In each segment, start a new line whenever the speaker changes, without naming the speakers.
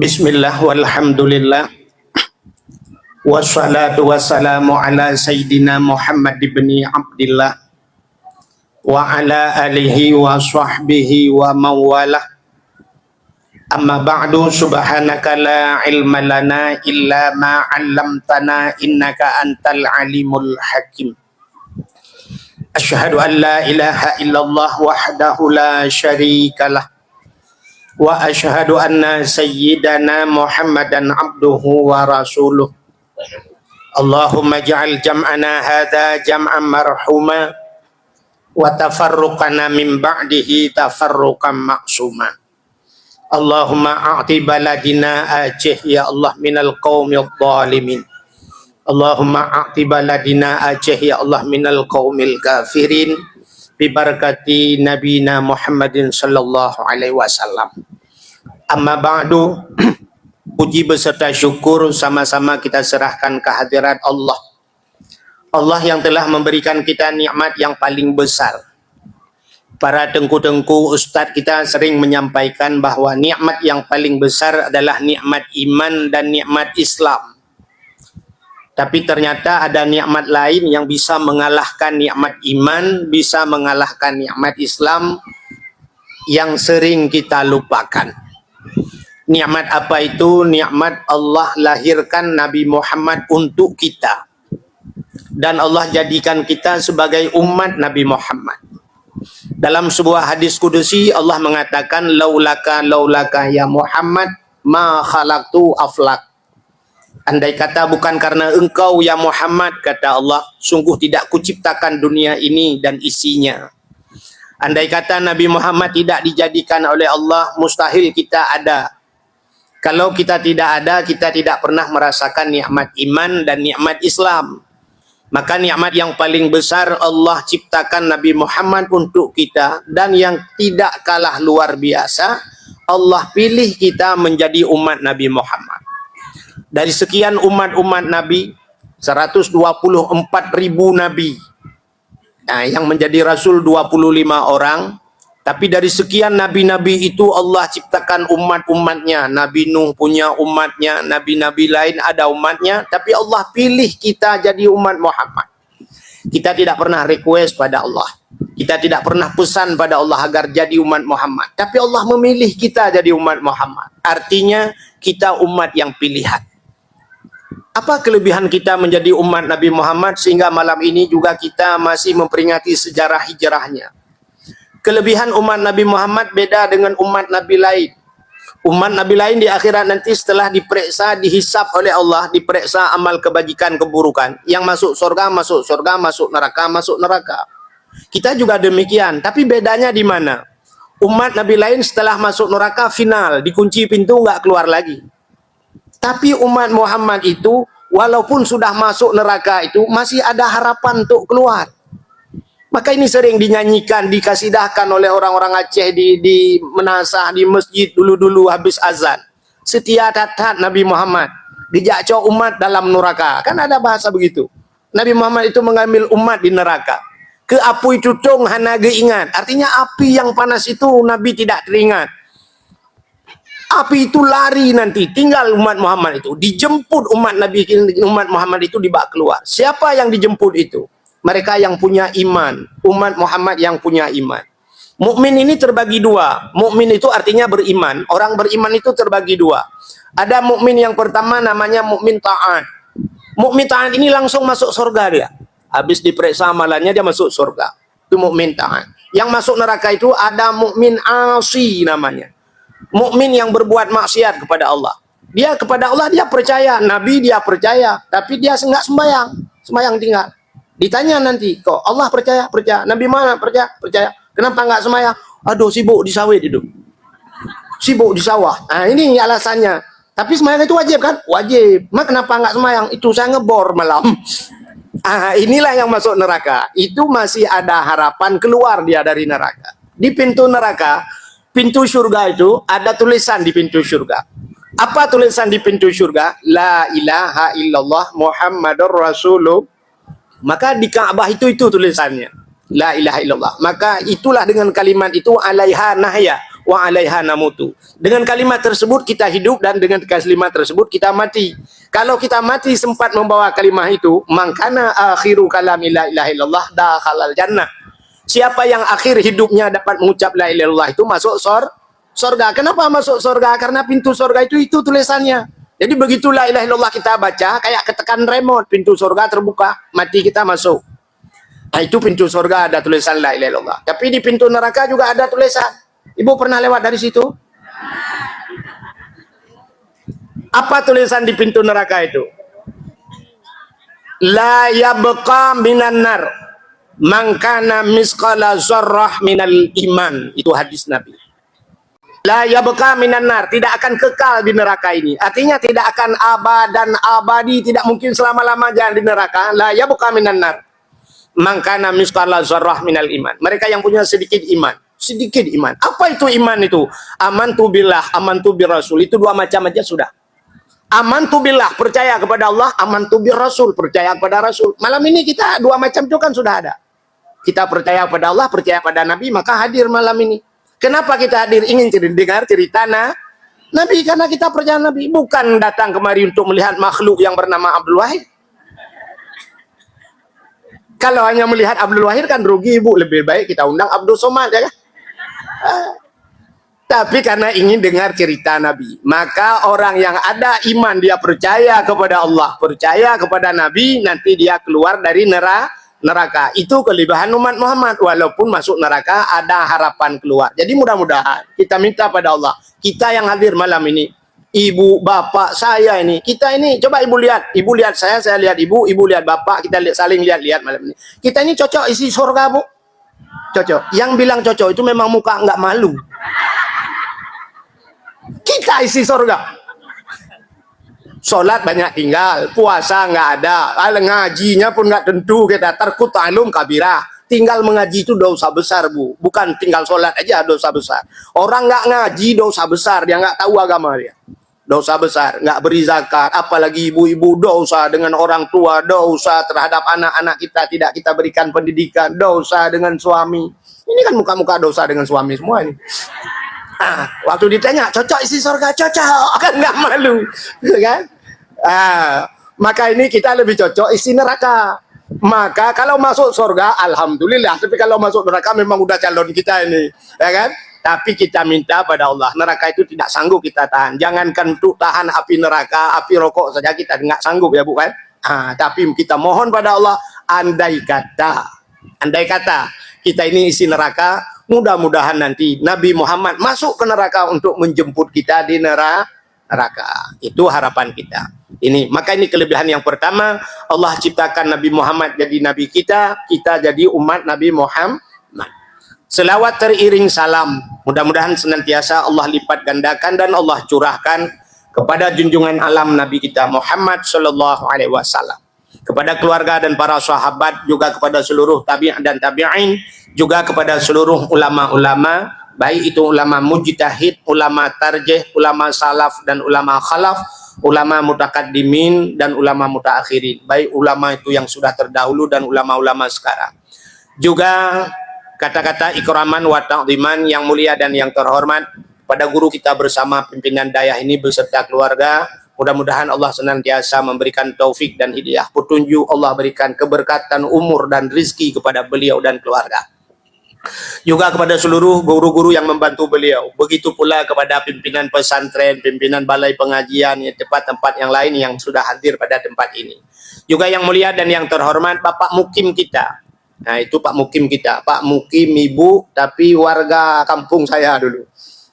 Bismillah walhamdulillah wassalatu wassalamu ala sayyidina Muhammad ibn Abdillah wa ala alihi wa sahbihi wa mawalah. Amma ba'du, subhanaka la ilma lana illa ma 'allamtana innaka antal alimul hakim. Asyhadu an la ilaha illallah wahdahu la syarikalah wa asyhadu anna sayyidana Muhammadan abduhu wa rasuluh. Allahumma ja'al jam'ana hadha jam'an marhuma wa tafarruqana min ba'dihi tafarruqan ma'suma. Allahumma a'ti baladina ajih ya Allah minal qaumil zalimin. Allahumma a'ti baladina ajih ya Allah minal qaumil kafirin. Bibarakati Nabina Muhammadin sallallahu alaihi wasallam. Amma ba'du, puji beserta syukur sama-sama kita serahkan kehadirat Allah. Allah yang telah memberikan kita nikmat yang paling besar. Para tengku-tengku ustaz kita sering menyampaikan bahwa nikmat yang paling besar adalah nikmat iman dan nikmat Islam. Tapi ternyata ada nikmat lain yang bisa mengalahkan nikmat iman, bisa mengalahkan nikmat Islam yang sering kita lupakan. Nikmat apa itu? Nikmat Allah lahirkan Nabi Muhammad untuk kita. Dan Allah jadikan kita sebagai umat Nabi Muhammad. Dalam sebuah hadis kudusi Allah mengatakan, laulaka ya Muhammad ma khalaqtu aflak. Andai kata bukan karena engkau ya Muhammad, kata Allah, sungguh tidak kuciptakan dunia ini dan isinya. Andai kata Nabi Muhammad tidak dijadikan oleh Allah, mustahil kita ada. Kalau kita tidak ada, kita tidak pernah merasakan nikmat iman dan nikmat Islam. Maka nikmat yang paling besar Allah ciptakan Nabi Muhammad untuk kita. Dan yang tidak kalah luar biasa, Allah pilih kita menjadi umat Nabi Muhammad. Dari sekian umat-umat Nabi, 124.000 Nabi. Nah, yang menjadi Rasul 25 orang. Tapi dari sekian Nabi-Nabi itu Allah ciptakan umat-umatnya. Nabi Nuh punya umatnya, Nabi-Nabi lain ada umatnya. Tapi Allah pilih kita jadi umat Muhammad. Kita tidak pernah request pada Allah. Kita tidak pernah pesan pada Allah agar jadi umat Muhammad. Tapi Allah memilih kita jadi umat Muhammad. Artinya kita umat yang pilihan. Apa kelebihan kita menjadi umat Nabi Muhammad sehingga malam ini juga kita masih memperingati sejarah hijrahnya? Kelebihan umat Nabi Muhammad beda dengan umat Nabi lain. Umat Nabi lain di akhirat nanti setelah diperiksa, dihisap oleh Allah, diperiksa amal kebajikan, keburukan. Yang masuk surga, masuk neraka, masuk neraka. Kita juga demikian, tapi bedanya di mana? Umat Nabi lain setelah masuk neraka final, dikunci pintu, nggak keluar lagi. Tapi umat Muhammad itu, walaupun sudah masuk neraka itu, masih ada harapan untuk keluar. Maka ini sering dinyanyikan, dikasidahkan oleh orang-orang Aceh di menasah, di masjid dulu-dulu habis azan. Setia taat Nabi Muhammad, dijakco umat dalam neraka. Kan ada bahasa begitu. Nabi Muhammad itu mengambil umat di neraka. Ke api tutung hana geingat. Artinya api yang panas itu Nabi tidak teringat. Api itu lari nanti, tinggal umat Muhammad itu. Dijemput umat Muhammad itu dibawa keluar. Siapa yang dijemput itu? Mereka yang punya iman. Umat Muhammad yang punya iman. Mukmin ini terbagi dua. Mukmin itu artinya beriman. Orang beriman itu terbagi dua. Ada mukmin yang pertama namanya mukmin taat. Mukmin taat ini langsung masuk surga dia. Habis diperiksa amalannya dia masuk surga. Itu mukmin taat. Yang masuk neraka itu ada mukmin asi namanya. Mukmin yang berbuat maksiat kepada Allah. Dia kepada Allah dia percaya, Nabi dia percaya, tapi dia enggak sembahyang tinggal. Ditanya nanti, kok Allah percaya, Nabi mana percaya, kenapa enggak sembahyang? Aduh, sibuk di sawit itu. Sibuk di sawah. Nah, ini alasannya. Tapi sembahyang itu wajib kan? Wajib. Kenapa enggak sembahyang? Itu saya ngebor malam. Inilah yang masuk neraka. Itu masih ada harapan keluar dia dari neraka. Di pintu neraka, pintu surga itu ada tulisan di pintu surga. Apa tulisan di pintu surga? La ilaha illallah Muhammadur Rasulullah. Maka di Ka'bah itu tulisannya. La ilaha illallah. Maka itulah dengan kalimat itu alaiha nahya. wa 'alaiha namutu. Dengan kalimat tersebut kita hidup dan dengan kalimat tersebut kita mati. Kalau kita mati sempat membawa kalimat itu, mangkana akhiru kalami la ilaha illallah dakhalal jannah. Siapa yang akhir hidupnya dapat mengucap la ilaha illallah itu masuk surga. Kenapa masuk surga? Karena pintu surga itu tulisannya. Jadi begitu la ilaha illallah kita baca, kayak ketekan remote, pintu surga terbuka, mati kita masuk. Nah, itu pintu surga ada tulisan la ilaha illallah. Tapi di pintu neraka juga ada tulisan. Ibu pernah lewat dari situ? Apa tulisan di pintu neraka itu? La yabqa minan nar man kana misqala zarrah minal iman. Itu hadis Nabi. La yabqa minan nar, tidak akan kekal di neraka ini. Artinya tidak akan abadan abadi, tidak mungkin selama-lamanya di neraka. La yabqa minan nar man kana misqala zarrah minal iman. Mereka yang punya sedikit iman. Sedikit iman. Apa itu iman itu? Amantu billah, amantu birrasul. Itu dua macam aja sudah. Amantu billah, percaya kepada Allah. Amantu birrasul, percaya kepada Rasul. Malam ini kita dua macam itu kan sudah ada. Kita percaya pada Allah, percaya pada Nabi, maka hadir malam ini. Kenapa kita hadir? Ingin dengar cerita Nabi, karena kita percaya Nabi. Bukan datang kemari untuk melihat makhluk yang bernama Abdul Wahid. Kalau hanya melihat Abdul Wahid kan rugi, Ibu. Lebih baik kita undang Abdul Somad, ya kan? Tapi karena ingin dengar cerita Nabi, maka orang yang ada iman, dia percaya kepada Allah, percaya kepada Nabi, nanti dia keluar dari neraka. Itu kelebihan umat Muhammad. Walaupun masuk neraka ada harapan keluar. Jadi mudah-mudahan kita minta pada Allah, kita yang hadir malam ini, ibu, bapak, saya ini, kita ini, coba ibu lihat saya lihat ibu lihat bapak, kita saling lihat malam ini. Kita ini cocok isi surga, Bu? Cocok. Yang bilang cocok itu memang muka nggak malu. Kita isi surga. Sholat banyak tinggal, puasa nggak ada, ngajinya pun nggak tentu, kita terkut alum kabirah. Tinggal mengaji itu dosa besar, Bu. Bukan tinggal sholat aja dosa besar. Orang nggak ngaji dosa besar, dia nggak tahu agama dia. Dosa besar, nggak beri zakat, apalagi ibu-ibu dosa dengan orang tua, dosa terhadap anak-anak kita, tidak kita berikan pendidikan, dosa dengan suami. Ini kan muka-muka dosa dengan suami semua ini. Waktu ditanya, cocok isi surga, cocok, kan nggak malu, kan? Maka ini kita lebih cocok isi neraka. Maka kalau masuk surga, alhamdulillah. Tapi kalau masuk neraka memang udah calon kita ini, ya kan? Tapi kita minta pada Allah, neraka itu tidak sanggup kita tahan. Jangankan untuk tahan api neraka, api rokok saja kita nggak sanggup, ya, bukan? Tapi kita mohon pada Allah, andai kata kita ini isi neraka, mudah-mudahan nanti Nabi Muhammad masuk ke neraka untuk menjemput kita di neraka. Itu harapan kita. Maka ini kelebihan yang pertama, Allah ciptakan Nabi Muhammad jadi nabi kita jadi umat Nabi Muhammad. Selawat teriring salam, mudah-mudahan senantiasa Allah lipat gandakan dan Allah curahkan kepada junjungan alam Nabi kita Muhammad sallallahu alaihi wasallam, kepada keluarga dan para sahabat, juga kepada seluruh tabi'in dan tabi'in, juga kepada seluruh ulama-ulama, baik itu ulama mujtahid, ulama tarjih, ulama salaf dan ulama khalaf, ulama mutakaddimin dan ulama mutaakhirin, baik ulama itu yang sudah terdahulu dan ulama-ulama sekarang. Juga kata-kata ikraman wa ta'ziman yang mulia dan yang terhormat pada guru kita bersama pimpinan dayah ini beserta keluarga. Mudah-mudahan Allah senantiasa memberikan taufik dan hidayah petunjuk, Allah berikan keberkatan umur dan rizki kepada beliau dan keluarga. Juga kepada seluruh guru-guru yang membantu beliau. Begitu pula kepada pimpinan pesantren, pimpinan balai pengajian, tempat-tempat yang lain yang sudah hadir pada tempat ini. Juga yang mulia dan yang terhormat Bapak Mukim kita. Nah, itu Pak Mukim kita, Pak Mukim Ibu, tapi warga kampung saya dulu.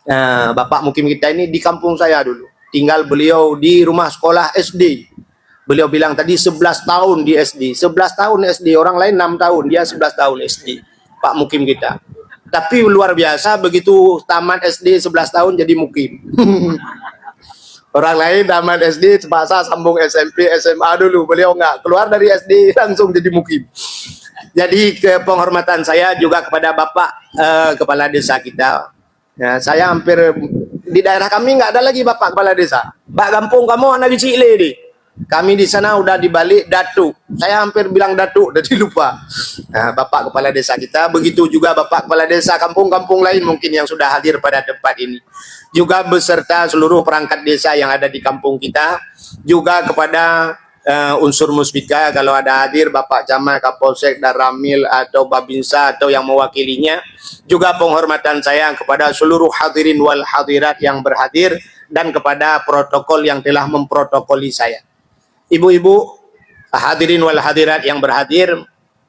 Nah, Bapak Mukim kita ini di kampung saya dulu. Tinggal beliau di rumah sekolah SD. Beliau bilang tadi 11 tahun di SD. 11 tahun SD, orang lain 6 tahun, dia 11 tahun SD. Pak Mukim kita. Tapi luar biasa, begitu tamat SD 11 tahun jadi Mukim. Orang lain tamat SD, sepasa sambung SMP, SMA dulu. Beliau enggak, keluar dari SD langsung jadi Mukim. Jadi ke penghormatan saya juga kepada Bapak Kepala Desa kita. Ya, saya hampir di daerah kami nggak ada lagi Bapak Kepala Desa. Pak kampung kamu anak bicik le. Kami di sana udah dibalik Datuk. Saya hampir bilang Datuk, jadi lupa. Nah, Bapak Kepala Desa kita, begitu juga Bapak Kepala Desa kampung-kampung lain mungkin yang sudah hadir pada tempat ini. Juga beserta seluruh perangkat desa yang ada di kampung kita. Juga kepada unsur Musbika, kalau ada hadir Bapak Camat, Kapolsek, dan Ramil atau Babinsa atau yang mewakilinya. Juga penghormatan saya kepada seluruh hadirin wal hadirat yang berhadir dan kepada protokol yang telah memprotokoli saya. Ibu-ibu, hadirin wal hadirat yang berhadir,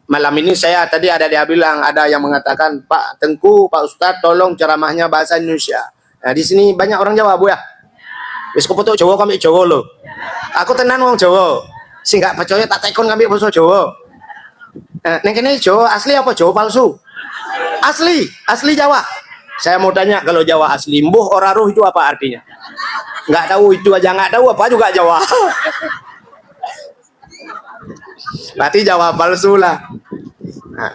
malam ini saya tadi ada dia bilang, ada yang mengatakan, Pak Tengku, Pak Ustadz, tolong ceramahnya bahasa Indonesia. Nah, di sini banyak orang Jawa, Bu ya. Wis keputuk Jawa kami Jawa loh. Aku tenan wong Jawa. Sing gak percaya tak tekon kami basa Jawa. Neng kene Jawa asli apa Jawa palsu? Asli, asli Jawa. Saya mau tanya, kalau Jawa asli, mbuh ora ruh itu apa artinya? Nggak tahu, itu aja nggak tahu apa juga Jawa. Berarti Jawa palsu lah. Nah,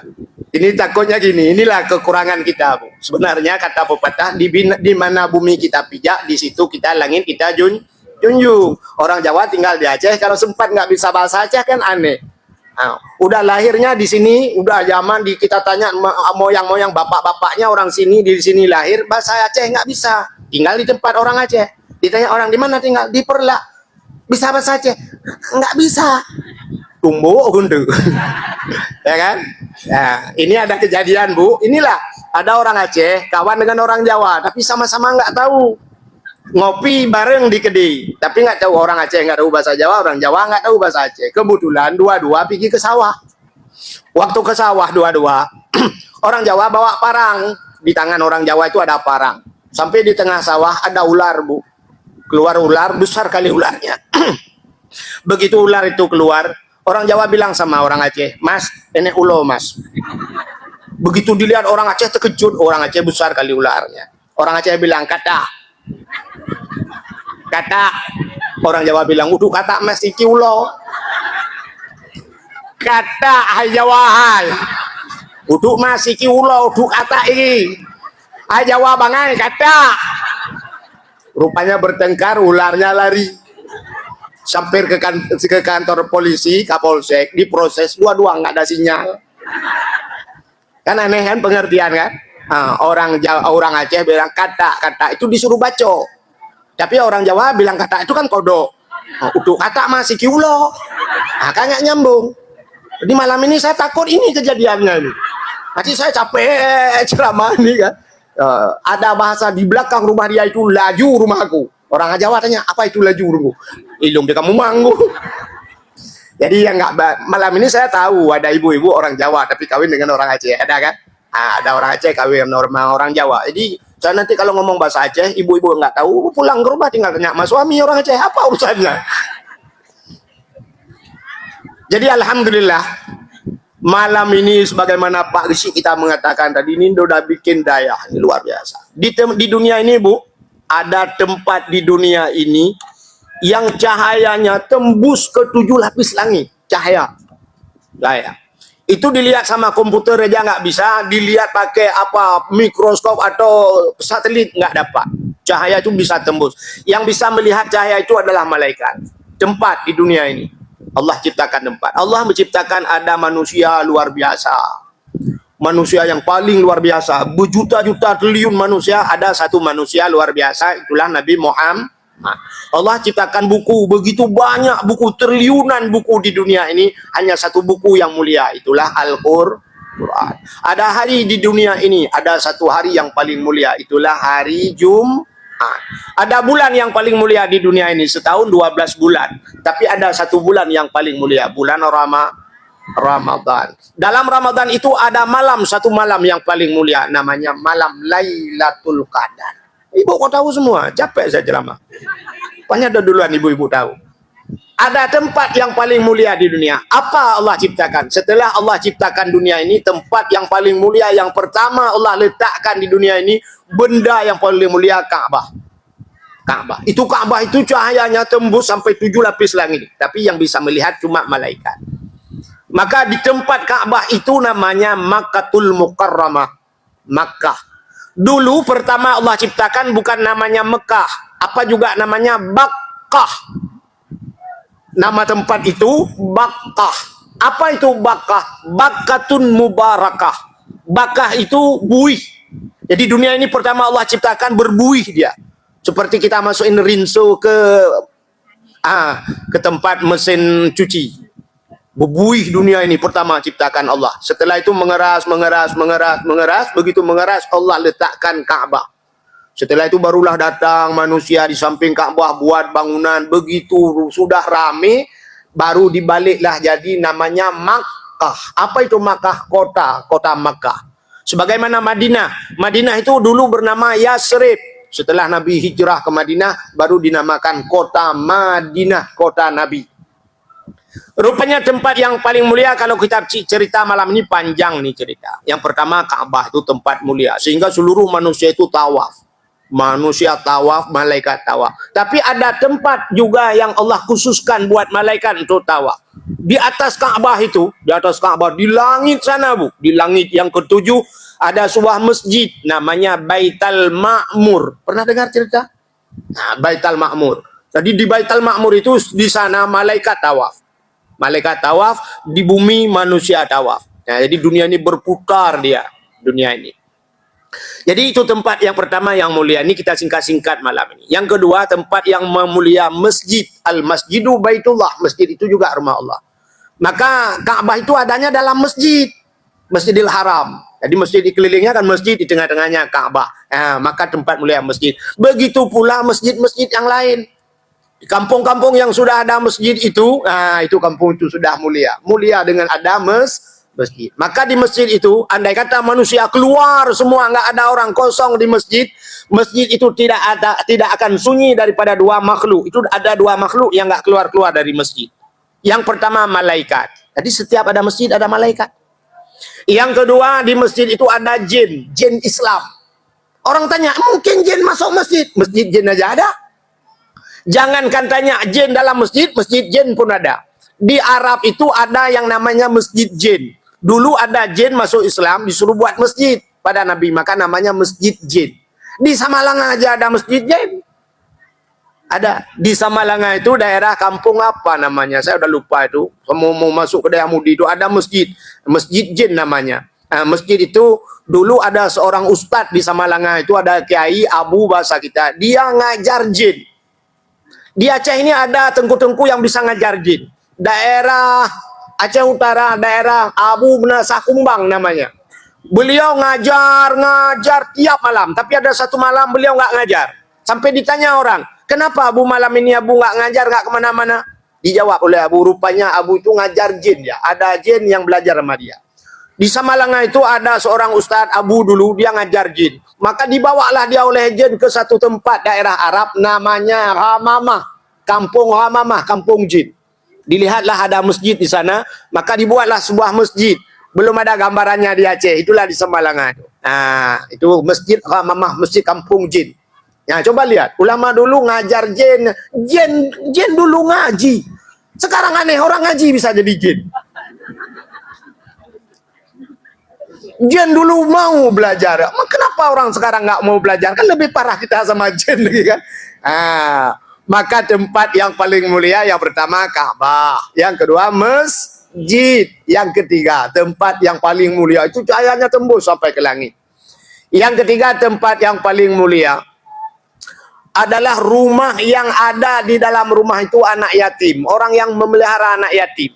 ini takutnya gini, inilah kekurangan kita, Bu. Sebenarnya kata pepatah, di mana bumi kita pijak, di situ kita langit kita junjung. Orang Jawa tinggal di Aceh, kalau sempat nggak bisa bahasa Aceh kan aneh. Nah, udah lahirnya di sini, udah zaman di kita tanya moyang-moyang bapak-bapaknya orang sini, di sini lahir, bahasa Aceh nggak bisa. Tinggal di tempat orang Aceh. Ditanya orang di mana tinggal, di Perla. Bisa bahasa Aceh? Nggak bisa. Tumbuh gundu. Ya kan? Nah, ini ada kejadian, Bu. Inilah ada orang Aceh kawan dengan orang Jawa, tapi sama-sama nggak tahu. Ngopi bareng di kedai, tapi nggak tahu, orang Aceh nggak tahu bahasa Jawa, orang Jawa nggak tahu bahasa Aceh. Kebetulan dua-dua pergi ke sawah. Waktu ke sawah dua-dua, orang Jawa bawa parang. Di tangan orang Jawa itu ada parang. Sampai di tengah sawah ada ular, Bu. Keluar ular, besar kali ularnya. Begitu ular itu keluar, orang Jawa bilang sama orang Aceh, Mas, ini ulo Mas. Begitu dilihat orang Aceh terkejut, orang Aceh besar kali ularnya. Orang Aceh bilang, kata. Orang Jawa bilang, udah kata Mas iki ulo. Kata hai Jawa hai. Udah Mas iki ulo, udah kata iki. Hai Jawa bangai kata. Rupanya bertengkar, ularnya lari. Sampai ke kantor polisi, Kapolsek, diproses, dua-dua nggak ada sinyal. Kan aneh kan pengertian kan? Nah, orang Aceh bilang kata itu disuruh baca. Tapi orang Jawa bilang kata itu kan kodok. Nah, udah kata masih kiulo. Nah, kan nggak nyambung. Jadi malam ini saya takut ini kejadiannya ini. Nanti saya capek ceramah ini kan. Ada bahasa di belakang rumah dia itu laju rumahku. Orang Jawa tanya, apa itu laju rumahku? Ilung dia kamu manggu. Jadi yang nggak, malam ini saya tahu ada ibu-ibu orang Jawa tapi kawin dengan orang Aceh, ada kan? Ada orang Aceh kawin normal orang Jawa. Jadi saya nanti kalau ngomong bahasa Aceh, ibu-ibu nggak tahu, pulang ke rumah tinggal tanya, mas suami orang Aceh apa urusannya? Jadi alhamdulillah malam ini sebagaimana Pak Risi kita mengatakan tadi, ini udah bikin daya, ini luar biasa. Di dunia ini, Bu, ada tempat di dunia ini yang cahayanya tembus ke 7 lapis langit, cahaya. Itu dilihat sama komputer aja nggak bisa, dilihat pakai apa mikroskop atau satelit nggak dapat. Cahaya itu bisa tembus. Yang bisa melihat cahaya itu adalah malaikat. Tempat di dunia ini Allah ciptakan tempat. Allah menciptakan ada manusia luar biasa. Manusia yang paling luar biasa. Berjuta-juta triliun manusia, ada satu manusia luar biasa, itulah Nabi Muhammad. Allah ciptakan buku, begitu banyak buku, triliunan buku di dunia ini, hanya satu buku yang mulia, itulah Al-Quran. Ada hari di dunia ini, ada satu hari yang paling mulia, itulah hari Jumat. Ada bulan yang paling mulia di dunia ini, setahun 12 bulan. Tapi ada satu bulan yang paling mulia, bulan Ramadan. Dalam Ramadan itu ada malam, satu malam yang paling mulia, namanya malam Lailatul Qadar. Ibu kok tahu semua? Capek saya ceramah. Pokoknya ada duluan ibu-ibu tahu. Ada tempat yang paling mulia di dunia. Apa Allah ciptakan? Setelah Allah ciptakan dunia ini, tempat yang paling mulia yang pertama Allah letakkan di dunia ini, benda yang paling mulia Ka'bah. Itu Ka'bah itu cahayanya tembus sampai 7 lapis langit. Tapi yang bisa melihat cuma malaikat. Maka di tempat Ka'bah itu namanya Makkatul Mukarramah. Makkah. Dulu pertama Allah ciptakan bukan namanya Mekah. Apa juga namanya Bakkah. Nama tempat itu Bakkah. Apa itu Bakkah? Bakkatun mubarakah. Bakkah itu buih. Jadi dunia ini pertama Allah ciptakan berbuih dia. Seperti kita masukin rinso ke tempat mesin cuci. Berbuih dunia ini pertama ciptakan Allah. Setelah itu mengeras. Begitu mengeras Allah letakkan Ka'bah. Setelah itu barulah datang manusia di samping Ka'bah buat bangunan. Begitu sudah rame, baru dibaliklah jadi namanya Makkah. Apa itu Makkah? Kota Makkah. Sebagaimana Madinah. Madinah itu dulu bernama Yasrib. Setelah Nabi hijrah ke Madinah, baru dinamakan kota Madinah, kota Nabi. Rupanya tempat yang paling mulia, kalau kita cerita malam ini panjang nih cerita. Yang pertama Ka'bah itu tempat mulia. Sehingga seluruh manusia itu tawaf. Manusia tawaf, malaikat tawaf. Tapi ada tempat juga yang Allah khususkan buat malaikat untuk tawaf. Di atas Ka'bah itu, di atas Ka'bah, di langit sana Bu. Di langit yang ketujuh ada sebuah masjid namanya Baitul Ma'mur. Pernah dengar cerita? Nah, Baitul Ma'mur. Jadi di Baitul Ma'mur itu di sana malaikat tawaf. Malaikat tawaf, di bumi manusia tawaf. Nah, jadi dunia ini berputar dia, dunia ini. Jadi itu tempat yang pertama yang mulia. Ini kita singkat-singkat malam ini. Yang kedua, tempat yang mulia masjid. Al-Masjidu Baitullah. Masjid itu juga rumah Allah. Maka Ka'bah itu adanya dalam masjid. Masjidil Haram. Jadi masjid dikelilingnya kan masjid, di tengah-tengahnya Ka'bah. Nah, maka tempat mulia masjid. Begitu pula masjid-masjid yang lain. Di kampung-kampung yang sudah ada masjid itu, itu kampung itu sudah mulia. Mulia dengan ada masjid. Maka di masjid itu, andai kata manusia keluar semua, nggak ada orang kosong di masjid, masjid itu tidak akan sunyi daripada dua makhluk. Itu ada dua makhluk yang nggak keluar dari masjid. Yang pertama malaikat. Jadi setiap ada masjid ada malaikat. Yang kedua di masjid itu ada jin Islam. Orang tanya, mungkin jin masuk masjid? Masjid jin aja ada. Jangankan tanya jin dalam masjid jin pun ada. Di Arab itu ada yang namanya masjid jin. Dulu ada jin masuk Islam, disuruh buat masjid pada Nabi, maka namanya masjid jin. Di Samalanga aja ada masjid jin. Ada. Di Samalanga itu daerah kampung apa namanya? Saya udah lupa itu. Mau masuk ke daerah Mudi itu ada masjid. Masjid jin namanya. Masjid itu dulu ada seorang ustadz di Samalanga itu, ada Kiai Abu bahasa kita. Dia ngajar jin. Di Aceh ini ada tengku-tengku yang bisa ngajar jin. Daerah Aceh Utara, daerah Abu Benasah Kumbang namanya. Beliau ngajar tiap malam. Tapi ada satu malam beliau nggak ngajar. Sampai ditanya orang, kenapa Abu malam ini Abu nggak ngajar, nggak kemana-mana? Dijawab oleh Abu, rupanya Abu itu ngajar jin ya. Ada jin yang belajar sama dia. Di Samalanga itu ada seorang ustadz Abu dulu, dia ngajar jin. Maka dibawalah dia oleh jin ke satu tempat daerah Arab namanya Hamamah. Kampung Hamamah, kampung jin. Dilihatlah ada masjid di sana, maka dibuatlah sebuah masjid. Belum ada gambarannya di Aceh, itulah di Samalanga. Nah, itu masjid Hamamah, masjid kampung jin. Ya, coba lihat, ulama dulu ngajar jin. Jin dulu ngaji. Sekarang aneh, orang ngaji bisa jadi jin. Jin dulu mau belajar. Kenapa orang sekarang nggak mau belajar? Kan lebih parah kita sama jin lagi kan. Maka tempat yang paling mulia yang pertama Ka'bah, yang kedua masjid, yang ketiga tempat yang paling mulia itu cahayanya tembus sampai ke langit. Yang ketiga tempat yang paling mulia adalah rumah yang ada di dalam rumah itu anak yatim, orang yang memelihara anak yatim.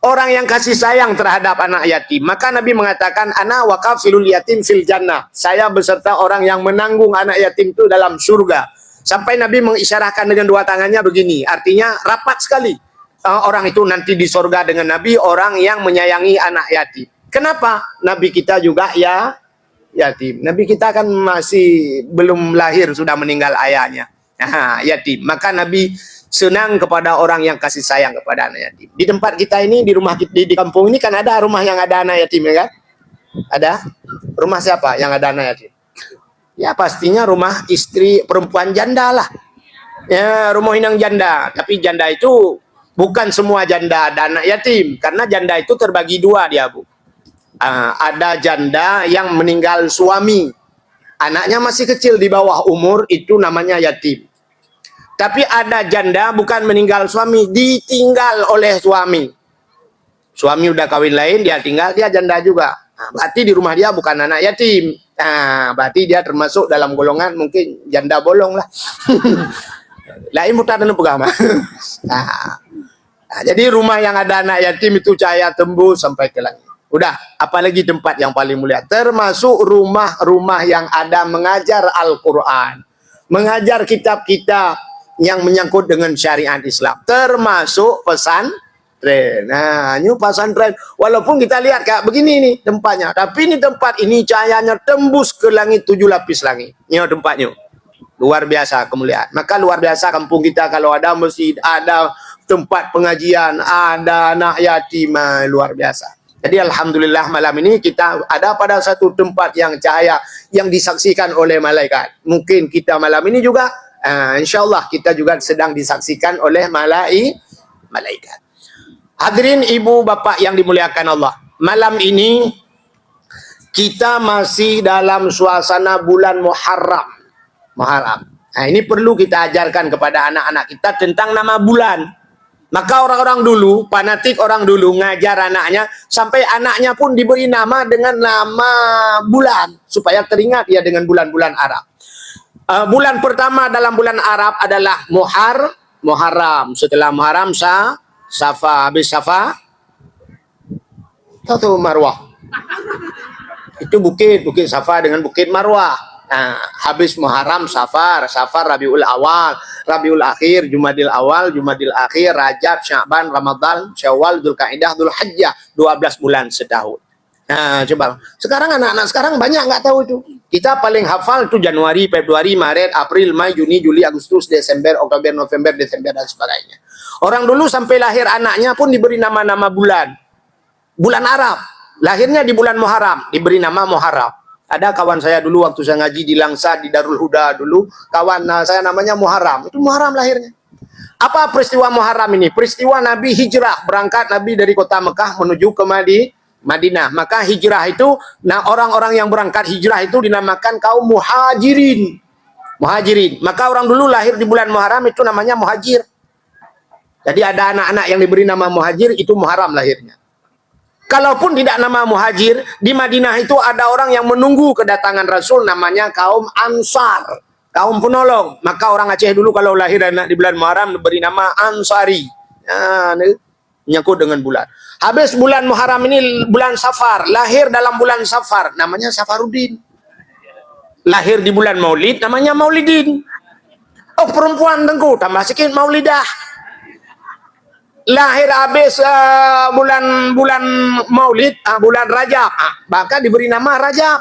Orang yang kasih sayang terhadap anak yatim. Maka Nabi mengatakan, ana waqafilul yatim fil jannah. Saya beserta orang yang menanggung anak yatim itu dalam surga. Sampai Nabi mengisyarahkan dengan dua tangannya begini. Artinya rapat sekali. Orang itu nanti di surga dengan Nabi, orang yang menyayangi anak yatim. Kenapa? Nabi kita juga ya yatim. Nabi kita kan masih belum lahir, sudah meninggal ayahnya. Yatim. Maka Nabi senang kepada orang yang kasih sayang kepada anak yatim. Di tempat kita ini, di rumah kita, di kampung ini kan ada rumah yang ada anak yatim, ya kan? Ada? Rumah siapa yang ada anak yatim? Ya pastinya rumah istri perempuan janda lah. Ya, rumah inang janda. Tapi janda itu bukan semua janda ada anak yatim. Karena janda itu terbagi dua dia, Bu. Ada janda yang meninggal suami. Anaknya masih kecil di bawah umur, itu namanya yatim. Tapi ada janda bukan meninggal suami, ditinggal oleh suami. Suami udah kawin lain, dia tinggal, dia janda juga. Nah, berarti di rumah dia bukan anak yatim. Nah, berarti dia termasuk dalam golongan mungkin janda bolong lah. Lain mutar dan pegama. Nah, jadi rumah yang ada anak yatim itu cahaya tembus sampai ke langit. Udah, apalagi tempat yang paling mulia. Termasuk rumah-rumah yang ada mengajar Al-Quran. Mengajar kitab-kitab yang menyangkut dengan syariat Islam. Termasuk pesantren. Nah, ini pesantren. Walaupun kita lihat kayak begini nih tempatnya. Tapi ini tempat ini cahayanya tembus ke langit 7 lapis langit. Ini tempatnya. Luar biasa kemuliaan. Maka luar biasa kampung kita kalau ada masjid, ada tempat pengajian, ada anak yatim, luar biasa. Jadi alhamdulillah malam ini kita ada pada satu tempat yang cahaya yang disaksikan oleh malaikat. Mungkin kita malam ini juga insyaallah kita juga sedang disaksikan oleh malaikat. Hadirin ibu bapak yang dimuliakan Allah. Malam ini kita masih dalam suasana bulan Muharram. Nah, ini perlu kita ajarkan kepada anak-anak kita tentang nama bulan. Maka orang-orang dulu, fanatik orang dulu ngajar anaknya sampai anaknya pun diberi nama dengan nama bulan supaya teringat ya dengan bulan-bulan Arab. Bulan pertama dalam bulan Arab adalah Muharram. Setelah Muharram Safa, habis Safa tahu Marwah. Itu bukit Safa dengan bukit Marwah. Nah, habis Muharram Safar Rabiul Awal, Rabiul Akhir, Jumadil Awal, Jumadil Akhir, Rajab, Sya'ban, Ramadan, Syawal, Dzulqa'dah, Dzulhijjah, 12 bulan setahun. Nah, coba. Sekarang anak-anak sekarang banyak nggak tahu itu. Kita paling hafal itu Januari, Februari, Maret, April, Mei, Juni, Juli, Agustus, Desember, Oktober, November, Desember dan sebagainya. Orang dulu sampai lahir anaknya pun diberi nama-nama bulan. Bulan Arab. Lahirnya di bulan Muharram, diberi nama Muharram. Ada kawan saya dulu waktu saya ngaji di Langsa di Darul Huda dulu, kawan saya namanya Muharram. Itu Muharram lahirnya. Apa peristiwa Muharram ini? Peristiwa Nabi hijrah, berangkat Nabi dari kota Mekah menuju ke Madinah. Maka hijrah itu, nah orang-orang yang berangkat hijrah itu dinamakan kaum muhajirin. Maka orang dulu lahir di bulan Muharram itu namanya muhajir. Jadi ada anak-anak yang diberi nama muhajir, itu Muharram lahirnya. Kalaupun tidak nama muhajir, di Madinah itu ada orang yang menunggu kedatangan Rasul namanya kaum Ansar, kaum penolong. Maka orang Aceh dulu kalau lahir anak di bulan Muharram diberi nama Ansari. Nah, menyangkut dengan bulan. Habis bulan Muharram ini bulan Safar, lahir dalam bulan Safar namanya Safaruddin. Lahir di bulan Maulid namanya Maulidin. Oh, perempuan tengku tambah sikit Maulidah. Lahir habis bulan Maulid, bulan Rajab, maka diberi nama Rajab.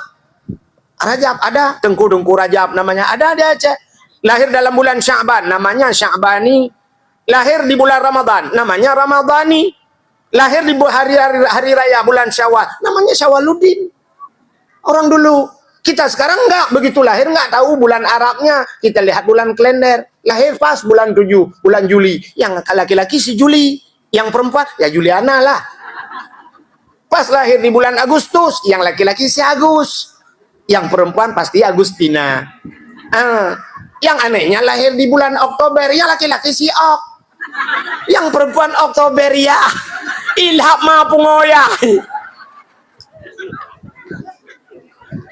Ada Tengku Rajab namanya, ada di Aceh. Lahir dalam bulan Sya'ban namanya Sya'bani. Lahir di bulan Ramadan namanya Ramadhani. Lahir di hari raya bulan Syawal namanya Syawaluddin. Orang dulu. Kita sekarang enggak begitu lahir, enggak tahu bulan Arabnya. Kita lihat bulan kalender. Lahir pas bulan 7, bulan Juli. Yang laki-laki si Juli. Yang perempuan, ya Juliana lah. Pas lahir di bulan Agustus, yang laki-laki si Agus. Yang perempuan pasti Agustina. Yang anehnya lahir di bulan Oktober, yang laki-laki si Ok. Yang perempuan Oktober ya. Ilham Mapungoya.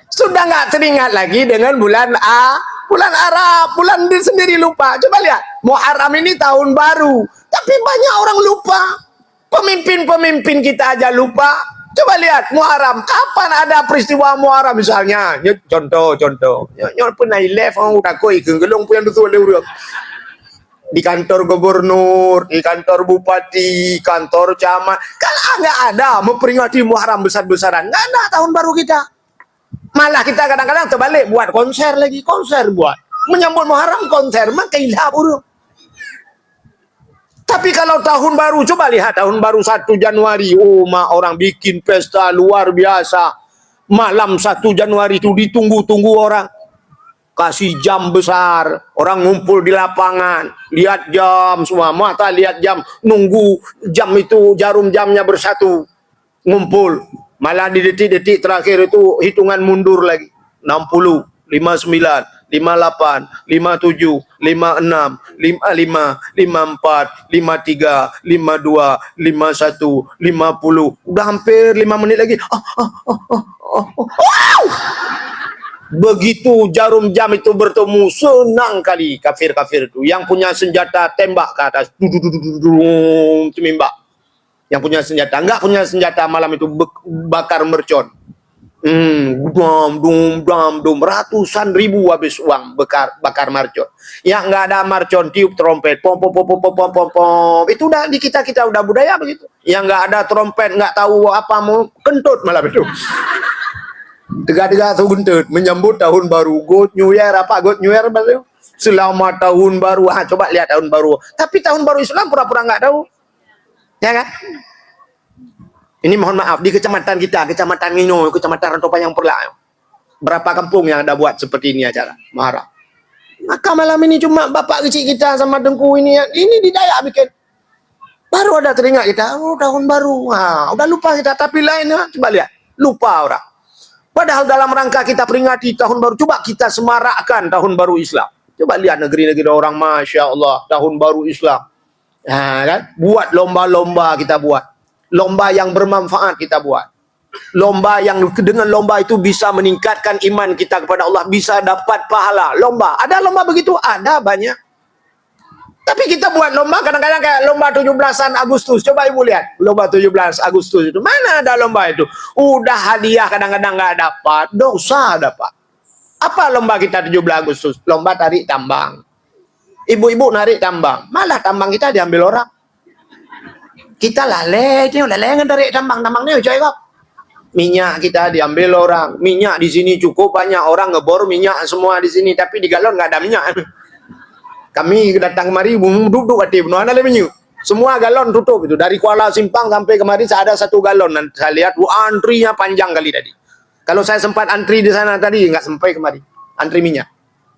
Sudah nggak teringat lagi dengan bulan Arab, bulan sendiri lupa. Coba lihat, Muharram ini tahun baru, tapi banyak orang lupa. Pemimpin kita aja lupa. Coba lihat Muharram, kapan ada peristiwa Muharram misalnya? Contoh. Nyor pernah live orang udah koi gelong punya betul leureuk. Di kantor gubernur, di kantor bupati, kantor camat, kan nggak ada memperingati Muharram besar-besaran. Nggak ada tahun baru kita. Malah kita kadang-kadang terbalik buat konser buat menyambut Muharram konser maka ilham urut. Tapi kalau tahun baru, coba lihat tahun baru 1 Januari, orang bikin pesta luar biasa. Malam 1 Januari itu ditunggu-tunggu orang. Kasih jam besar, orang ngumpul di lapangan, lihat jam semua, mata lihat jam, nunggu jam itu jarum jamnya bersatu, ngumpul. Malah di detik-detik terakhir itu hitungan mundur lagi. 60, 59, 58, 57, 56, 55, 54, 53, 52, 51, 50. Udah hampir 5 menit lagi. Wow! Begitu jarum jam itu bertemu, senang kali kafir-kafir itu. Yang punya senjata tembak ke atas. Cemimbak. Yang punya senjata. Enggak punya senjata malam itu bakar mercon. Ratusan ribu habis uang bakar marcon. Yang enggak ada marcon, tiup trompet. Pom pom pom pom pom pom pom pom. Itu udah di kita udah budaya begitu. Yang enggak ada trompet, enggak tahu apa mau kentut malam itu. Tegak-tegak tu kentut menyambut tahun baru. Good New Year apa? Good New Year apa? Selamat tahun baru. Coba lihat tahun baru. Tapi tahun baru Islam pura-pura enggak tahu. Ya kan? Ini mohon maaf di kecamatan kita, kecamatan Ngino, kecamatan Rantau Panjang Perlak. Berapa kampung yang ada buat seperti ini acara? Marah. Maka malam ini cuma bapak kecil kita sama Dengku ini di Dayak bikin. Baru ada teringat kita, tahun baru. Udah lupa kita, tapi lain coba lihat. Lupa orang. Padahal dalam rangka kita peringati tahun baru, coba kita semarakkan tahun baru Islam. Coba lihat negeri-negeri orang, Masya Allah, tahun baru Islam. Kan? Buat lomba-lomba kita buat. Lomba yang bermanfaat kita buat. Lomba yang dengan lomba itu bisa meningkatkan iman kita kepada Allah, bisa dapat pahala. Lomba, ada lomba begitu? Ada banyak. Tapi kita buat lomba kadang-kadang kayak lomba 17-an Agustus. Coba ibu lihat, lomba 17 Agustus itu. Mana ada lomba itu? Udah hadiah kadang-kadang nggak dapat, dosa dapat. Apa lomba kita 17 Agustus? Lomba tarik tambang. Ibu-ibu narik tambang. Malah tambang kita diambil orang. Kita lalai kan tarik tambang-tambangnya coy kok. Minyak kita diambil orang. Minyak di sini cukup banyak orang ngebor minyak semua di sini, tapi di galon nggak ada minyak. Kami datang kemari duduk hati penuh ada minyak. Semua galon tutup itu. Dari Kuala Simpang sampai kemari ada 1 galon. Dan saya lihat antrinya panjang kali tadi. Kalau saya sempat antri di sana tadi nggak sampai kemari. Antri minyak.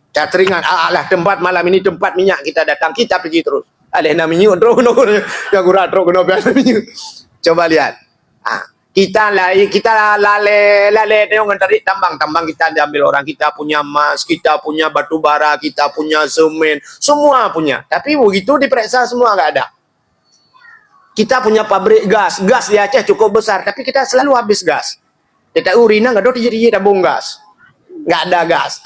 Saya teringat, tempat malam ini tempat minyak kita datang, kita pergi terus. Ada minyak terus yang kurang terus kena biasa minyak. Coba lihat. Kita lalai dengan tarik tambang kita diambil orang. Kita punya emas, kita punya batu bara, kita punya semen, semua punya. Tapi begitu diperiksa semua nggak ada. Kita punya pabrik gas di Aceh cukup besar, tapi kita selalu habis gas. Kita urina nggak ada jadi tabung gas, nggak ada gas.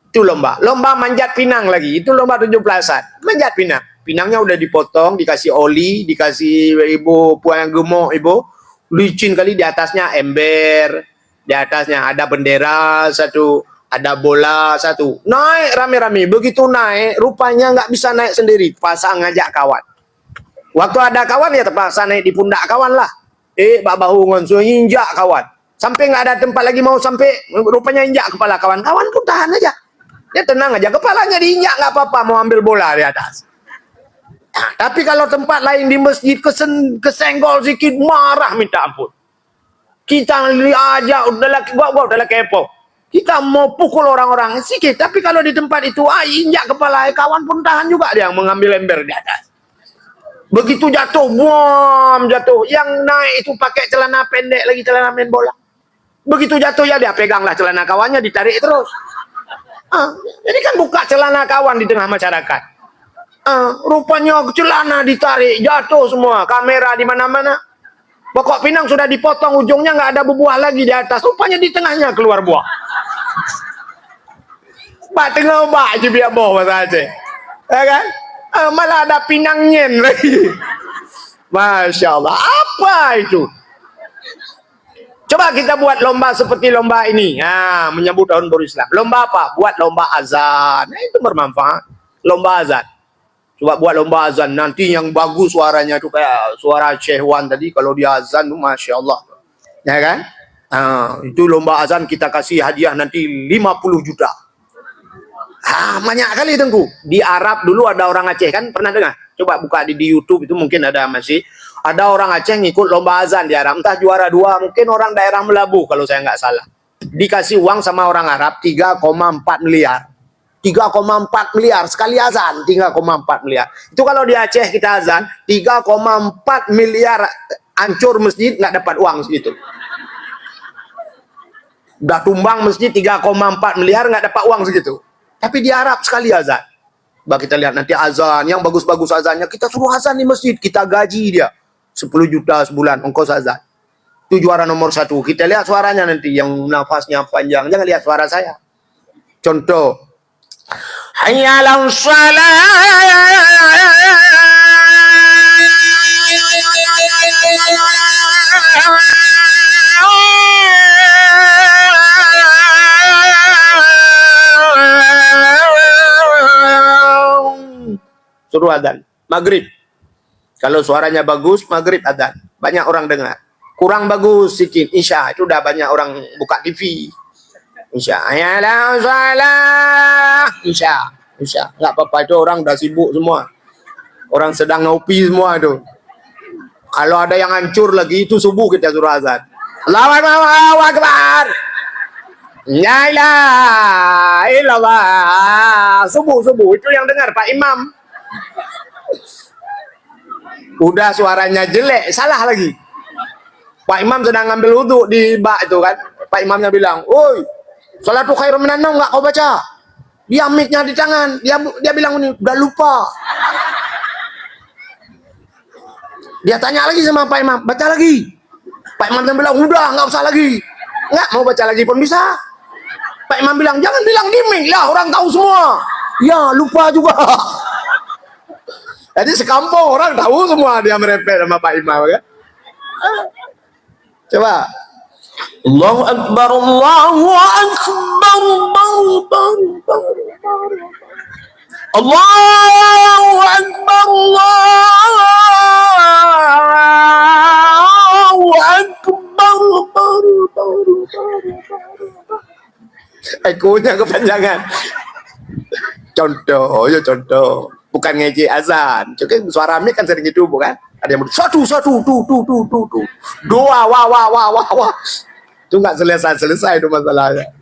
Itu lomba manjat pinang lagi. Itu lomba 17-an manjat pinang. Pinangnya udah dipotong, dikasih oli, dikasih ibu puang gemuk ibu. Licin kali, di atasnya ember, di atasnya ada bendera satu, ada bola satu. Naik rame-rame, begitu naik rupanya nggak bisa naik sendiri, pasang ngajak kawan. Waktu ada kawan ya terpaksa naik di pundak kawan lah. Bahu ngonsu injak kawan, sampai nggak ada tempat lagi mau sampai, rupanya injak kepala kawan. Kawan pun tahan aja, dia tenang aja, kepalanya diinjak nggak apa-apa, mau ambil bola di atas. Tapi kalau tempat lain di masjid kesenggol sedikit marah minta ampun. Kita aja udah kepo. Kita mau pukul orang-orang sedikit. Tapi kalau di tempat itu injak kepala kawan pun tahan juga dia mengambil ember di atas. Begitu jatuh, jatuh. Yang naik itu pakai celana pendek lagi, celana main bola. Begitu jatuh ya dia peganglah celana kawannya, ditarik terus. Jadi kan buka celana kawan di tengah masyarakat. Rupanya celana ditarik, jatuh semua, kamera di mana-mana. Pokok pinang sudah dipotong ujungnya, nggak ada buah lagi di atas. Rupanya di tengahnya keluar buah. Pak tengah obat aja biar boh bahasa Aceh. Ya kan? Malah ada pinang nyen lagi. Masya Allah, apa itu? Coba kita buat lomba seperti lomba ini. Menyambut tahun baru Islam. Lomba apa? Buat lomba azan. Itu bermanfaat. Lomba azan. Coba buat lomba azan, nanti yang bagus suaranya tuh kayak suara Syekh Wan tadi, kalau dia azan tuh Masya Allah. Ya kan? Itu lomba azan kita kasih hadiah nanti 50 juta. Banyak kali Tengku. Di Arab dulu ada orang Aceh kan, pernah dengar? Coba buka di YouTube itu mungkin ada masih. Ada orang Aceh ngikut lomba azan di Arab, entah juara 2, mungkin orang daerah Melabu kalau saya nggak salah. Dikasih uang sama orang Arab 3,4 miliar. 3,4 miliar sekali azan, 3,4 miliar. Itu kalau di Aceh kita azan 3,4 miliar, hancur masjid nggak dapat uang segitu. Udah tumbang masjid 3,4 miliar nggak dapat uang segitu. Tapi di Arab sekali azan. Bah kita lihat nanti azan yang bagus-bagus azannya, kita suruh azan di masjid, kita gaji dia 10 juta sebulan ongkos azan. Itu juara nomor 1. Kita lihat suaranya nanti yang nafasnya panjang. Jangan lihat suara saya. Contoh. Hayya 'alas suruh adzan maghrib. Kalau suaranya bagus, maghrib adzan, banyak orang dengar. Kurang bagus sedikit, isya, itu udah banyak orang buka TV. Isya, ya la salah, isya, nggak apa-apa, itu orang udah sibuk semua. Orang sedang ngopi semua itu. Kalau ada yang hancur lagi, itu subuh kita suruh azan. Allahu Akbar. La ilaha illallah. Subuh itu yang dengar Pak Imam. Udah suaranya jelek, salah lagi. Pak Imam sedang ngambil wudhu di bak itu kan. Pak Imamnya bilang, "Oi, salatu khairun minan naum enggak kau baca?" Dia mic-nya di tangan. Dia bilang ini, "Udah lupa." Dia tanya lagi sama Pak Imam, "Baca lagi." Pak Imam bilang, "Udah, enggak usah lagi." Enggak mau baca lagi pun bisa. Pak Imam bilang, "Jangan bilang di mic lah, orang tahu semua." Ya, lupa juga. Jadi sekampung orang tahu semua dia merepet sama Pak Imam kan. Coba. Allahu Akbar, Allahu Akbar, Allahu Akbar, Allahu Akbar. Ekonya kepanjangan. Contoh. Bukan ngeji azan. Cuma suara mic kan sering gitu, bukan? Ada yang satu, tu. Doa, wah. Itu nggak selesai itu masalahnya.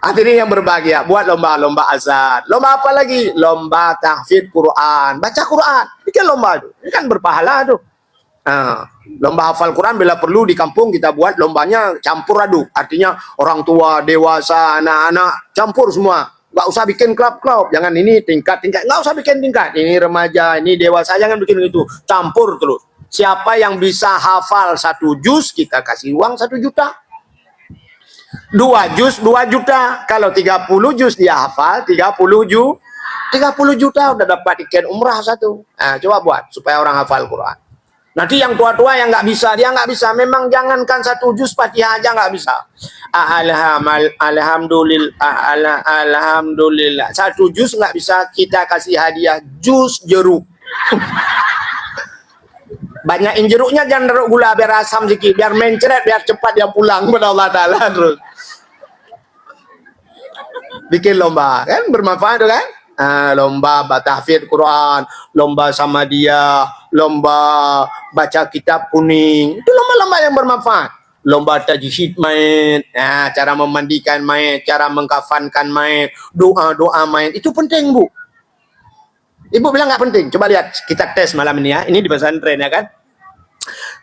Akhirnya yang berbahagia, buat lomba azan. Lomba apa lagi? Lomba tahfidz Quran. Baca Quran. Bikin lomba itu. Ini kan berpahala tuh. Lomba hafal Quran bila perlu di kampung kita buat lombanya campur aduk. Artinya orang tua, dewasa, anak-anak campur semua. Nggak usah bikin klub, jangan ini tingkat, nggak usah bikin tingkat, ini remaja, ini dewasa, jangan bikin itu, campur terus. Siapa yang bisa hafal 1 juz, kita kasih uang 1 juta. 2 juz, 2 juta. Kalau 30 juz dia hafal, 30 juta udah dapat tiket umrah 1. Nah, coba buat supaya orang hafal Quran. Nanti yang tua-tua yang nggak bisa, dia nggak bisa. Memang jangankan 1 juz Fatihah aja nggak bisa. Alhamdulillah. 1 juz nggak bisa, kita kasih hadiah jus jeruk. Banyakin jeruknya, jangan taruh gula biar asam sedikit, biar mencret, biar cepat dia pulang kepada Allah Ta'ala terus. Bikin lomba, kan bermanfaat kan? Lomba tahfidz Quran, lomba sama dia, lomba baca kitab kuning. Itu lomba-lomba yang bermanfaat. Lomba tajhid mayit, cara memandikan mayit, cara mengkafankan mayit, doa mayit. Itu penting, Bu. Ibu bilang nggak penting. Coba lihat, kita tes malam ini ya. Ini di pesantren ya kan.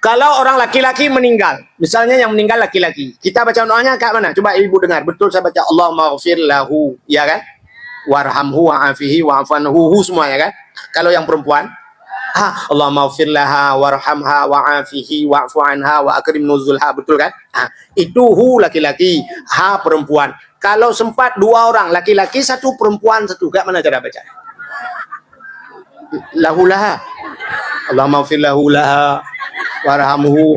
Kalau orang laki-laki meninggal, misalnya yang meninggal laki-laki, kita baca doanya kayak mana? Coba ibu dengar. Betul saya baca Allahumma ghfir lahu, ya kan? Warhamhu wa'afihi wa'afanhu, semuanya kan. Kalau yang perempuan, Allahumma ghfir laha warhamha wa'afihi wa'fu anha wa akrim nuzulha, betul kan? Itu hu laki-laki, ha perempuan. Kalau sempat 2 orang, laki-laki 1, perempuan 1, kayak mana cara baca? Lahu laha. Allahumma ghfir lahu laha warhamhu.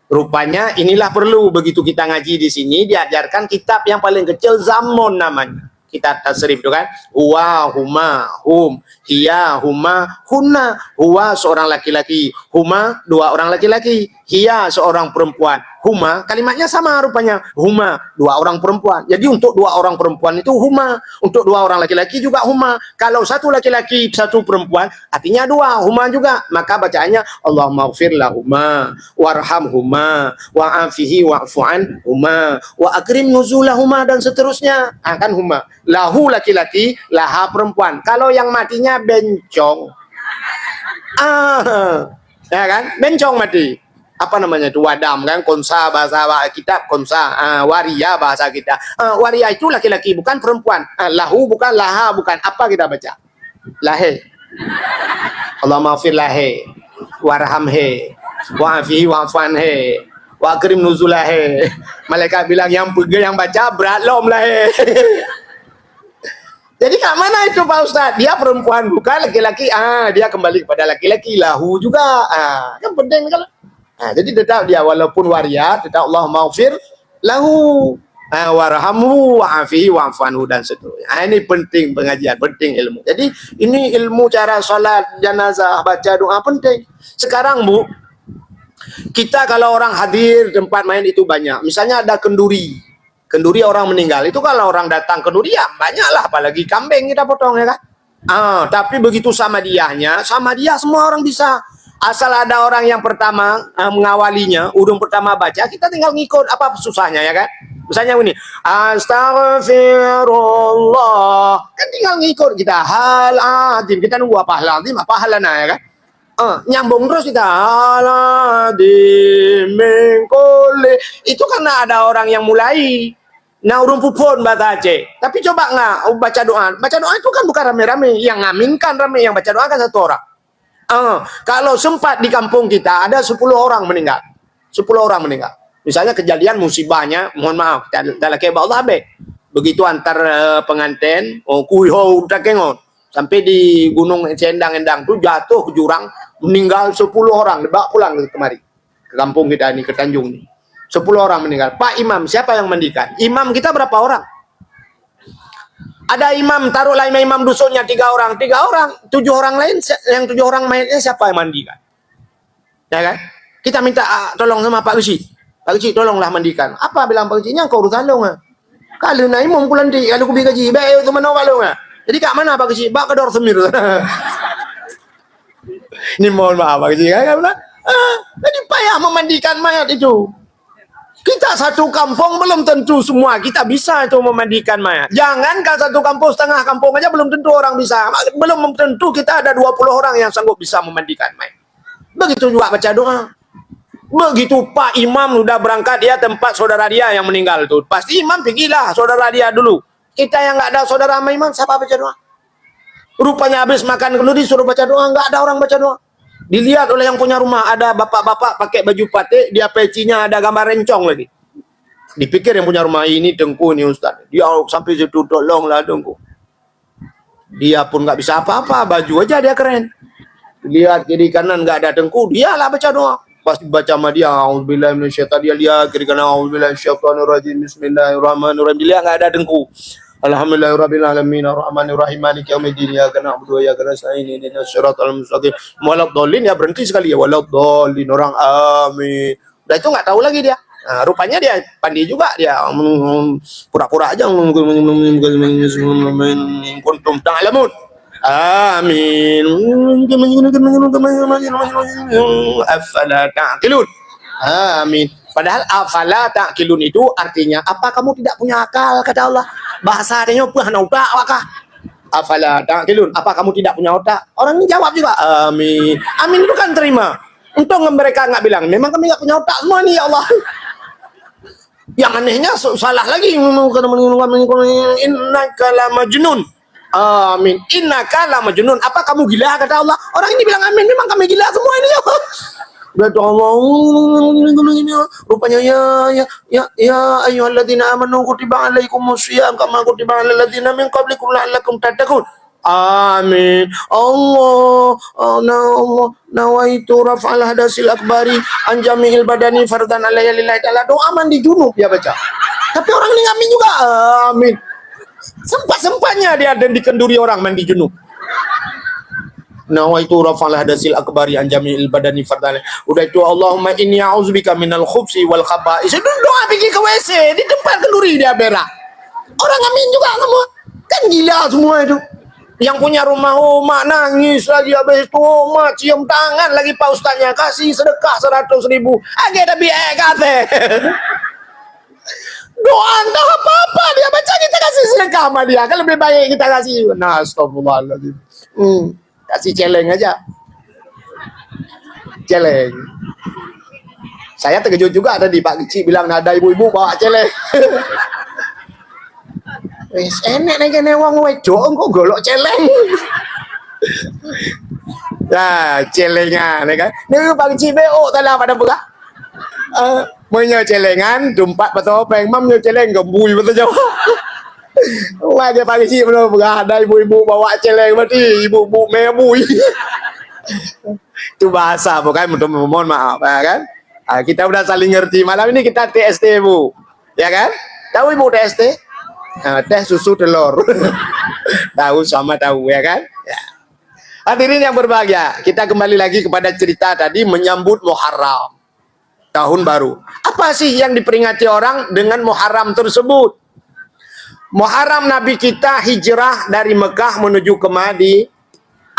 Rupanya inilah perlu, begitu kita ngaji di sini diajarkan kitab yang paling kecil Zamun namanya. Kita tasrif itu kan, huwa, huma, hum, hiya, huma, hunna. Huwa seorang laki-laki, huma 2 orang laki-laki, hiya seorang perempuan. Huma kalimatnya sama rupanya, huma 2 orang perempuan. Jadi untuk 2 orang perempuan itu huma, untuk 2 orang laki-laki juga huma. Kalau 1 laki-laki 1 perempuan artinya 2 huma juga. Maka bacaannya Allahumma ghfir lahuma warhamhuma wa'afihi wa'fu anhuma wa akrim nuzulahuma, dan seterusnya. Kan huma. Lahu laki-laki, laha perempuan. Kalau yang matinya bencong, ya kan, bencong mati. apa namanya itu, wadam kan, konsa bahasa kitab, konsa, waria bahasa kita. Waria itu laki-laki bukan perempuan. Lahu bukan, laha bukan. Apa kita baca? Lahe. Allahumma fir lahe, warhamhe, wa'afihi wa'fanhe, wa akrim nuzulahe. Malaikat bilang yang pegang yang baca beratlom lahe. Jadi kat mana itu Pak Ustaz? Dia perempuan bukan laki-laki. Dia kembali kepada laki-laki. Lahu juga. Kan penting kalau. Jadi tetap dia walaupun waria, tetap Allah maghfir lahu, warhamhu, wa'afihi wa'fanhu dan seterusnya. Ini penting pengajian, penting ilmu. Jadi ini ilmu cara solat jenazah, baca doa penting. Sekarang Bu, kita kalau orang hadir tempat main itu banyak. Misalnya ada kenduri. Kenduri orang meninggal itu kalau orang datang kenduri ya banyaklah, apalagi kambing kita potong ya kan. Tapi begitu sama dia semua orang bisa. Asal ada orang yang pertama mengawalinya, udung pertama baca, kita tinggal ngikut, apa susahnya ya kan. Misalnya ini, astagfirullah, kan tinggal ngikut kita. Hal adim, kita nunggu apa hal adim, apa halana ya kan. Nyambung terus kita adim mengkole. Itu karena ada orang yang mulai. Nah, urung pupun bahasa Aceh. Tapi coba nggak baca doa. Baca doa itu kan bukan rame-rame. Yang ngaminkan rame, yang baca doa kan satu orang. Kalau sempat di kampung kita ada 10 orang meninggal. 10 orang meninggal. Misalnya kejadian musibahnya, mohon maaf, dalam kebal Allah be. Begitu antar pengantin, kuiho takengon, sampai di Gunung Cendang-Endang tuh jatuh ke jurang, meninggal 10 orang, dibawa pulang kemari. Ke kampung kita ini, ke Tanjung nih. 10 orang meninggal. Pak Imam, siapa yang mandikan? Imam kita berapa orang? Ada imam, taruhlah imam dusunnya 3 orang. 3 orang, 7 orang lain, yang 7 orang mainnya siapa yang mandikan? Ya kan? Kita minta tolong sama Pak Gesi. Pak Gesi, tolonglah mandikan. Apa bilang Pak Gesi? Kau urusan dong. Kalau na imam kulan di, kalau kubi gaji, baik itu mana walong. Jadi kat mana Pak Gesi? Bak ke Dor Semir. Ini mohon maaf Pak Gesi. Jadi payah memandikan mayat itu. Kita satu kampung belum tentu semua kita bisa itu memandikan mayat. Jangan kalau satu kampung, setengah kampung aja belum tentu orang bisa. Belum tentu kita ada 20 orang yang sanggup bisa memandikan mayat. Begitu juga baca doa. Begitu Pak Imam udah berangkat dia tempat saudara dia yang meninggal tuh. Pasti Imam pergilah saudara dia dulu. Kita yang nggak ada saudara sama Imam, siapa baca doa? Rupanya habis makan kenduri disuruh baca doa, nggak ada orang baca doa. Dilihat oleh yang punya rumah, ada bapak-bapak pakai baju batik, dia pecinya ada gambar rencong lagi. Dipikir yang punya rumah ini Tengku nih Ustaz. Dia sampai situ, tolonglah Tengku. Dia pun nggak bisa apa-apa, baju aja dia keren. Lihat kiri kanan nggak ada Tengku, dialah baca doa. Pasti baca sama dia, auzubillahi minasyaitonir, dia lihat kiri kanan, auzubillahi minasyaitonir rajim, bismillahirrahmanirrahim. Dia nggak ada Tengku. Alhamdulillahirabbil alamin arrahmanirrahim maliki yaumiddin iyyaka na'budu wa iyyaka nasta'in ihdinas siratal mustaqim waladdallin. Ya berhenti sekali ya waladdallin, orang amin. Udah itu nggak tahu lagi dia. Rupanya dia pandai juga, dia pura-pura aja kuntum ta'lamun. Amin. Afala ta'qilun. Amin. Padahal afala ta'qilun itu artinya apa kamu tidak punya akal, kata Allah. Bahasa adanya apa hana otak wakah? Afala ta'qilun, apa kamu tidak punya otak? Orang ini jawab juga amin. Amin itu kan terima. Untung mereka nggak bilang memang kami nggak punya otak semua nih ya Allah. Yang anehnya salah lagi. Innaka la majnun. Amin. Innaka la majnun. Apa kamu gila, kata Allah. Orang ini bilang amin, memang kami gila semua ini ya Allah. Rupanya ya ayyuhalladzina amanu kutiba alaikumusiyam kama kutiba alal ladzina min qablikum la'allakum tattaqun. Amin. Allah nawaitu raf'al hadasil akbari an jami'il badani fardan alayya lillahi ta'ala. Doa mandi junub dia baca. Tapi orang ini ngamin juga. Amin. Sempat-sempatnya dia dan dikenduri orang mandi junub. Nawaitu raf'al hadasil akbari an jami'il badani fardan. Udah itu Allahumma inni a'udzubika minal khubsi wal khaba'is. Itu doa pergi ke WC di tempat kenduri dia berak. Orang ngamin juga semua. Kan gila semua itu. Yang punya rumah nangis lagi, habis itu cium tangan lagi Pak Ustaznya, kasih sedekah 100.000. Agak ada biaya kate. Doa entah apa-apa dia baca, kita kasih sedekah sama dia. Kan lebih baik kita kasih. Nah, astagfirullahaladzim. Kasih celeng aja. Celeng. Saya terkejut juga tadi Pak Kecil bilang ada ibu-ibu bawa celeng. Wis enek nek kene wong wedok kok golok celeng. Nah, celengan kan. Ni Pak Kecil BO talah pada buka. Punya celengan, dumpat petopeng, mamnya celeng gembui betul jauh. Wah dia Pak Kecil belum buka ada ibu-ibu bawa celeng berarti ibu-ibu mebui. Itu bahasa bukan mohon maaf ya kan. Kita udah saling ngerti. Malam ini kita TST Bu, ya kan? Tahu Ibu TST? Teh susu telur. Tahu sama tahu ya kan? Ya. Hadirin yang berbahagia, kita kembali lagi kepada cerita tadi menyambut Muharram, tahun baru. Apa sih yang diperingati orang dengan Muharram tersebut? Muharram Nabi kita hijrah dari Mekah menuju ke Madinah.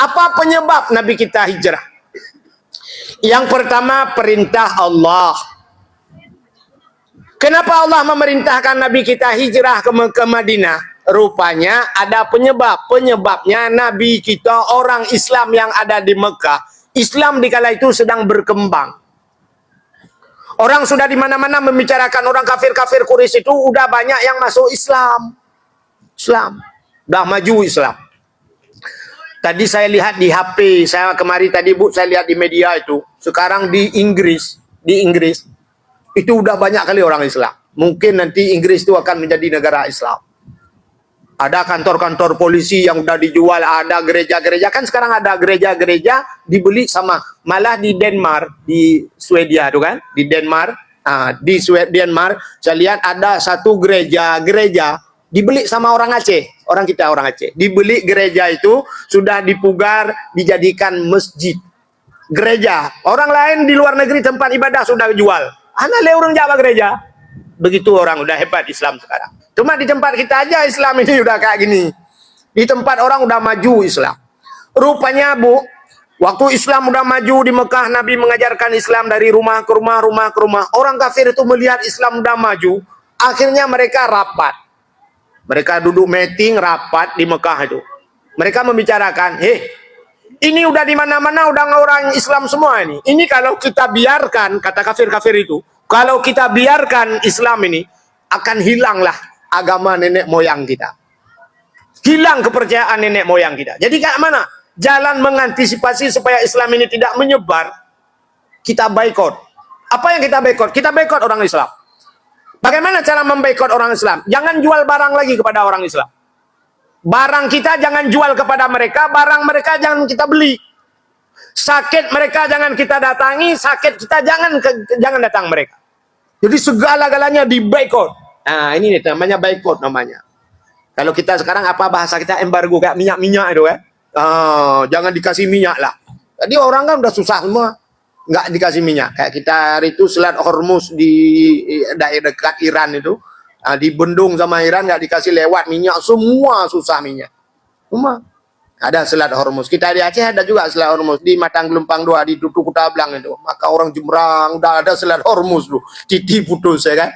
Apa penyebab Nabi kita hijrah? Yang pertama, perintah Allah. Kenapa Allah memerintahkan Nabi kita hijrah ke Madinah? Rupanya ada penyebab. Penyebabnya Nabi kita orang Islam yang ada di Mekah. Islam di kala itu sedang berkembang. Orang sudah di mana-mana membicarakan orang kafir-kafir Quraisy itu udah banyak yang masuk Islam. Udah maju Islam. Tadi saya lihat di HP, saya kemari tadi Bu, saya lihat di media itu. Sekarang di Inggris itu udah banyak kali orang Islam. Mungkin nanti Inggris itu akan menjadi negara Islam. Ada kantor-kantor polisi yang udah dijual, ada gereja-gereja. Kan sekarang ada gereja-gereja dibeli sama, malah di Denmark, di Swedia itu kan, di Denmark. Di Denmark, saya lihat ada satu gereja dibeli sama orang Aceh, orang Aceh. Dibeli gereja itu, sudah dipugar, dijadikan masjid. Gereja. Orang lain di luar negeri tempat ibadah sudah jual. Ana le orang Jawa gereja. Begitu orang udah hebat Islam sekarang. Cuma di tempat kita aja Islam ini udah kayak gini. Di tempat orang udah maju Islam. Rupanya Bu, waktu Islam udah maju di Mekah, Nabi mengajarkan Islam dari rumah ke rumah, Orang kafir itu melihat Islam udah maju, akhirnya mereka rapat. Mereka duduk meeting rapat di Mekah itu. Mereka membicarakan, ini udah di mana-mana udah orang Islam semua ini. Ini kalau kita biarkan, kata kafir-kafir itu, kalau kita biarkan Islam ini, akan hilanglah agama nenek moyang kita. Hilang kepercayaan nenek moyang kita. Jadi kayak mana? Jalan mengantisipasi supaya Islam ini tidak menyebar, kita boikot. Apa yang kita boikot? Kita boikot orang Islam. Bagaimana cara memboikot orang Islam? Jangan jual barang lagi kepada orang Islam. Barang kita jangan jual kepada mereka, barang mereka jangan kita beli. Sakit mereka jangan kita datangi, sakit kita jangan datang mereka. Jadi segala-galanya diboikot. Nah, ini nih namanya boikot namanya. Kalau kita sekarang apa bahasa kita embargo kayak minyak-minyak itu kan. Jangan dikasih minyak lah. Jadi orang kan udah susah semua. Nggak dikasih minyak. Kayak kita hari itu Selat Hormuz di daerah dekat Iran itu, di bendung sama Iran nggak dikasih lewat minyak, semua susah minyak. Semua ada Selat Hormuz. Kita di Aceh ada juga Selat Hormuz, di Matang Gelempang 2 di Duku Tablang itu. Maka orang Jembrang udah ada Selat Hormuz tuh, titi putus ya kan.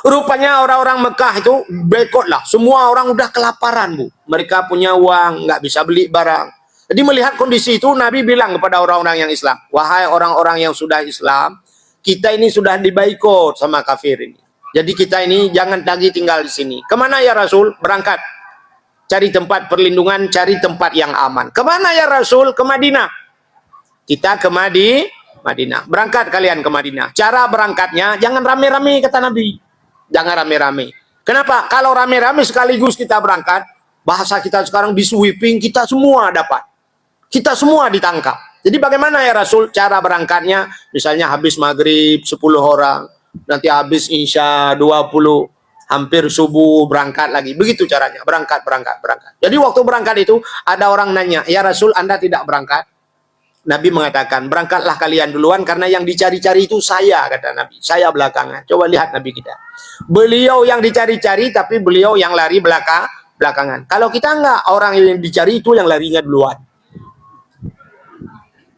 Rupanya orang-orang Mekah itu boikot lah. Semua orang udah kelaparan Bu. Mereka punya uang nggak bisa beli barang. Jadi melihat kondisi itu, Nabi bilang kepada orang-orang yang Islam, wahai orang-orang yang sudah Islam, kita ini sudah diboikot sama kafir ini. Jadi kita ini jangan lagi tinggal di sini. Kemana ya Rasul? Berangkat. Cari tempat perlindungan, cari tempat yang aman. Kemana ya Rasul? Ke Madinah. Kita ke Madinah. Berangkat kalian ke Madinah. Cara berangkatnya, jangan rame-rame kata Nabi. Jangan rame-rame. Kenapa? Kalau rame-rame sekaligus kita berangkat, bahasa kita sekarang di sweeping, kita semua dapat. Kita semua ditangkap. Jadi bagaimana ya Rasul cara berangkatnya? Misalnya habis maghrib 10 orang, nanti habis isya 20, hampir subuh berangkat lagi. Begitu caranya, berangkat. Jadi waktu berangkat itu ada orang nanya, ya Rasul Anda tidak berangkat? Nabi mengatakan, berangkatlah kalian duluan karena yang dicari-cari itu saya, kata Nabi. Saya belakangan. Coba lihat Nabi kita. Beliau yang dicari-cari tapi beliau yang lari belakangan. Kalau kita enggak, orang yang dicari itu yang larinya duluan.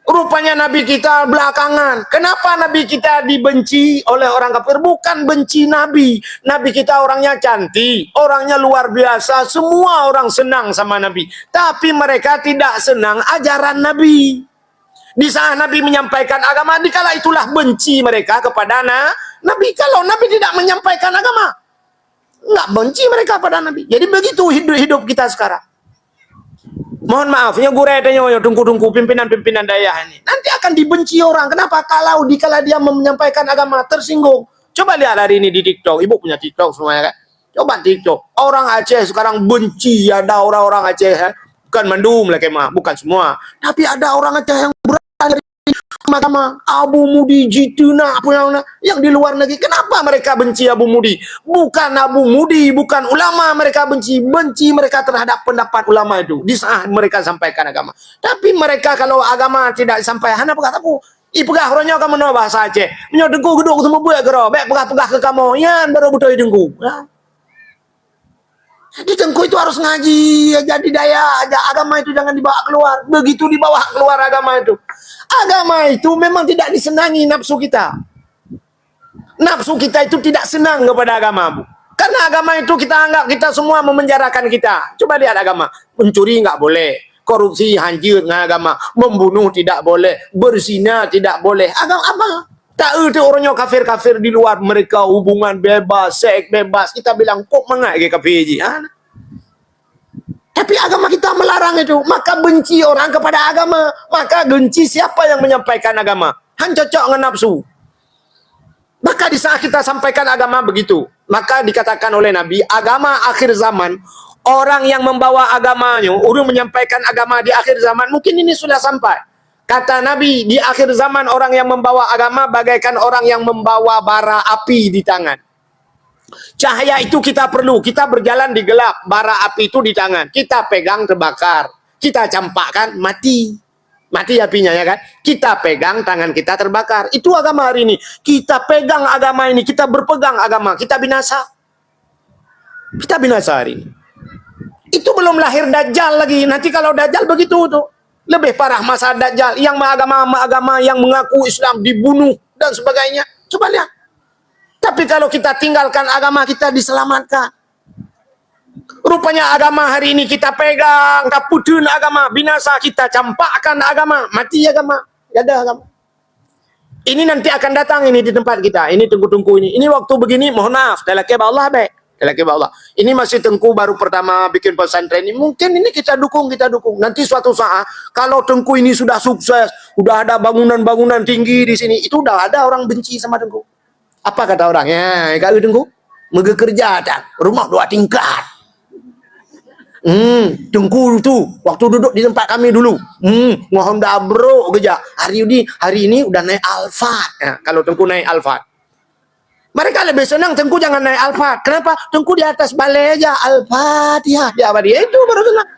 Rupanya Nabi kita belakangan. Kenapa Nabi kita dibenci oleh orang kafir? Bukan benci Nabi. Nabi kita orangnya cantik, orangnya luar biasa. Semua orang senang sama Nabi. Tapi mereka tidak senang ajaran Nabi. Di saat Nabi menyampaikan agama, dikala itulah benci mereka kepada Nabi. Kalau Nabi tidak menyampaikan agama, nggak benci mereka pada Nabi. Jadi begitu hidup kita sekarang. Mohon maaf, nyogure tanya tungku-tungku pimpinan-pimpinan daerah ini. Nanti akan dibenci orang. Kenapa? Kalau dikala dia menyampaikan agama tersinggung. Coba lihat hari ini di TikTok. Ibu punya TikTok semuanya kan? Coba TikTok. Orang Aceh sekarang benci. Ada orang-orang Aceh. Bukan mendum lah kemah. Bukan semua. Tapi ada orang Aceh yang berani agama. Abu Mudi, Jituna, yang di luar negeri. Kenapa mereka benci Abu Mudi? Bukan Abu Mudi, bukan ulama mereka benci. Benci mereka terhadap pendapat ulama itu. Di saat mereka sampaikan agama. Tapi mereka kalau agama tidak sampai, hana pegat aku. Pegah orangnya kamu no bahasa Aceh. Menyo dengku geduk semua buat gero. Baik pegah-pegah ke kamu. Yan baru betul dengku. Jadi dengku itu harus ngaji. Jadi daya. Agama itu jangan dibawa keluar. Begitu dibawa keluar agama itu. Agama itu memang tidak disenangi nafsu kita. Nafsu kita itu tidak senang kepada agama, Bu. Karena agama itu kita anggap kita semua memenjarakan kita. Coba lihat agama. Mencuri nggak boleh. Korupsi hancur dengan agama. Membunuh tidak boleh. Berzina tidak boleh. Agama apa? Tak ada orangnya kafir-kafir di luar. Mereka hubungan bebas, seks bebas. Kita bilang, kok mengai ke kafir je? Tapi agama kita melarang itu. Maka benci orang kepada agama. Maka benci siapa yang menyampaikan agama. Han cocok dengan nafsu. Maka di saat kita sampaikan agama begitu. Maka dikatakan oleh Nabi, agama akhir zaman. Orang yang membawa agamanya, orang menyampaikan agama di akhir zaman, mungkin ini sudah sampai. Kata Nabi, di akhir zaman orang yang membawa agama bagaikan orang yang membawa bara api di tangan. Cahaya itu kita perlu. Kita berjalan di gelap. Bara api itu di tangan. Kita pegang terbakar. Kita campakkan mati. Mati apinya ya kan. Kita pegang tangan kita terbakar. Itu agama hari ini. Kita pegang agama ini. Kita berpegang agama. Kita binasa. Kita binasa hari ini. Itu belum lahir Dajjal lagi. Nanti kalau Dajjal begitu tuh. Lebih parah masa Dajjal. Yang agama yang mengaku Islam dibunuh dan sebagainya. Coba lihat. Tapi kalau kita tinggalkan agama, kita diselamatkan. Rupanya agama hari ini kita pegang, kita putun agama, binasa kita campakkan agama, mati agama, ada agama. Ini nanti akan datang ini di tempat kita. Ini tengku-tengku ini. Ini waktu begini, mohon maaf, dalaki Allah baik. Dalaki Allah. Ini masih tengku baru pertama bikin pesantren ini. Mungkin ini kita dukung. Nanti suatu saat, kalau tengku ini sudah sukses, sudah ada bangunan-bangunan tinggi di sini, itu udah ada orang benci sama tengku. Apa kata orangnya? Kau tengku, mega kerja tak? Rumah 2 tingkat. Tengku tu waktu duduk di tempat kami dulu. Mohon dah bro kerja. Hari ini udah naik Alphard. Ya, kalau tengku naik Alphard. Mereka lebih senang tengku jangan naik Alphard. Kenapa? Tengku di atas balai aja Alphard ya. Dia apa dia itu baru senang.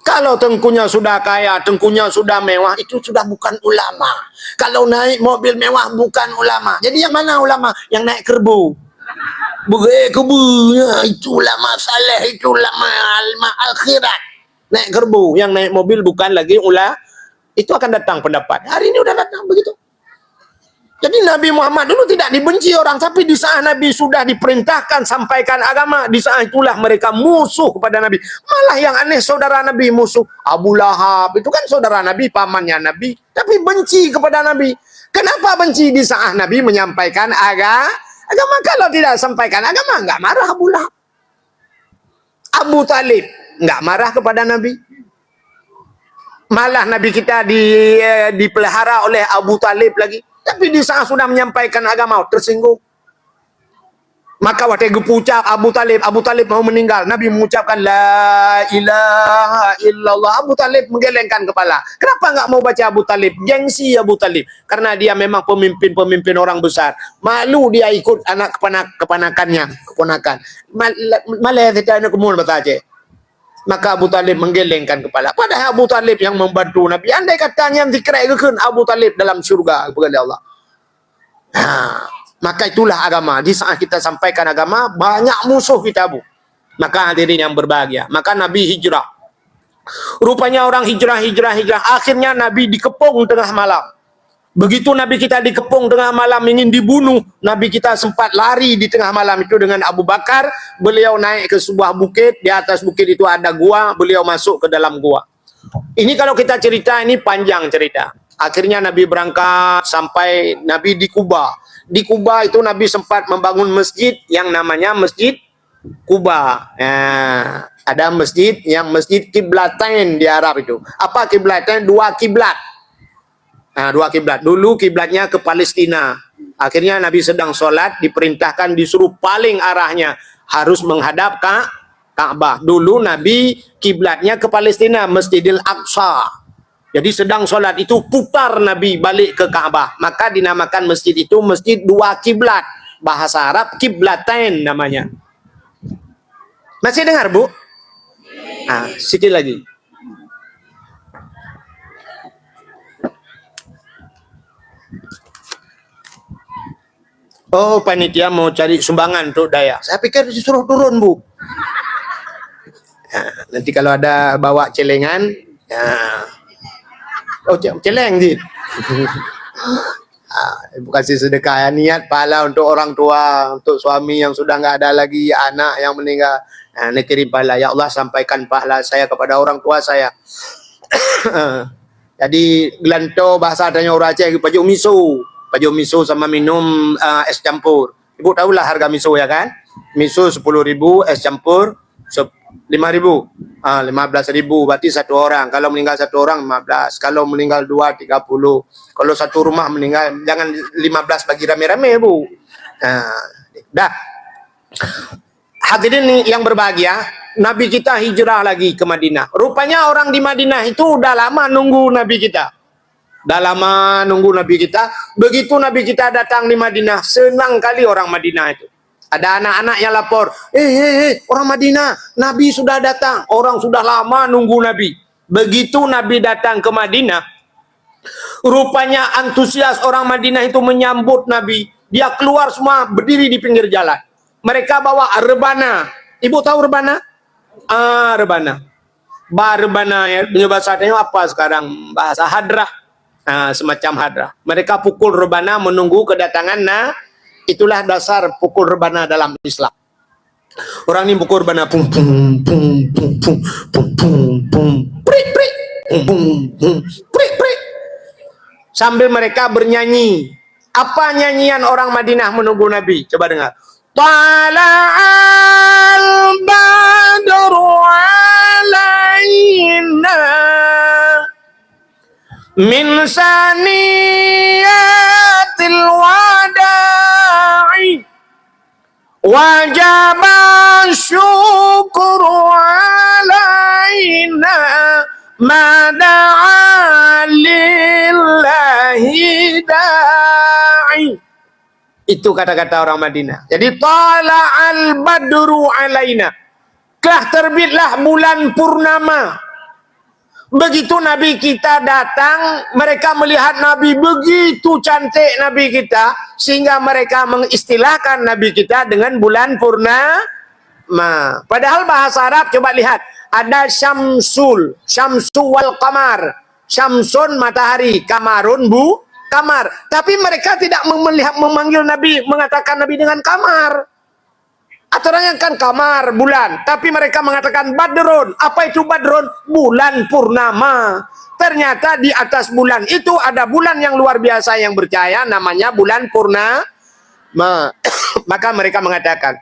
Kalau tengkunya sudah kaya, tengkunya sudah mewah, itu sudah bukan ulama. Kalau naik mobil mewah bukan ulama. Jadi yang mana ulama? Yang naik kerbu. Kebunya itu ulama saleh, itu ulama akhirat. Naik kerbu, yang naik mobil bukan lagi ulama. Itu akan datang pendapat. Hari ini udah datang begitu. Jadi Nabi Muhammad dulu tidak dibenci orang, tapi di saat Nabi sudah diperintahkan sampaikan agama, di saat itulah mereka musuh kepada Nabi. Malah yang aneh saudara Nabi musuh. Abu Lahab itu kan saudara Nabi, pamannya Nabi, tapi benci kepada Nabi. Kenapa benci? Di saat Nabi menyampaikan agama? Kalau tidak sampaikan agama, enggak marah Abu Lahab. Abu Talib enggak marah kepada Nabi. Malah Nabi kita dipelihara oleh Abu Talib lagi. Tapi di saat sudah menyampaikan agama, tersinggung. Maka waktu ucap Abu Talib mau meninggal. Nabi mengucapkan La ilaha illallah. Abu Talib menggelengkan kepala. Kenapa enggak mau baca Abu Talib? Gengsi Abu Talib. Karena dia memang pemimpin orang besar. Malu dia ikut anak keponakan. Malah kita anak kumul bahasa Aceh. Maka Abu Talib menggelengkan kepala. Padahal Abu Talib yang membantu Nabi. Andai katanya dikirakan Abu Talib dalam syurga kepada Allah. Maka itulah agama. Di saat kita sampaikan agama, banyak musuh kita, Bu. Maka hadirin yang berbahagia. Maka Nabi hijrah. Rupanya orang hijrah. Akhirnya Nabi dikepung tengah malam. Begitu Nabi kita dikepung tengah malam ingin dibunuh, Nabi kita sempat lari di tengah malam itu dengan Abu Bakar. Beliau naik ke sebuah bukit, di atas bukit itu ada gua, beliau masuk ke dalam gua. Ini kalau kita cerita, ini panjang cerita. Akhirnya Nabi berangkat sampai Nabi di Kuba. Di Kuba itu Nabi sempat membangun masjid yang namanya Masjid Kuba. Ada masjid yang Masjid Kiblatain di Arab itu. Apa kiblatain? Dua kiblat. Dua kiblat. Dulu kiblatnya ke Palestina. Akhirnya Nabi sedang sholat, diperintahkan disuruh paling arahnya harus menghadap Ka'bah. Dulu Nabi kiblatnya ke Palestina, Masjidil Aqsa. Jadi sedang sholat itu putar Nabi balik ke Ka'bah. Maka dinamakan masjid itu Masjid Dua Kiblat. Bahasa Arab Kiblatain namanya. Masih dengar, Bu? Sedikit lagi. Oh, panitia mau cari sumbangan untuk daya. Saya pikir disuruh turun, Bu. Nanti kalau ada bawa celengan, celeng sih. Ibu kasih sedekah ya, niat pahala untuk orang tua, untuk suami yang sudah nggak ada lagi, anak yang meninggal. Ini kirim pahala. Ya Allah, sampaikan pahala saya kepada orang tua saya. Jadi gelanto bahasa adanya orang Aceh, pajuk miso sama minum es campur. Ibu tahulah harga miso ya kan? Miso 10.000, es campur 5.000. 15.000 berarti satu orang. Kalau meninggal satu orang 15. Kalau meninggal 2 30. Kalau satu rumah meninggal jangan 15 bagi rame-rame, Bu. Dah. Hadirin yang berbahagia, Nabi kita hijrah lagi ke Madinah. Rupanya orang di Madinah itu udah lama nunggu Nabi kita. Begitu Nabi kita datang di Madinah, senang kali orang Madinah itu. Ada anak-anak yang lapor, orang Madinah, Nabi sudah datang. Orang sudah lama nunggu Nabi. Begitu Nabi datang ke Madinah, rupanya antusias orang Madinah itu menyambut Nabi. Dia keluar semua berdiri di pinggir jalan. Mereka bawa rebana. Ibu tahu rebana? Rebana. Rebana ya, bahasanya apa sekarang? Bahasa hadrah. Semacam hadrah. Mereka pukul rebana menunggu kedatangan itulah dasar pukul rebana dalam Islam. Orang ini pukul rebana pum pum pum pum pum pum pum pum prik prik pum pum prik prik sambil mereka bernyanyi. Apa nyanyian orang Madinah menunggu Nabi? Coba dengar. Tala'al badru alaina min saniyatil wada'i wajaba syukru alaina mada'a lillahi da'i. Itu kata-kata orang Madinah. Jadi tala'al badru alaina, telah terbitlah bulan purnama. Begitu Nabi kita datang, mereka melihat Nabi begitu cantik Nabi kita, sehingga mereka mengistilahkan Nabi kita dengan bulan purnama. Padahal bahasa Arab, coba lihat, ada syamsul wal qamar. Syamsun matahari, kamarun kamar. Tapi mereka tidak memanggil Nabi, mengatakan Nabi dengan kamar. Aturannya kan kamar, bulan. Tapi mereka mengatakan badrun. Apa itu badrun? Bulan purnama. Ternyata di atas bulan itu ada bulan yang luar biasa yang bercahaya, namanya bulan purnama. Maka mereka mengatakan,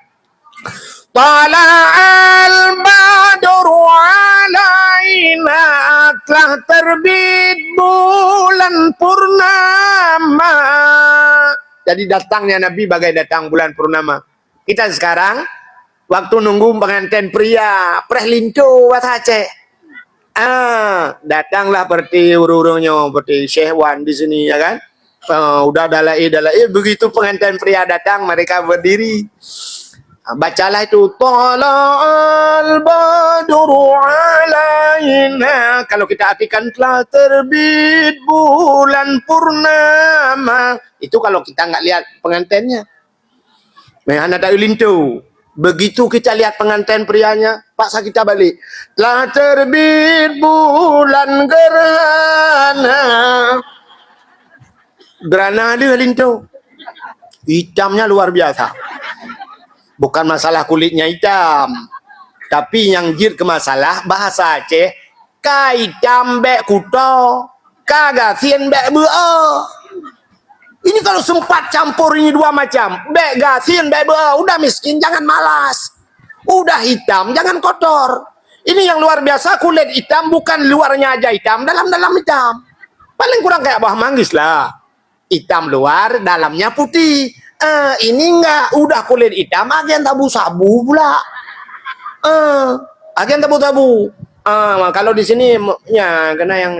Tala'al badru alaina, telah terbit bulan purnama. Jadi datangnya Nabi bagai datang bulan purnama. Kita sekarang waktu nunggu pengantin pria, prehlinco bahasa Aceh. Datanglah seperti urung-urungnya, seperti Syekh Wan di sini ya kan. Udah dalai. Begitu pengantin pria datang, mereka berdiri. Bacalah itu Tala'al badru alaina. Kalau kita artikan telah terbit bulan purnama, itu kalau kita nggak lihat pengantinnya. Anak tak lintu. Begitu kita lihat pengantin prianya, paksa kita balik. Telah terbit bulan gerhana. Gerhana dia lintu. Hitamnya luar biasa. Bukan masalah kulitnya hitam. Tapi yang jir ke masalah bahasa Aceh, kai jambek kuto kagak sien bek beo. Ini kalau sempat campur ini dua macam, bek gasin bek beo, udah miskin jangan malas, udah hitam jangan kotor. Ini yang luar biasa, kulit hitam bukan luarnya aja hitam, dalam hitam. Paling kurang kayak buah manggis lah, hitam luar dalamnya putih. Ini enggak, udah kulit hitam agen tabu sabu pula. Agen tabu tabu. Kalau di sini ya kena yang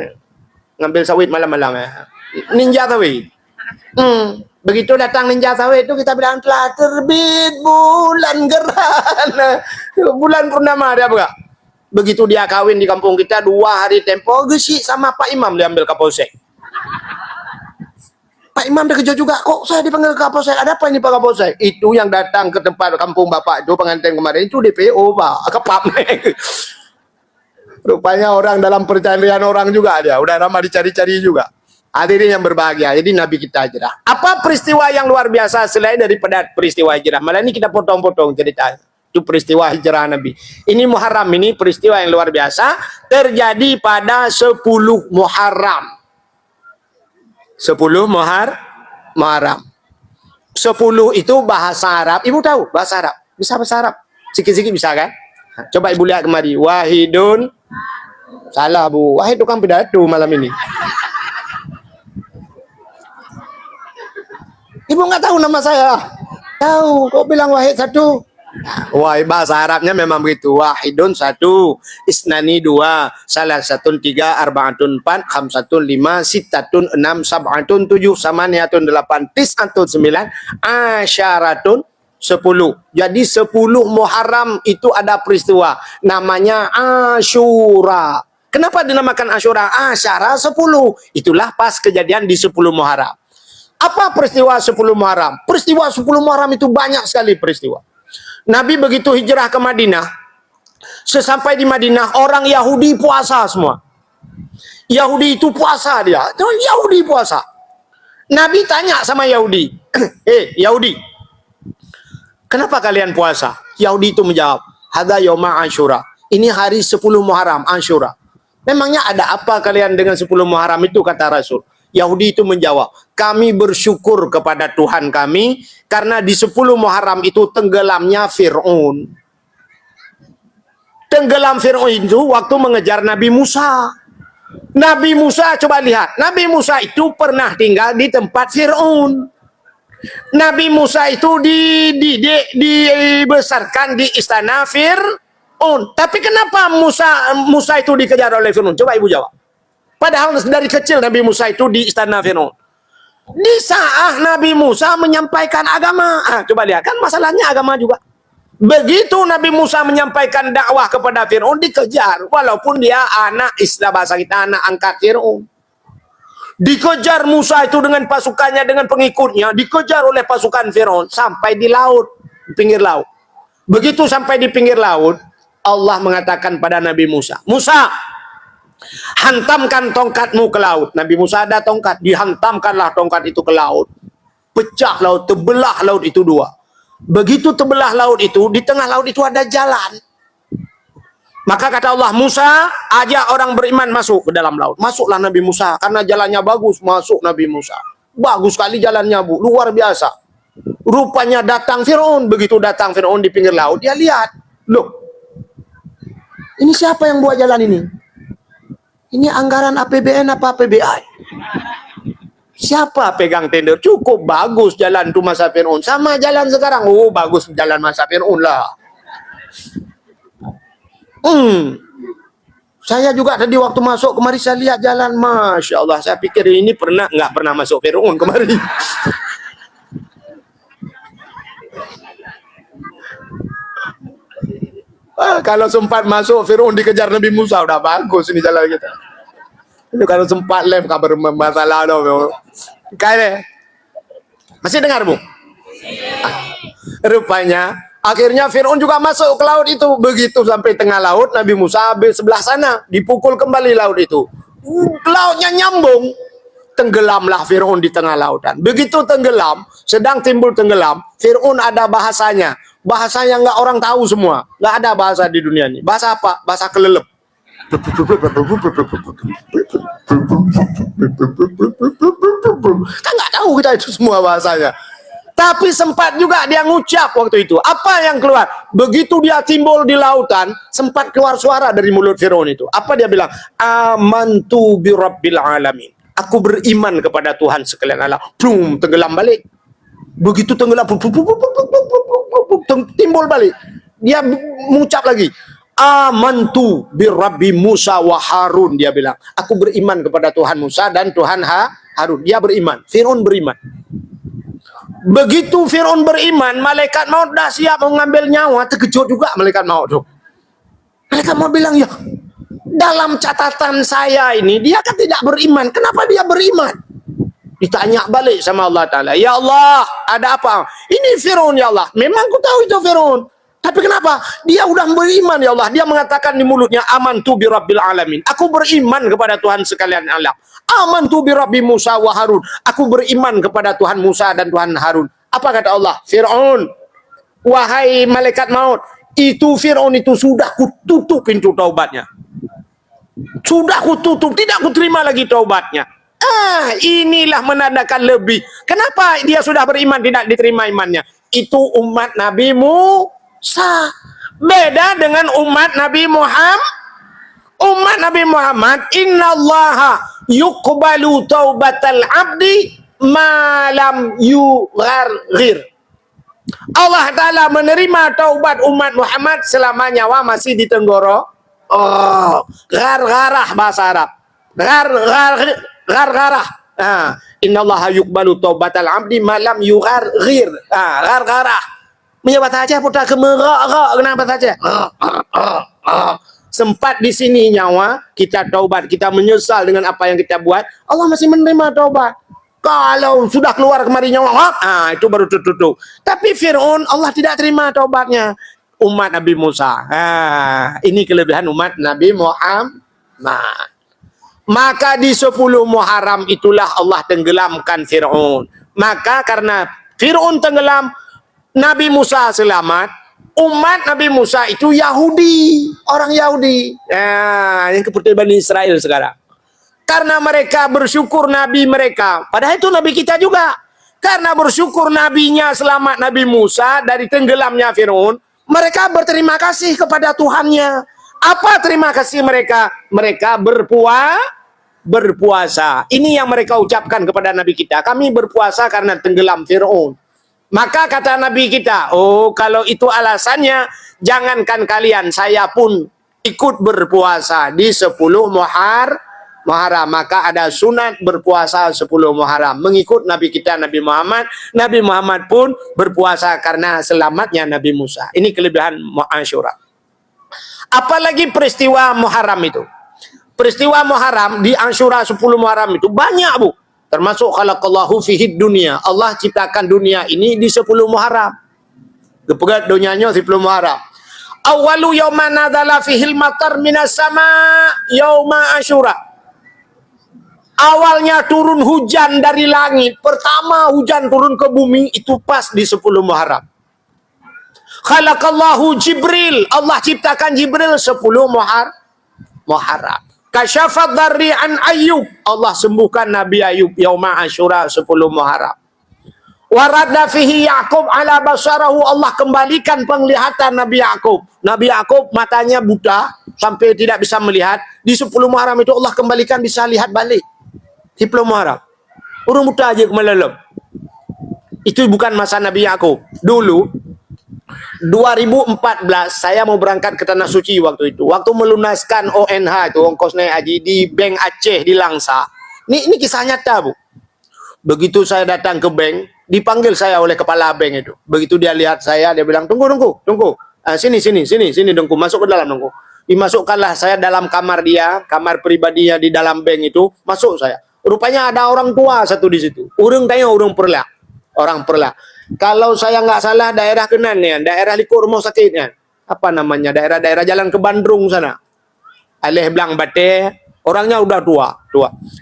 ngambil sawit malam-malam ya. Ninja sawit. Begitu datang ninja sawit itu kita bilang telah terbit bulan gerhana, bulan purnama ada apa? Begitu dia kawin di kampung kita 2 hari tempo gesik sama Pak Imam diambil Kapolsek. Pak Imam dia kerja juga, kok saya dipanggil Kapolsek? Ada apa ini Pak Kapolsek? Itu yang datang ke tempat kampung Bapak itu pengantin kemarin itu DPO Pak, kepap. Rupanya orang dalam percayaan orang juga dia, udah lama dicari-cari juga. Hadirin yang berbahagia, jadi Nabi kita hijrah. Apa peristiwa yang luar biasa selain daripada peristiwa hijrah? Malah ini kita potong-potong cerita. Itu peristiwa hijrah Nabi. Ini Muharram, ini peristiwa yang luar biasa. Terjadi pada 10 Muharram. 10 Muharram. 10 itu bahasa Arab. Ibu tahu bahasa Arab? Bisa bahasa Arab? Sikit-sikit bisa kan? Coba ibu lihat kemari. Wahidun. Salah bu. Wahid itu kan pidato malam ini. Ibu nggak tahu nama saya? Tahu, kok bilang wahid satu? Wah, bahasa Arabnya memang begitu. Wahidun 1, isnani 2, salasatun 3, arbaatun 4, khamsatun 5, sittatun 6, sab'atun 7, samaniatun 8, tis'atun 9, asyaratun 10. Jadi 10 Muharram itu ada peristiwa namanya Asyura. Kenapa dinamakan Asyura? Asyara 10. Itulah pas kejadian di 10 Muharram. Apa peristiwa 10 Muharram? Peristiwa 10 Muharram itu banyak sekali peristiwa. Nabi begitu hijrah ke Madinah, sesampai di Madinah orang Yahudi puasa semua. Yahudi itu puasa dia. Yahudi puasa. Nabi tanya sama Yahudi, Yahudi, kenapa kalian puasa? Yahudi itu menjawab, hadza yauma Asyura. Ini hari 10 Muharram, Asyura. Memangnya ada apa kalian dengan 10 Muharram itu, kata Rasul? Yahudi itu menjawab, kami bersyukur kepada Tuhan kami karena di 10 Muharram itu tenggelamnya Fir'aun. Tenggelam Fir'aun itu waktu mengejar Nabi Musa. Nabi Musa, coba lihat, Nabi Musa itu pernah tinggal di tempat Fir'aun. Nabi Musa itu dibesarkan di istana Fir'aun. Tapi kenapa Musa itu dikejar oleh Fir'aun? Coba ibu jawab. Padahal dari kecil Nabi Musa itu di istana Fir'aun. Di saat Nabi Musa menyampaikan agama. Coba lihat, kan masalahnya agama juga. Begitu Nabi Musa menyampaikan dakwah kepada Fir'aun, dikejar. Walaupun dia anak, istilah bahasa kita, anak angkat Fir'aun. Dikejar Musa itu dengan pasukannya, dengan pengikutnya. Dikejar oleh pasukan Fir'aun sampai di laut, di pinggir laut. Begitu sampai di pinggir laut, Allah mengatakan pada Nabi Musa, Musa, hantamkan tongkatmu ke laut. Nabi Musa ada tongkat, dihantamkanlah tongkat itu ke laut. Pecah laut, terbelah laut itu 2. Begitu terbelah laut itu, di tengah laut itu ada jalan. Maka kata Allah, Musa, ajak orang beriman masuk ke dalam laut. Masuklah Nabi Musa, karena jalannya bagus. Masuk Nabi Musa. Bagus sekali jalannya, bu, luar biasa. Rupanya datang Fir'aun. Begitu datang Fir'aun di pinggir laut, dia lihat, loh, ini siapa yang buat jalan ini? Ini anggaran APBN apa APBI? Siapa pegang tender? Cukup bagus jalan itu masa Fir'aun. Sama jalan sekarang. Oh, bagus jalan masa Fir'aun lah. Saya juga tadi waktu masuk kemari saya lihat jalan. Masya Allah. Saya pikir ini nggak pernah masuk Fir'aun kemari. Kalau sempat masuk Fir'aun dikejar Nabi Musa, udah bagus ini jalan kita. Itu kalau sempat live kabar masalah dong. Kayak masih dengar bu? Rupanya akhirnya Fir'aun juga masuk ke laut itu. Begitu sampai tengah laut, Nabi Musa habis sebelah sana, dipukul kembali laut itu. Lautnya nyambung, tenggelamlah Fir'aun di tengah lautan. Begitu tenggelam, sedang timbul tenggelam, Fir'aun ada bahasanya. Bahasa yang nggak orang tahu semua. Nggak ada bahasa di dunia ini. Bahasa apa? Bahasa kelelep. Kan nggak tahu kita itu semua bahasanya. Tapi sempat juga dia ngucap waktu itu. Apa yang keluar? Begitu dia timbul di lautan, sempat keluar suara dari mulut Firaun itu. Apa dia bilang? Amantu bi rabbil alamin. Aku beriman kepada Tuhan sekalian alam. Plum, tenggelam balik. Begitu tenggelam, timbul balik. Dia mengucap lagi. Amantu bi rabbi Musa wa Harun. Dia bilang, aku beriman kepada Tuhan Musa dan Tuhan Harun. Dia beriman. Firaun beriman. Begitu Firaun beriman, malaikat maut dah siap mengambil nyawa, terkejut juga malaikat maut tu. Malaikat maut bilang, ya, dalam catatan saya ini, dia kan tidak beriman. Kenapa dia beriman? Ditanya balik sama Allah Ta'ala. Ya Allah, ada apa? Ini Firaun ya Allah. Memang ku tahu itu Firaun. Tapi kenapa? Dia udah beriman ya Allah. Dia mengatakan di mulutnya, amantu bi rabbil alamin. Aku beriman kepada Tuhan sekalian alam. Amantu bi rabbi Musa wa Harun. Aku beriman kepada Tuhan Musa dan Tuhan Harun. Apa kata Allah? Firaun, wahai malaikat maut, itu Firaun itu sudah kututup pintu taubatnya. Sudah kututup, tidak kuterima lagi taubatnya. Inilah menandakan lebih. Kenapa dia sudah beriman tidak diterima imannya? Itu umat Nabi Musa. Beda dengan umat Nabi Muhammad. Umat Nabi Muhammad, innallaha yuqbalu taubatal abdi malam yugharghir. Allah Ta'ala menerima taubat umat Muhammad selama nyawa masih di tenggorok. Gargarah bahasa Arab. Gargarah. Innallaha yuqbalu taubatal abdi malam yugharghir. Gargarah. Menyebut saja putar kemerak. Kenapa saja? Sempat di sini nyawa, kita taubat, kita menyesal dengan apa yang kita buat, Allah masih menerima taubat. Kalau sudah keluar kemari nyawa, itu baru tutup. Tapi Firaun, Allah tidak terima taubatnya. Umat Nabi Musa. Ini kelebihan umat Nabi Muhammad. Maka di 10 Muharram itulah Allah tenggelamkan Firaun. Maka karena Firaun tenggelam, Nabi Musa selamat. Umat Nabi Musa itu Yahudi, orang Yahudi. Yang seperti Bani Israel sekarang. Karena mereka bersyukur Nabi mereka. Padahal itu Nabi kita juga. Karena bersyukur Nabinya selamat Nabi Musa dari tenggelamnya Firaun. Mereka berterima kasih kepada Tuhannya. Apa terima kasih mereka? Mereka berpuasa. Ini yang mereka ucapkan kepada Nabi kita. Kami berpuasa karena tenggelam Firaun. Maka kata Nabi kita, kalau itu alasannya, jangankan kalian, saya pun ikut berpuasa di 10 Muharram. Maka ada sunat berpuasa 10 Muharram. Mengikut Nabi kita, Nabi Muhammad. Nabi Muhammad pun berpuasa karena selamatnya Nabi Musa. Ini kelebihan Asyura. Apalagi peristiwa Muharram itu. Peristiwa Muharram di Asyura 10 Muharram itu banyak, Bu. Termasuk khalaqallahu fihid dunia. Allah ciptakan dunia ini di 10 Muharram. Kepegat dunianya 10 Muharram. Awalu yawma nadala fihil matar minas sama yawma Asyura. Awalnya turun hujan dari langit. Pertama hujan turun ke bumi itu pas di 10 Muharram. Khalaqallahu Jibril. Allah ciptakan Jibril 10 Muharram. Kasyafat dari an Ayub. Allah sembuhkan Nabi Ayub yauma Asyura 10 Muharram. Warada fihi Yaqub ala basarahu. Allah kembalikan penglihatan Nabi Yaqub. Nabi Yaqub matanya buta sampai tidak bisa melihat. Di 10 Muharram itu Allah kembalikan bisa lihat balik. 10 Muharram. Orang buta aja kemalam. Itu bukan masa Nabi Yaqub. Dulu 2014 saya mau berangkat ke Tanah Suci waktu itu. Waktu melunaskan ONH itu, ongkos naik haji di Bank Aceh di Langsa. Ini kisah nyata, Bu. Begitu saya datang ke bank, dipanggil saya oleh kepala bank itu. Begitu dia lihat saya, dia bilang, tunggu. Sini, dengku, masuk ke dalam, dengku. Dimasukkanlah saya dalam kamar dia, kamar pribadinya di dalam bank itu, masuk saya. Rupanya ada orang tua satu di situ. Orang tanya, orang perla. Kalau saya nggak salah daerah Kenan ya, daerah Likur Rumah Sakit ya. Apa namanya? Daerah-daerah jalan ke Bandung sana. Alih Blang Bate, orangnya udah tua.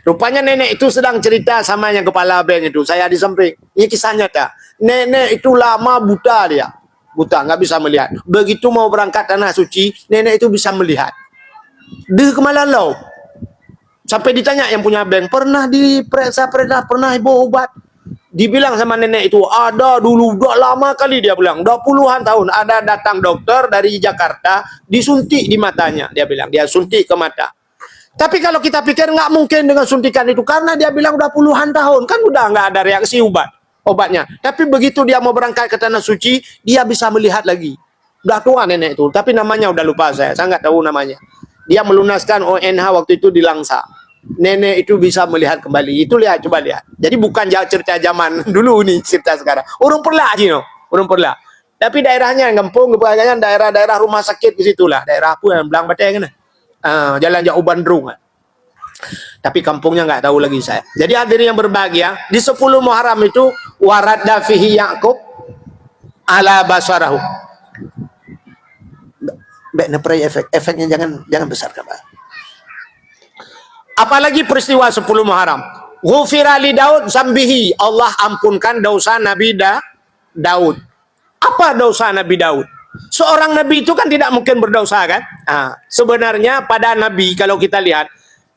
Rupanya nenek itu sedang cerita sama yang kepala bank itu. Saya di samping. Ini kisah nyata. Nenek itu lama buta dia. Buta, nggak bisa melihat. Begitu mau berangkat Tanah Suci, nenek itu bisa melihat. Dia kemalalau. Sampai ditanya yang punya bank, pernah diperiksa, pernah ibu obat? Dibilang sama nenek itu, ada dulu, udah lama kali dia bilang, udah puluhan tahun, ada datang dokter dari Jakarta, disuntik di matanya, dia bilang, dia suntik ke mata. Tapi kalau kita pikir nggak mungkin dengan suntikan itu, karena dia bilang udah puluhan tahun, kan udah nggak ada reaksi obatnya. Tapi begitu dia mau berangkat ke Tanah Suci, dia bisa melihat lagi. Udah tua nenek itu, tapi namanya udah lupa saya nggak tahu namanya. Dia melunaskan ONH waktu itu di Langsa. Nenek itu bisa melihat kembali. Itu lihat, coba lihat. Jadi bukan cerita zaman dulu nih, cerita sekarang. Orang perlah sih, no. Orang perlah. Tapi daerahnya yang kampung, kebanyakan daerah-daerah rumah sakit ke situ lah. Daerah apa yang Belang Bateng kan? Jalan Jauh Bandrung. Tapi kampungnya nggak tahu lagi saya. Jadi hadirin yang berbahagia, di 10 Muharram itu waradda fihi Yaqub ala basarahu. Mbak neprai efeknya jangan besar kabar. Apalagi peristiwa 10 Muharram. Ghufira li Daud zambihi. Allah ampunkan dosa Nabi Daud. Apa dosa Nabi Daud? Seorang Nabi itu kan tidak mungkin berdosa kan? Sebenarnya pada Nabi kalau kita lihat,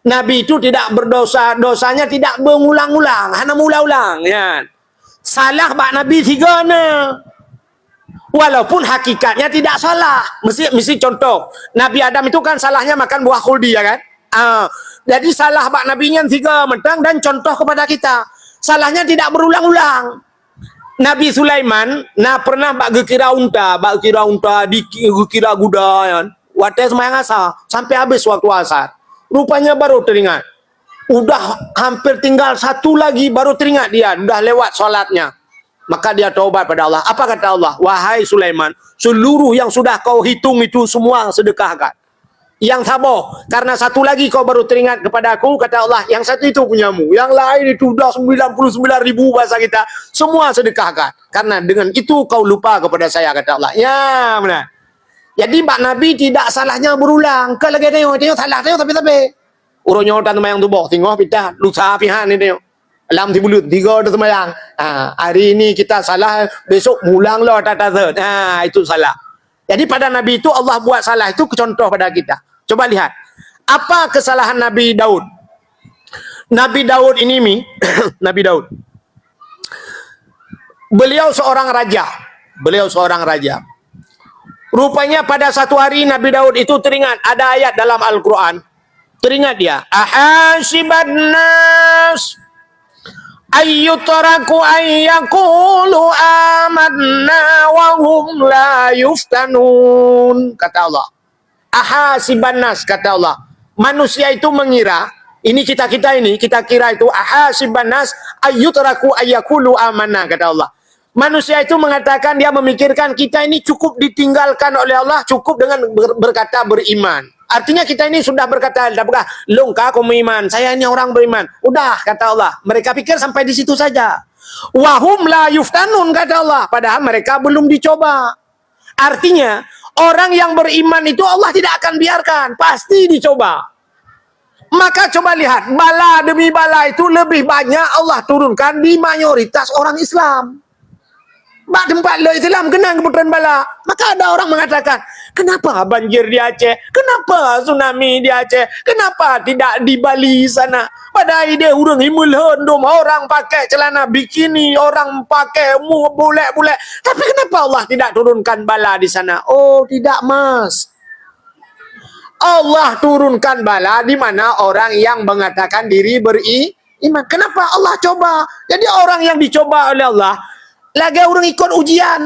Nabi itu tidak berdosa, dosanya tidak mengulang-ulang, hanya mula-ulang. Ya. Salah Pak Nabi 3 na. Walaupun hakikatnya tidak salah. Mesti contoh. Nabi Adam itu kan salahnya makan buah khuldi ya kan? Jadi salah Pak Nabinya 3 mentang dan contoh kepada kita. Salahnya tidak berulang-ulang. Nabi Sulaiman pernah bak kira unta, dikira kuda kan. Waktu semayang asar sampai habis waktu asar. Rupanya baru teringat. Udah hampir tinggal 1 lagi baru teringat dia, udah lewat salatnya. Maka dia taubat pada Allah. Apa kata Allah? Wahai Sulaiman, seluruh yang sudah kau hitung itu semua sedekahkan. Yang sabar, karena 1 lagi kau baru teringat kepada aku, kata Allah, yang 1 itu punyamu, yang lain itu udah 99.000 bahasa kita, semua sedekahkan. Karena dengan itu kau lupa kepada saya, kata Allah. Ya benar. Jadi Pak Nabi tidak salahnya berulang. Kalau lagi tengok salah tengok tapi. Urunnya orang semayang tubuh, tengok kita lusa pihan ni tengok. Alam di mulut, 3 dah semayang. Hari ini kita salah, besok mulang lah tata. Itu salah. Jadi pada Nabi itu Allah buat salah itu contoh pada kita. Coba lihat. Apa kesalahan Nabi Daud? Nabi Daud ini Nabi Daud. Beliau seorang raja. Rupanya pada satu hari Nabi Daud itu teringat ada ayat dalam Al-Quran. Teringat dia. Ahasiban nas ayyutraku ayyakulu amanna wa hum la yuftanun. Kata Allah. Ahasiban nas, kata Allah. Manusia itu mengira, ini kita kira itu ahasiban nas ayyutraku ayyakulu amanna, kata Allah. Manusia itu mengatakan, dia memikirkan kita ini cukup ditinggalkan oleh Allah, cukup dengan berkata beriman. Artinya kita ini sudah berkata, apakah longkah aku beriman, saya ini orang beriman. Udah, kata Allah. Mereka pikir sampai di situ saja. Wahum la yuftanun, kata Allah. Padahal mereka belum dicoba. Artinya, orang yang beriman itu Allah tidak akan biarkan. Pasti dicoba. Maka coba lihat, bala demi bala itu lebih banyak Allah turunkan di mayoritas orang Islam. Bak tempat lo Islam kena keputusan bala. Maka ada orang mengatakan, kenapa banjir di Aceh? Kenapa tsunami di Aceh? Kenapa tidak di Bali sana? Pada ide urang himul hendum, orang pakai celana bikini, orang pakai boleh. Tapi kenapa Allah tidak turunkan bala di sana? Oh, tidak mas. Allah turunkan bala di mana orang yang mengatakan diri beriman. Kenapa Allah coba? Jadi orang yang dicoba oleh Allah, lagi orang ikut ujian.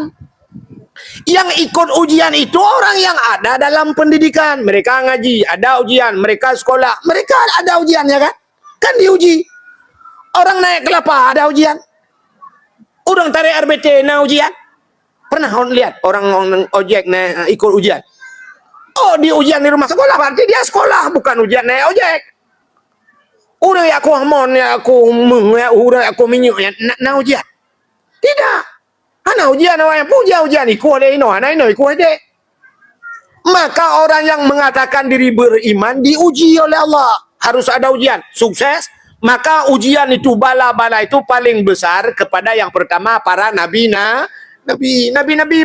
Yang ikut ujian itu orang yang ada dalam pendidikan. Mereka ngaji, ada ujian. Mereka sekolah, mereka ada ujian ya kan? Kan diuji. Orang naik kelapa, ada ujian. Orang tarik RBT, ada ujian. Pernah lihat orang ojek naik ikut ujian? Oh, di ujian di rumah sekolah, berarti dia sekolah, bukan ujian naik ojek. Udah ya aku hamon, ya aku udah aku minyak, ya nak ujian. Tidak. Ana ujian awak puja ujian iku ada ino, ana ino iku ada. Maka orang yang mengatakan diri beriman diuji oleh Allah. Harus ada ujian. Sukses, maka ujian itu bala-bala itu paling besar kepada yang pertama para nabi Nabi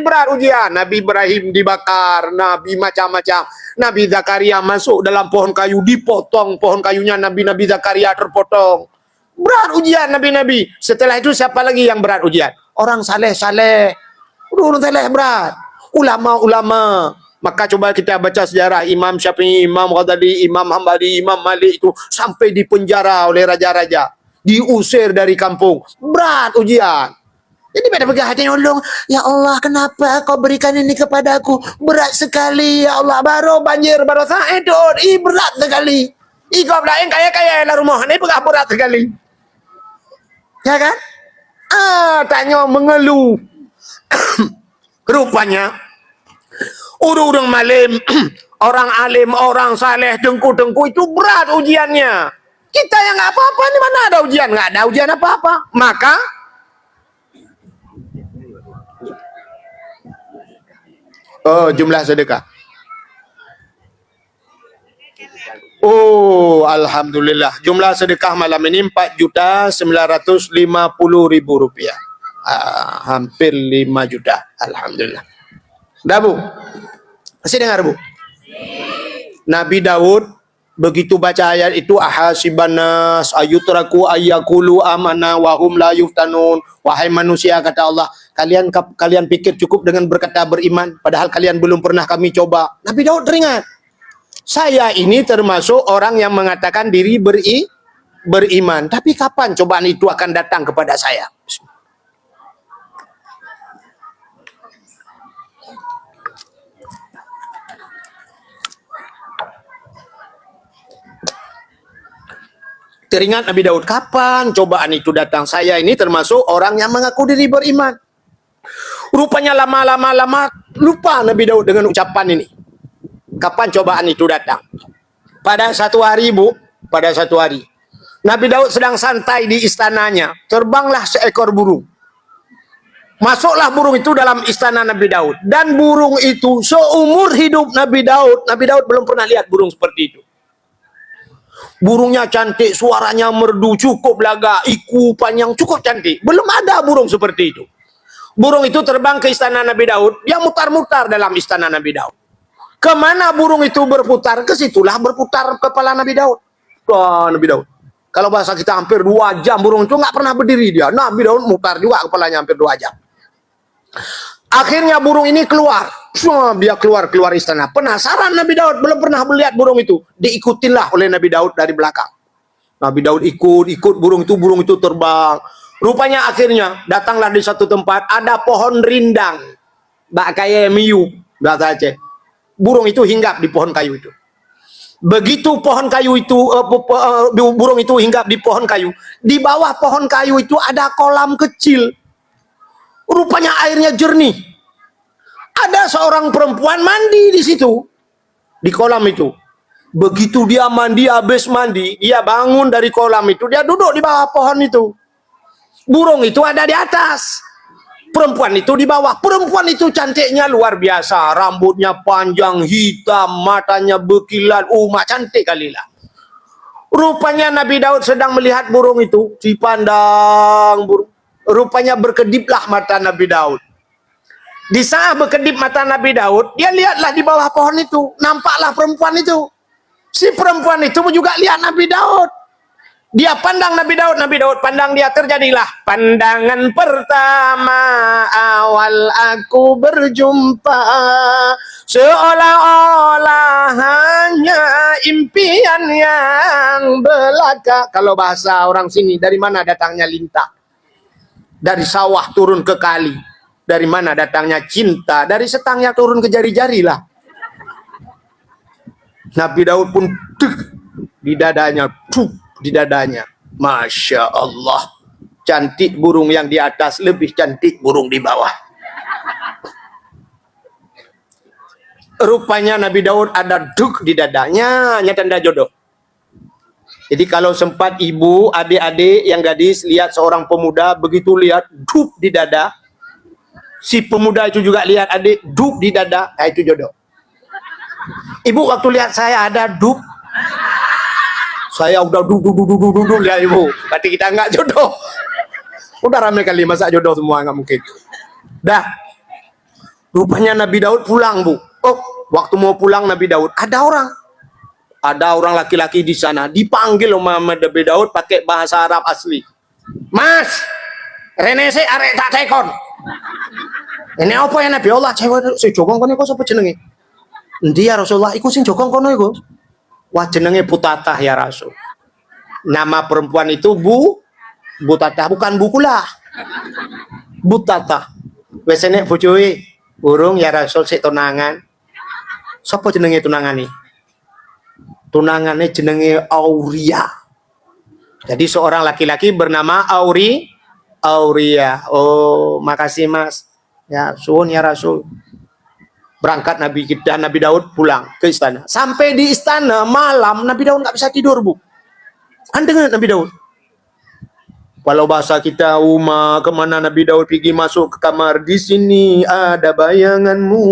berat ujian. Nabi Ibrahim dibakar, Nabi macam-macam. Nabi Zakaria masuk dalam pohon kayu, dipotong pohon kayunya. Nabi Zakaria terpotong. Berat ujian Nabi-Nabi. Setelah itu siapa lagi yang berat ujian? Orang saleh-saleh. Orang saleh berat. Ulama-ulama. Maka coba kita baca sejarah Imam Syafi'i, Imam Ghazali, Imam Hambali, Imam Malik itu sampai dipenjara oleh raja-raja. Diusir dari kampung. Berat ujian. Jadi pada pegang hati ulung, ya Allah kenapa kau berikan ini kepadaku? Berat sekali ya Allah. Baru banjir, baru sa'idun. Berat sekali. Kau lain kaya-kaya lah rumah. Ini pegah berat sekali. Ya kan? Tanya mengeluh. Rupanya, orang malim, orang alim, orang saleh, dengku-dengku itu berat ujiannya. Kita yang nggak apa-apa, ini mana ada ujian? Nggak ada ujian apa-apa. Maka, jumlah sedekah. Alhamdulillah. Jumlah sedekah malam ini 4.950.000 rupiah. Hampir 5 juta. Alhamdulillah. Dah Bu? Masih dengar Bu? Nabi Daud begitu baca ayat itu, ahasibanas ayutraku ayyakulu amana wa hum la yuftanun. Wahai manusia, kata Allah, kalian pikir cukup dengan berkata beriman padahal kalian belum pernah kami coba. Nabi Daud teringat, saya ini termasuk orang yang mengatakan diri beriman, tapi kapan cobaan itu akan datang kepada saya? Teringat Nabi Daud, kapan cobaan itu datang? Saya ini termasuk orang yang mengaku diri beriman. Rupanya lama-lama lupa Nabi Daud dengan ucapan ini. Kapan cobaan itu datang? Pada satu hari Bu, pada satu hari, Nabi Daud sedang santai di istananya. Terbanglah seekor burung. Masuklah burung itu dalam istana Nabi Daud. Dan burung itu seumur hidup Nabi Daud belum pernah lihat burung seperti itu. Burungnya cantik, suaranya merdu, cukup laga, iku panjang, cukup cantik. Belum ada burung seperti itu. Burung itu terbang ke istana Nabi Daud. Dia mutar-mutar dalam istana Nabi Daud. Kemana burung itu berputar, ke situlah berputar kepala Nabi Daud. Wah, Nabi Daud. Kalau bahasa kita hampir 2 jam burung itu nggak pernah berdiri dia. Nabi Daud mutar juga kepalanya hampir 2 jam. Akhirnya burung ini keluar. Dia keluar istana. Penasaran Nabi Daud, belum pernah melihat burung itu. Diikutinlah oleh Nabi Daud dari belakang. Nabi Daud ikut burung itu terbang. Rupanya akhirnya datanglah di satu tempat ada pohon rindang. Bak kayak miu, bahasa Aceh. Burung itu hinggap di pohon kayu itu. Begitu pohon kayu itu burung itu hinggap di pohon kayu. Di bawah pohon kayu itu ada kolam kecil. Rupanya airnya jernih. Ada seorang perempuan mandi di situ, di kolam itu. Begitu dia mandi, habis mandi, dia bangun dari kolam itu, dia duduk di bawah pohon itu. Burung itu ada di atas, perempuan itu di bawah. Perempuan itu cantiknya luar biasa, rambutnya panjang, hitam, matanya berkilat, cantik kali lah. Rupanya Nabi Daud sedang melihat burung itu, dipandang burung. Rupanya berkediplah mata Nabi Daud. Di saat berkedip mata Nabi Daud, dia lihatlah di bawah pohon itu, nampaklah perempuan itu. Si perempuan itu juga lihat Nabi Daud. Dia pandang Nabi Daud pandang dia, terjadilah pandangan pertama awal aku berjumpa, seolah-olah hanya impian yang belaka. Kalau bahasa orang sini, dari mana datangnya lintah? Dari sawah turun ke kali. Dari mana datangnya cinta? Dari setangnya turun ke jari-jari lah. Nabi Daud pun di dadanya. Masya Allah. Cantik burung yang di atas, lebih cantik burung di bawah. Rupanya Nabi Daud ada duk di dadanya, hanya tanda jodoh. Jadi kalau sempat ibu, adik-adik yang gadis lihat seorang pemuda, begitu lihat duk di dada, si pemuda itu juga lihat adik duk di dada, itu jodoh. Ibu waktu lihat saya ada duk, saya udah duk lihat ibu, berarti kita nggak jodoh. Udah ramai kali masa jodoh semua, nggak mungkin. Dah, rupanya Nabi Daud pulang, Bu. Oh, waktu mau pulang Nabi Daud, ada orang laki-laki di sana dipanggil sama Nabi Daud pakai bahasa Arab asli. Mas, rene se arek tak cekon. Ini apa ya Nabi Allah cewek si jogong kono iku sapa jenenge? Endi ya Rasulullah iku sing jogong kono iku. Wah jenenge Butatah ya Rasul. Nama perempuan itu Butatah, bukan Bukulah. Butatah. Wes enek bojoe. Urung ya Rasul sik tunangan. Sapa jenenge tunangane? Tunangannya jenenge Auria. Jadi seorang laki-laki bernama Auria. Oh, makasih Mas. Ya, suwun ya Rasul. Berangkat Nabi Daud pulang ke istana. Sampai di istana malam Nabi Daud nggak bisa tidur, Bu. Anda dengar Nabi Daud? Kalau bahasa kita kemana Nabi Daud pergi masuk ke kamar, di sini ada bayanganmu,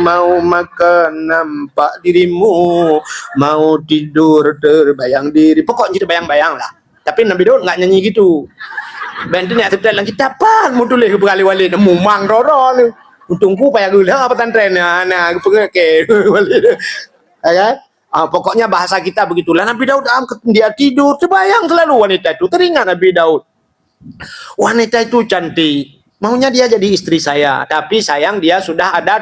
mau makan nampak dirimu, mau tidur terbayang diri. Pokoknya jadi bayang-bayang lah. Tapi Nabi Daud nggak nyanyi gitu. Benten ya dalam kita pan muduleh berkali-kali nemu mang roro ni. Untungku payah gula apa tantren nah ke wali. Ya. Pokoknya bahasa kita begitulah. Nabi Daud dia tidur terbayang selalu wanita itu, teringat Nabi Daud. Wanita itu cantik, maunya dia jadi istri saya, tapi sayang dia sudah ada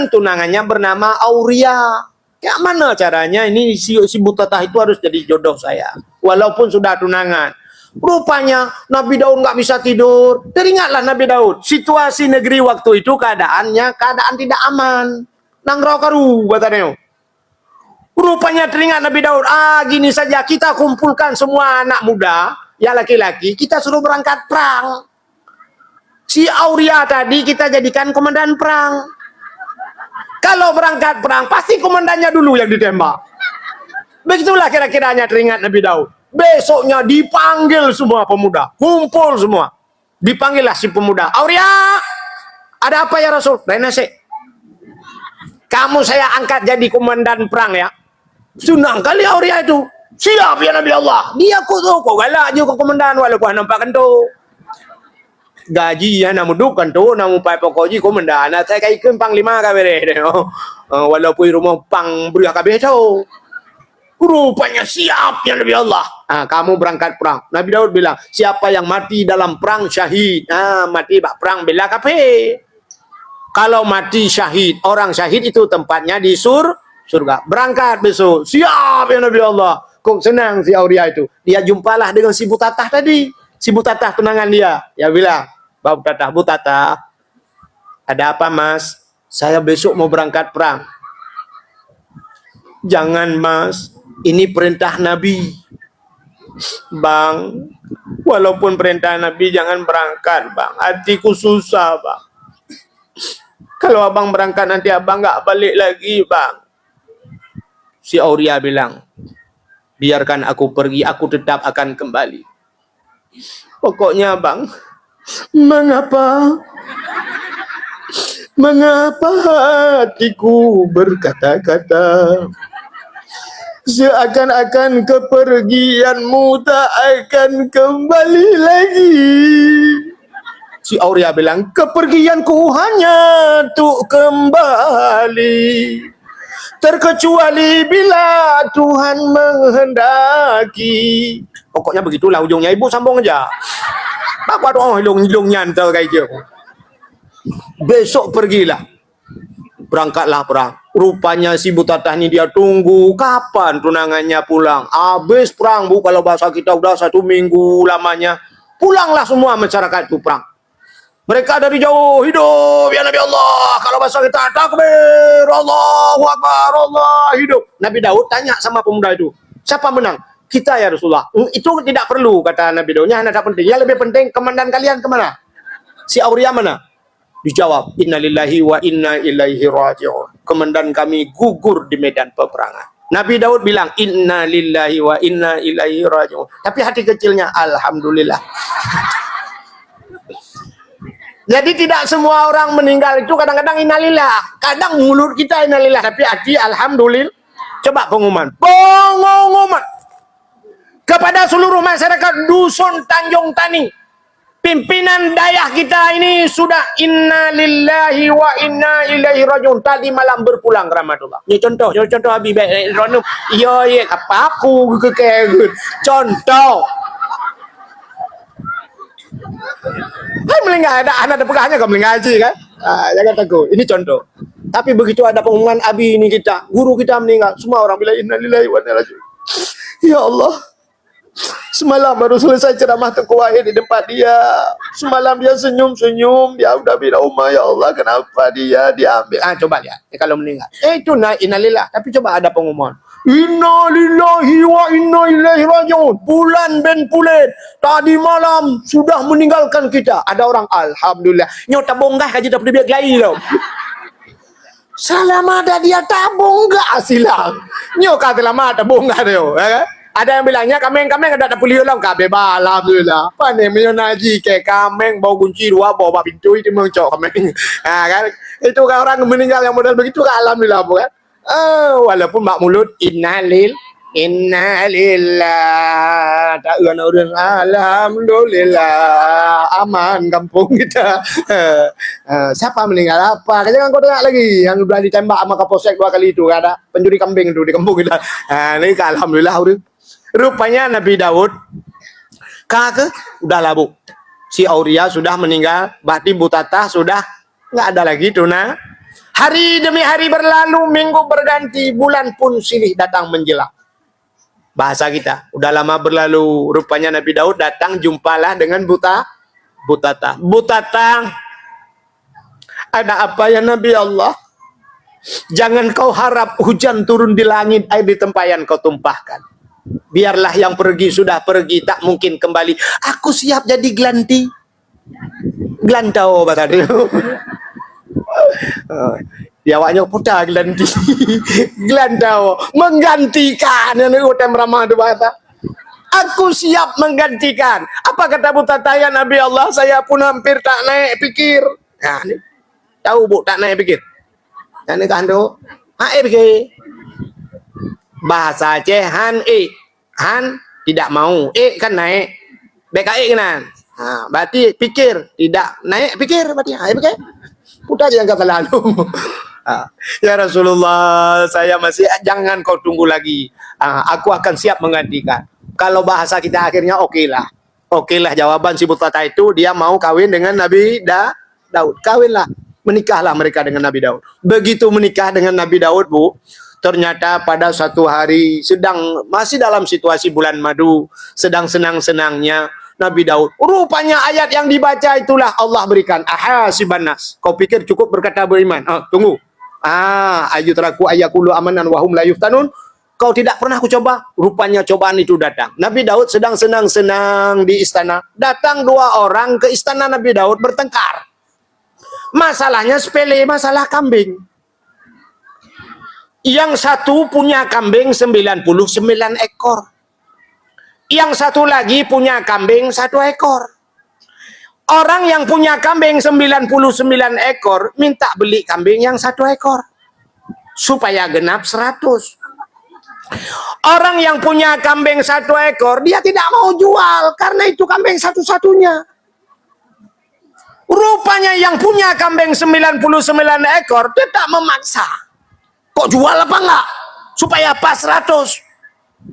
tunangannya bernama Auria. Kayak mana caranya ini si Butatah itu harus jadi jodoh saya, walaupun sudah tunangan. Rupanya Nabi Daud nggak bisa tidur. Teringatlah Nabi Daud, situasi negeri waktu itu keadaan tidak aman. Nang rokaru katanya. Rupanya teringat Nabi Daud, gini saja kita kumpulkan semua anak muda, ya laki-laki, kita suruh berangkat perang. Si Auria tadi kita jadikan komandan perang. Kalau berangkat perang, pasti komandannya dulu yang ditembak. Begitulah kira-kiranya teringat Nabi Daud. Besoknya dipanggil semua pemuda, kumpul semua. Dipanggillah si pemuda, Auria, ada apa ya Rasul? Renese, kamu saya angkat jadi komandan perang ya. Senang kali Auria itu. Siap ya Nabi Allah. Dia kok galak je ke komandan walaupun nampak kentu. Gaji ya namu duk kentu namu pai pokoknya komandan. Saya kai ke panglima ka bere. Walaupun rumah pang beriak kabeh tau. Rupanya siap ya Nabi Allah. Kamu berangkat perang. Nabi Daud bilang, siapa yang mati dalam perang syahid. Mati bak perang bela kape. Kalau mati syahid, orang syahid itu tempatnya di surga. Berangkat besok. Siap ya Nabi Allah. Kok senang si Auria itu. Dia jumpalah dengan si Butatah tadi. Si Butatah tunangan dia. Ya bilang, Butatah, ada apa Mas? Saya besok mau berangkat perang. Jangan Mas, ini perintah Nabi. Bang, walaupun perintah Nabi jangan berangkat Bang. Hatiku susah Bang. Kalau abang berangkat nanti abang nggak balik lagi Bang. Si Auria bilang, biarkan aku pergi, aku tetap akan kembali. Pokoknya Bang, mengapa hatiku berkata-kata seakan-akan kepergianmu tak akan kembali lagi. Si Auria bilang, kepergianku hanya untuk kembali, terkecuali bila Tuhan menghendaki. Pokoknya begitulah ujungnya. Ibu sambung aja. Bapak doa hilung nyantel kayak gitu. Besok pergilah. Berangkatlah perang. Rupanya si Butatah ini dia tunggu kapan tunangannya pulang. Habis perang Bu, kalau bahasa kita udah 1 minggu lamanya. Pulanglah semua masyarakat itu perang. Mereka dari jauh, hidup ya Nabi Allah. Kalau bahasa kita, takbir, Allahu Akbar, Allah hidup. Nabi Daud tanya sama pemuda itu, siapa menang? Kita ya Rasulullah. Itu tidak perlu, kata Nabi Daudnya, hanya penting. Yang lebih penting, komandan kalian kemana? Si Auria mana? Dijawab, innalillahi wa inna ilaihi raji'un. Komandan kami gugur di medan peperangan. Nabi Daud bilang, innalillahi wa inna ilaihi raji'un. Tapi hati kecilnya, alhamdulillah. Jadi tidak semua orang meninggal itu kadang-kadang innalillah. Kadang mulut kita innalillah, tapi hati alhamdulillah. Coba pengumuman kepada seluruh masyarakat Dusun Tanjung Tani. Pimpinan daerah kita ini sudah inna lillahi wa inna ilaihi rajiun. Tadi malam berpulang rahmatullah. Ini contoh Habib Ronum. Ya, apa aku ke contoh. Hai melengah ada pegahnya kau melengah haji kan? Jangan takut. Ini contoh. Tapi begitu ada pengumuman abi ini kita, guru kita meninggal, semua orang bilang inna lillahi wa inna ilaihi rajiun. Ya Allah. Semalam baru selesai ceramah Tengku Wahid di tempat dia. Semalam dia senyum-senyum. Dia udah bilang, ya Allah, kenapa dia diambil? Coba lihat. Kalau meninggal. Itu innalillah. Tapi coba ada pengumuman. Inna lillahi wa inna ilaihi rajiun. Bulan bin Pulit. Tadi malam sudah meninggalkan kita. Ada orang, alhamdulillah. Nyok tabung gak kaji dapat biar gelai tau. Selama ada dia tabung gak silang. Nyok kata lama tabung gak tau. Ada yang bilangnya kameng ada pulih ulang kabe balam alhamdulillah. Apa nih meyonaji kayak kameng bau kunci dua bawa pintu itu mengcok kameng. Kan itu kan orang meninggal yang model begitu kan alhamdulillah bukan. Walaupun mak mulut innalillah tak orang alhamdulillah aman kampung kita. Siapa meninggal apa? Jangan kau dengar lagi yang udah ditembak sama Kapolsek 2 kali itu ada pencuri kambing itu di kampung kita. Ini alhamdulillah udah. Rupanya Nabi Daud udah labu. Si Auria sudah meninggal, Bati Butata sudah nggak ada lagi tuna. Hari demi hari berlalu, minggu berganti, bulan pun silih datang menjelang. Bahasa kita udah lama berlalu. Rupanya Nabi Daud datang jumpalah dengan Butata. Butata, ada apa ya Nabi Allah? Jangan kau harap hujan turun di langit, air di tempayan kau tumpahkan. Biarlah yang pergi sudah pergi, tak mungkin kembali. Aku siap jadi gelanti. Gelantau bahasa dia. Jawabnya putar gelanti. Gelantau menggantikan yang utem ramah tu bahasa. Aku siap menggantikan. Apa kata Butata ya Nabi Allah? Saya pun hampir tak naik pikir. Nah, ni. Tahu bu tak naik pikir. Yang ni kan tu. Pikir. Bahasa Aceh Han tidak mau, kan naik. BKE kan. Berarti pikir tidak naik pikir berarti. Pikir. Udah jangan kata lalu. Ya Rasulullah, saya masih jangan kau tunggu lagi. Aku akan siap menggantikan. Kalau bahasa kita akhirnya oke lah jawaban si Butata itu dia mau kawin dengan Nabi Daud. Kawinlah, menikahlah mereka dengan Nabi Daud. Begitu menikah dengan Nabi Daud, Bu, ternyata pada satu hari masih dalam situasi bulan madu, sedang senang-senangnya Nabi Daud. Rupanya ayat yang dibaca itulah Allah berikan. Ahasibannas. Kau pikir cukup berkata beriman? Tunggu. Ayutraku ayakulu amanan wahum la yuftanun. Kau tidak pernah aku coba. Rupanya cobaan itu datang. Nabi Daud sedang senang-senang di istana. Datang 2 orang ke istana Nabi Daud bertengkar. Masalahnya sepele, masalah kambing. Yang satu punya kambing 99 ekor. Yang satu lagi punya kambing 1 ekor. Orang yang punya kambing 99 ekor minta beli kambing yang 1 ekor. Supaya genap 100. Orang yang punya kambing 1 ekor, dia tidak mau jual karena itu kambing satu-satunya. Rupanya yang punya kambing 99 ekor tidak memaksa. Kok jual apa enggak? Supaya pas 100.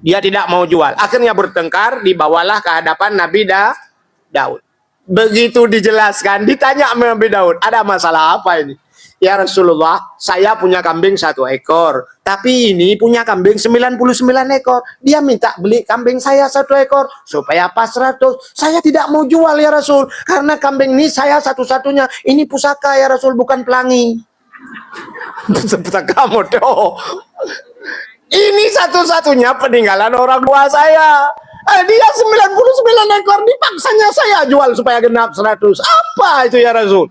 Dia tidak mau jual. Akhirnya bertengkar, dibawalah ke hadapan Nabi Daud. Begitu dijelaskan, ditanya sama Nabi Daud, ada masalah apa ini? Ya Rasulullah, saya punya kambing 1 ekor. Tapi ini punya kambing 99 ekor. Dia minta beli kambing saya 1 ekor. Supaya pas 100. Saya tidak mau jual ya Rasul. Karena kambing ini saya satu-satunya. Ini pusaka ya Rasul, bukan pelangi. Pusaka modal. Ini satu-satunya peninggalan orang tua saya. Dia 99 ekor, dipaksanya saya jual supaya genap 100. Apa itu ya Rasul?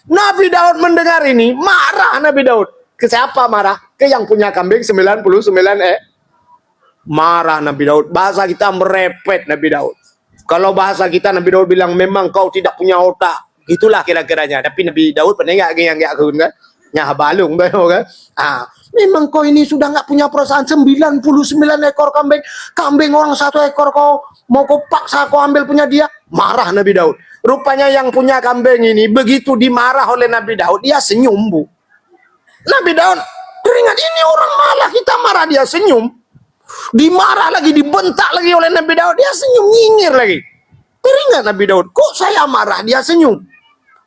Nabi Daud mendengar ini, marah Nabi Daud. Ke siapa marah? Ke yang punya kambing 99 Marah Nabi Daud. Bahasa kita merepet Nabi Daud. Kalau bahasa kita Nabi Daud bilang, memang kau tidak punya otak. Itulah kira-kiranya. Tapi Nabi Daud pernah yang kan? Nyah balung kan? Memang kau ini sudah nggak punya perasaan. 99 ekor kambing. Kambing orang 1 ekor kau mau kau paksa kau ambil punya dia. Marah Nabi Daud. Rupanya yang punya kambing ini begitu dimarah oleh Nabi Daud, dia senyum, Bu. Nabi Daud teringat ini orang malah kita marah dia senyum. Dimarah lagi, dibentak lagi oleh Nabi Daud, dia senyum nyinyir lagi. Teringat Nabi Daud, kok saya marah dia senyum.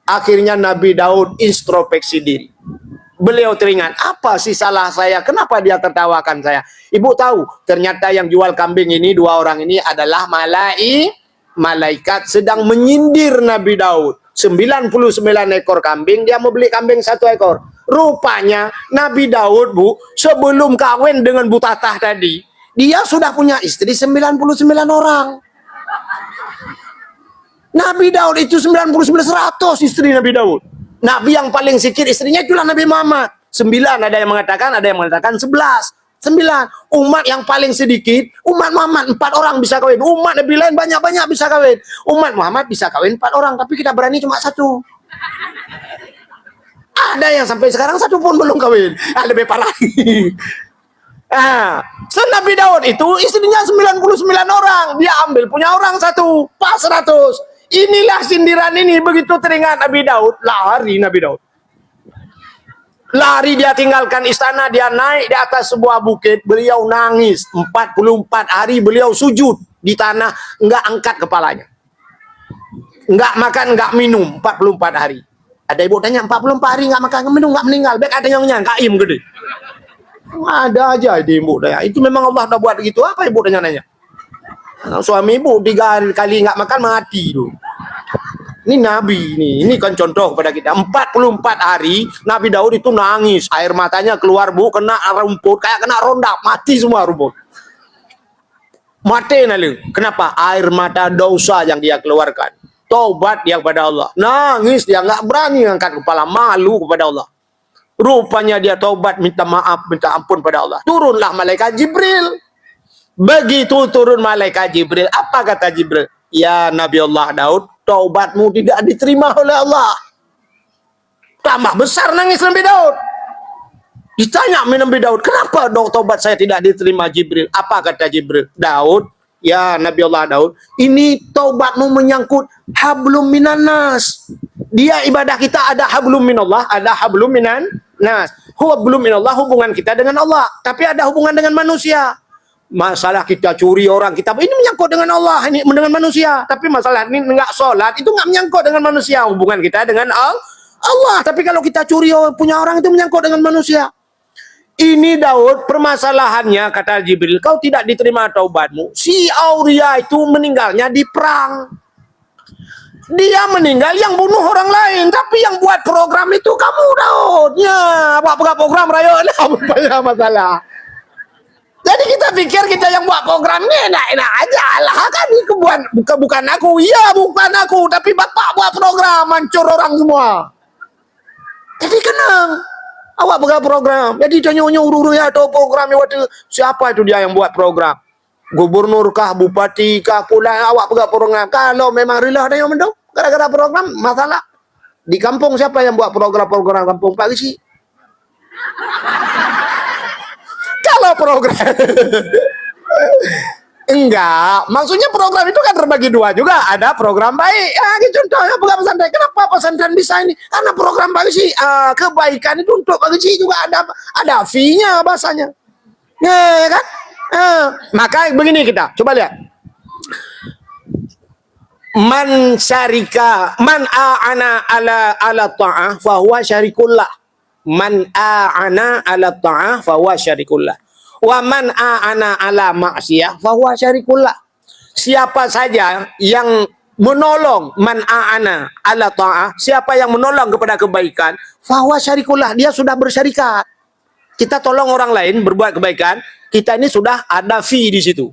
Akhirnya Nabi Daud introspeksi diri. Beliau teringat, apa sih salah saya? Kenapa dia tertawakan saya? Ibu tahu, ternyata yang jual kambing ini, 2 orang ini adalah malaikat sedang menyindir Nabi Daud. 99 ekor kambing, dia mau beli kambing 1 ekor. Rupanya Nabi Daud, Bu, sebelum kawin dengan Bu Tatah tadi, dia sudah punya istri 99 orang. Nabi Daud itu 99 100 istri Nabi Daud. Nabi yang paling sikit istrinya itulah Nabi Muhammad. 9 ada yang mengatakan 11. 9. Umat yang paling sedikit, umat Muhammad 4 orang bisa kawin. Umat Nabi lain banyak-banyak bisa kawin. Umat Muhammad bisa kawin 4 orang, tapi kita berani cuma 1. Ada yang sampai sekarang 1 pun belum kawin. Lebih parah lagi. Nabi Daud itu istrinya 99 orang. Dia ambil punya orang 1, pas 100. Inilah sindiran ini. Begitu teringat Nabi Daud, lari Nabi Daud. Lari dia tinggalkan istana, dia naik di atas sebuah bukit, beliau nangis. 44 hari beliau sujud di tanah, enggak angkat kepalanya. Enggak makan, enggak minum, 44 hari. Ada ibu tanya, 44 hari enggak makan, enggak minum, enggak meninggal. Baik ada yang nyangka, kaim gede. Ada aja di ibu tanya. Itu memang Allah udah buat gitu, apa ibu tanya-nanya? Suami ibu 3 kali enggak makan, mati tuh. Ini Nabi ini kan contoh kepada kita. 44 hari Nabi Daud itu nangis, air matanya keluar, Bu, kena rumput kayak kena rondak, mati semua rumput. Mati nalu. Kenapa? Air mata dosa yang dia keluarkan. Taubat dia kepada Allah. Nangis dia, nggak berani angkat kepala, malu kepada Allah. Rupanya dia taubat, minta maaf, minta ampun pada Allah. Turunlah malaikat Jibril. Begitu turun malaikat Jibril, apa kata Jibril? Ya Nabi Allah Daud, taubatmu tidak diterima oleh Allah. Tambah besar nangis Nabi Daud. Ditanya Nabi Daud, kenapa dong taubat saya tidak diterima Jibril? Apa kata Jibril? Daud, ya Nabi Allah Daud, ini taubatmu menyangkut hablum minan nas. Dia ibadah kita ada hablum minallah, ada hablum minan nas. Hablum minallah hubungan kita dengan Allah, tapi ada hubungan dengan manusia. Masalah kita curi orang kita, ini menyangkut dengan Allah, ini dengan manusia. Tapi masalah ini enggak sholat, itu enggak menyangkut dengan manusia. Hubungan kita dengan Allah. Tapi kalau kita curi punya orang, itu menyangkut dengan manusia. Ini Daud, permasalahannya, kata Jibril, kau tidak diterima taubatmu. Si Auria itu meninggalnya di perang. Dia meninggal yang bunuh orang lain, tapi yang buat program itu kamu Daud. Ya, apa program rayo, banyak masalah. Jadi kita pikir kita yang buat program ini enak-enak aja lah kan, bukan aku, iya bukan aku, tapi bapak buat program hancur orang semua. Jadi kenang, awak buat program, jadi tanya-tanya urus-urusnya atau program waktu siapa itu dia yang buat program, gubernur kah, bupati kah, pula awak buat program. Kalau memang rela ada yang mendong, gara-gara program masalah di kampung siapa yang buat program kampung Pak Gisi? Kalau program enggak, maksudnya program itu kan terbagi 2 juga, ada program baik. Gitu contohnya bukan pesantren. Kenapa pesantren bisa ini? Karena program baik sih, kebaikan itu untuk bagi sih juga ada fee-nya bahasanya. Ya kan? Maka begini kita coba lihat. Man a'ana ala ta'ah fa huwa syarikullah. Man a'ana ala ta'ah fa huwa syarikullah. Wa man a'ana ala ma'siyah fa huwa syarikullah. Siapa saja yang menolong, man a'ana ala ta'ah, siapa yang menolong kepada kebaikan, fa huwa syarikullah, dia sudah bersyarikat. Kita tolong orang lain berbuat kebaikan, kita ini sudah ada fee di situ.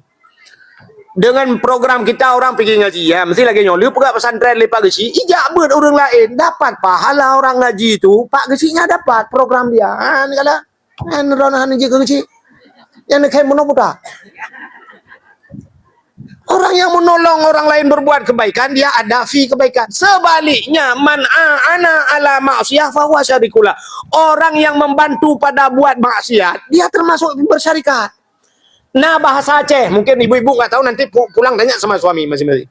Dengan program kita orang pergi ngaji, ya mesti lagi nyoli pegak pesantren lepak gesi, ijabut orang lain dapat pahala, orang ngaji itu Pak gesinya dapat program dia. Ini kala ronahan ngaji ke gesi yang kayak monoputa. Orang yang menolong orang lain berbuat kebaikan, dia ada fi kebaikan. Sebaliknya, man a'ana ala ma'siyah fahuwa syarikula. Orang yang membantu pada buat maksiat, dia termasuk bersyarikat. Nah, bahasa Aceh, mungkin ibu-ibu nggak tahu, nanti pulang tanya sama suami masing-masing.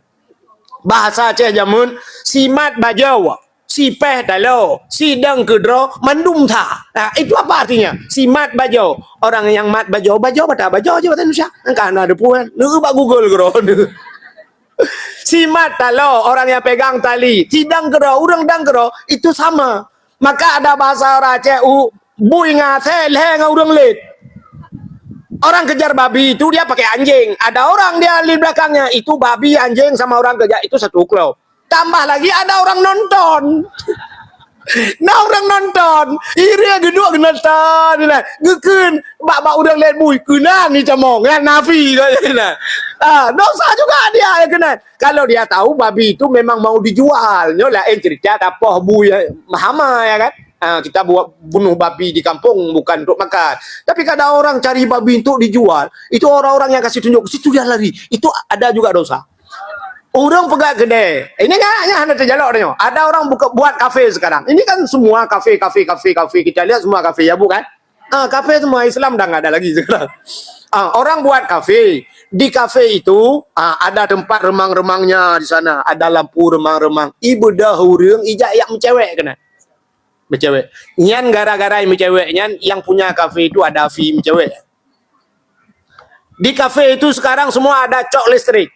Bahasa Aceh jamun, simat bajau, sipeh dalo, sidang kedro, mandum tha. Nah, itu apa artinya? Simat bajau. Orang yang mat bajau, bajau pada bajau aja bahasa Indonesia. Kan ada puan. Nu bak Google kro. Simat dalo, orang yang pegang tali. Sidang kedro, urang dang kedro, itu sama. Maka ada bahasa orang Aceh, bui ngase leh urang let. Orang kejar babi itu dia pakai anjing. Ada orang dia di belakangnya. Itu babi, anjing sama orang kejar. Itu satu klo. Tambah lagi ada orang nonton. Nah orang nonton. Iri gedua genatan. Gekun. Bak-bak udah lihat bui. Kena ni camong. Ya, nafi. Dosa juga dia. Kena. Kalau dia tahu babi itu memang mau dijual. Nyolah cerita apa bui. Mahama ya kan. Kita bunuh babi di kampung bukan untuk makan. Tapi kadang orang cari babi untuk dijual, itu orang-orang yang kasih tunjuk, situ dia lari. Itu ada juga dosa. Orang pegang kedai. Ini kan hanya terjalok dia. Ada orang buat kafe sekarang. Ini kan semua kafe. Kita lihat semua kafe ya bukan? Kafe semua Islam dah nggak ada lagi sekarang. Orang buat kafe. Di kafe itu ada tempat remang-remangnya di sana. Ada lampu remang-remang. Ibu dahurung ijak yang mencewek kena. Mencewek. Nyan gara-gara yang mencewek, nyan yang punya kafe itu ada fee mencewek. Di kafe itu sekarang semua ada cok listrik.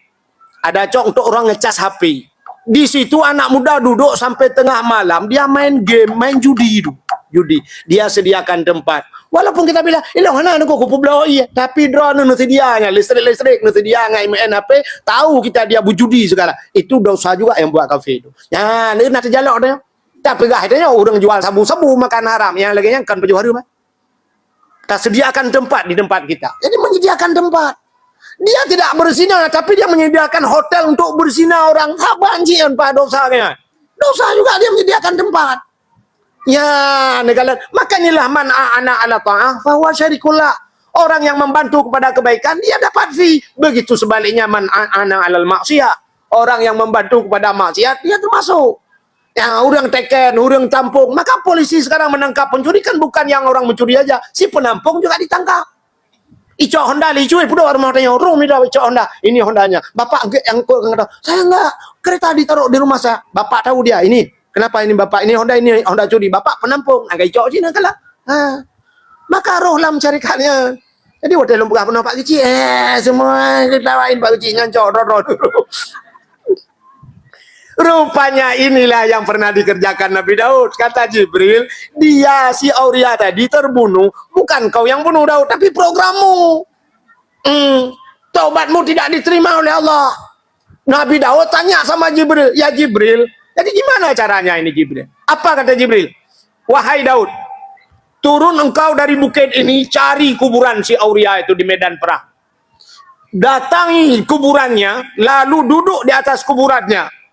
Ada cok untuk orang ngecas HP. Di situ anak muda duduk sampai tengah malam, dia main game, main judi itu. Judi. Dia sediakan tempat. Walaupun kita bilang, "Ilang mana aku kupu belau iya." Tapi drone nu sedianya, listrik nu sedia ngai main HP, tahu kita dia berjudi segala. Itu dosa juga yang buat kafe itu. Ya, ini nanti jalok dia. Tapi gak ada orang jual sabu-sabu makan haram. Yang lagi kan baju hari mah. Kita sediakan tempat di tempat kita. Jadi menyediakan tempat. Dia tidak berzina, tapi dia menyediakan hotel untuk berzina orang. Banjian pak dosanya. Dosa juga dia menyediakan tempat. Ya, negara. Makanya man a'ana ala ta'ah fahuwa syarikullah. Orang yang membantu kepada kebaikan, dia dapat fee. Begitu sebaliknya man a'ana alal maksiyah. Orang yang membantu kepada maksiat, dia termasuk. Yang orang teken, orang tampung. Maka polisi sekarang menangkap pencuri kan bukan yang orang mencuri aja. Si penampung juga ditangkap. Ico Honda li cuy, pudo orang tanya, "Rum ini Ico Honda." Ini Hondanya. Bapak yang tahu. Saya enggak. Kereta ditaruh di rumah saya. Bapak tahu dia. Ini. Kenapa ini Bapak? Ini Honda curi. Bapak penampung. Agak Ico sini kalah. Maka rohlah mencarikannya. Jadi waktu lumpur penuh Pak Kecil. Semua ketawain Pak Kecil ngancok. Rupanya inilah yang pernah dikerjakan Nabi Daud. Kata Jibril, dia si Auria tadi terbunuh. Bukan kau yang bunuh Daud, tapi programmu. Taubatmu tidak diterima oleh Allah. Nabi Daud tanya sama Jibril, "Ya Jibril, jadi gimana caranya ini Jibril?" Apa kata Jibril? "Wahai Daud, turun engkau dari bukit ini, cari kuburan si Auria itu di medan perang. Datangi kuburannya, lalu duduk di atas kuburannya.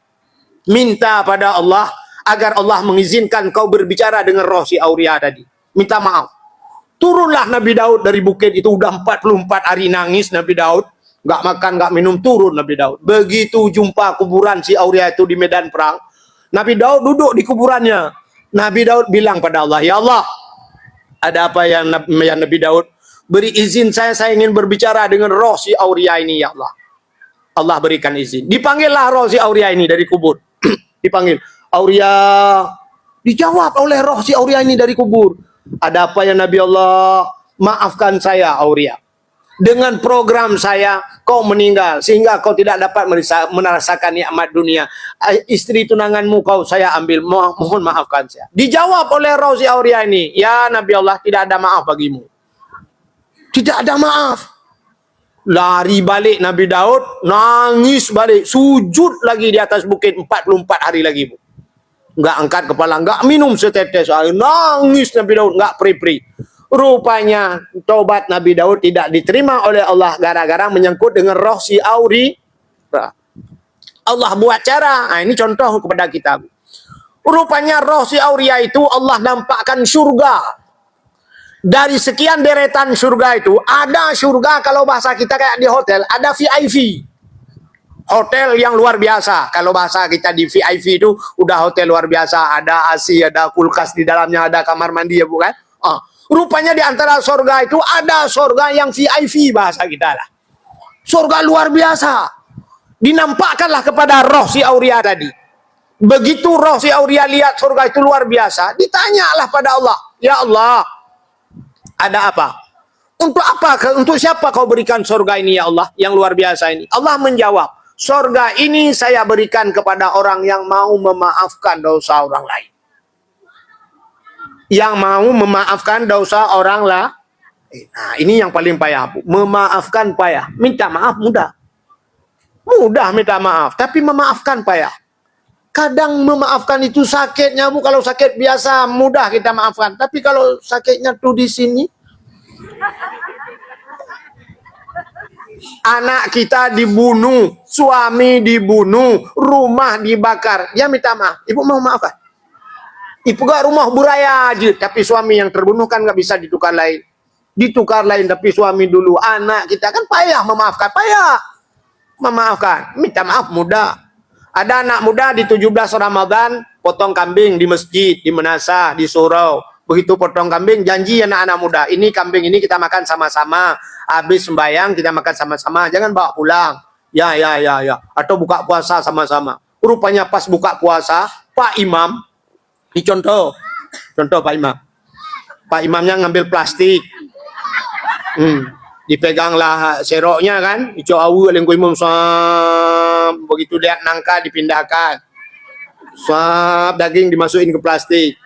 Minta pada Allah agar Allah mengizinkan kau berbicara dengan roh si Auria tadi. Minta maaf." Turunlah Nabi Daud dari bukit itu. Udah 44 hari nangis Nabi Daud. Gak makan, gak minum, turun Nabi Daud. Begitu jumpa kuburan si Auria itu di medan perang, Nabi Daud duduk di kuburannya. Nabi Daud bilang pada Allah, "Ya Allah, ada apa yang Nabi Daud? Beri izin saya ingin berbicara dengan roh si Auria ini ya Allah." Allah berikan izin. Dipanggillah roh si Auria ini dari kubur. Dipanggil, "Auria." Dijawab oleh roh si Auria ini dari kubur. "Ada apa ya Nabi Allah?" "Maafkan saya Auria. Dengan program saya kau meninggal sehingga kau tidak dapat merasakan nikmat dunia. Istri tunanganmu saya ambil. Mohon maafkan saya." Dijawab oleh roh si Auria ini, "Ya Nabi Allah, tidak ada maaf bagimu." Tidak ada maaf. Lari balik Nabi Daud, nangis balik, sujud lagi di atas bukit 44 hari lagi, Bu. Enggak angkat kepala, enggak minum setetes air, nangis Nabi Daud, enggak pri-pri. Rupanya taubat Nabi Daud tidak diterima oleh Allah gara-gara menyangkut dengan roh si Auri. Allah buat cara. Ini contoh kepada kita. Rupanya roh si Auria itu Allah nampakkan surga. Dari sekian deretan surga itu, ada surga kalau bahasa kita kayak di hotel, ada VIP. Hotel yang luar biasa. Kalau bahasa kita di VIP itu udah hotel luar biasa. Ada AC, ada kulkas di dalamnya, ada kamar mandi ya bukan? Rupanya di antara sorga itu ada sorga yang VIP bahasa kita lah. Sorga luar biasa. Dinampakkanlah kepada roh si Aulia tadi. Begitu roh si Aulia lihat sorga itu luar biasa, ditanyalah pada Allah, ya Allah, ada apa? Untuk apa? Untuk siapa kau berikan sorga ini ya Allah, yang luar biasa ini? Allah menjawab, sorga ini saya berikan kepada orang yang mau memaafkan dosa orang lain. Yang mau memaafkan dosa orang lain. Nah, ini yang paling payah, Bu. Memaafkan payah. Minta maaf mudah. Mudah minta maaf, tapi memaafkan payah. Kadang memaafkan itu sakitnya, Bu. Kalau sakit biasa mudah kita maafkan, tapi kalau sakitnya tuh di sini, anak kita dibunuh, suami dibunuh, rumah dibakar, dia minta maaf. Ibu mau maafkan? Ibu gak rumah buraya aja, tapi suami yang terbunuh kan gak bisa ditukar lain. Ditukar lain, tapi suami dulu. Anak kita kan payah memaafkan, payah memaafkan. Minta maaf mudah. Ada anak muda di 17 Ramadan potong kambing di masjid, di Menasa, di surau. Begitu potong kambing, janji anak-anak muda, ini kambing ini kita makan sama-sama. Habis sembahyang kita makan sama-sama, jangan bawa pulang. Ya. Atau buka puasa sama-sama. Rupanya pas buka puasa, Pak Imam, ini contoh Pak Imam. Pak Imamnya ngambil plastik. Dipeganglah seroknya kan, ijo awu lengko imam begitu lihat nangka dipindahkan. Daging dimasukin ke plastik.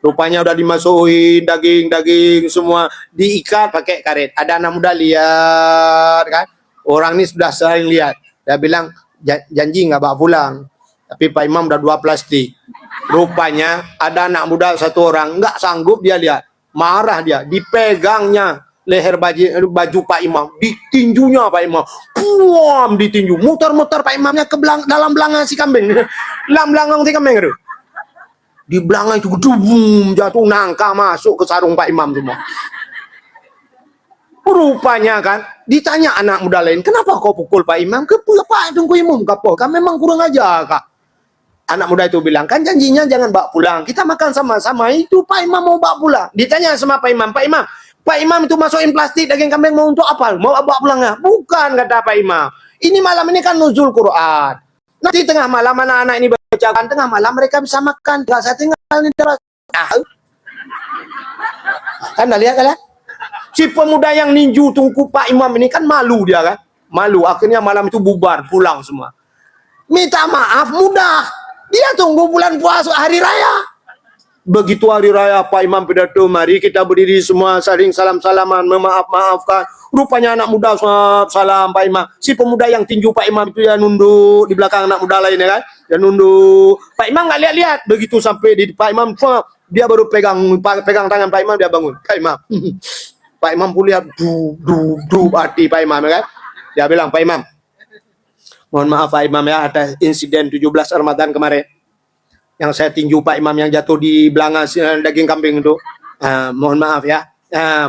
Rupanya udah dimasukin daging semua diikat pakai karet. Ada anak muda lihat kan. Orang ini sudah sering lihat. Dia bilang janji nggak bawa pulang. Tapi Pak Imam udah 2 plastik. Rupanya ada anak muda satu orang nggak sanggup, dia lihat. Marah dia, dipegangnya leher baju Pak Imam, ditinjunya Pak Imam, puam ditinju, muter-muter Pak Imamnya ke dalam belakang si kambing, dalam belakang si kambing itu, di belakang itu gedubung, jatuh nangka masuk ke sarung Pak Imam semua. Rupanya kan, ditanya anak muda lain, kenapa kau pukul Pak Imam? Apa itu Imam kapok? Kan memang kurang aja kak. Anak muda itu bilang, kan janjinya jangan bawa pulang, kita makan sama-sama. Itu Pak Imam mau bawa pulang. Ditanya sama Pak Imam itu masukin plastik daging kambing mau untuk apa? Mau bawa pulang nggak? Bukan, kata Pak Imam. Ini malam ini kan nuzul Quran. Nanti tengah malam anak-anak ini bacakan, tengah malam mereka bisa makan. Gak saya tinggal di terus. Kan lihat kan? Si pemuda yang ninju tungku Pak Imam ini kan malu dia kan? Malu. Akhirnya malam itu bubar, pulang semua. Minta maaf mudah. Dia tunggu bulan puasa hari raya. Begitu hari raya Pak Imam pidato, mari kita berdiri semua saling salam-salaman, memaaf-maafkan. Rupanya anak muda salam Pak Imam. Si pemuda yang tinju Pak Imam itu ya nunduk di belakang anak muda lain ya kan. Dia nunduk. Pak Imam nggak lihat-lihat. Begitu sampai di Pak Imam, dia baru pegang tangan Pak Imam, dia bangun. Pak Imam. Pak Imam pun lihat hati Pak Imam ya kan. Dia bilang, Pak Imam, mohon maaf Pak Imam ya atas insiden 17 Ramadan kemarin. Yang saya tinju Pak Imam yang jatuh di belakang daging kambing itu. Mohon maaf ya.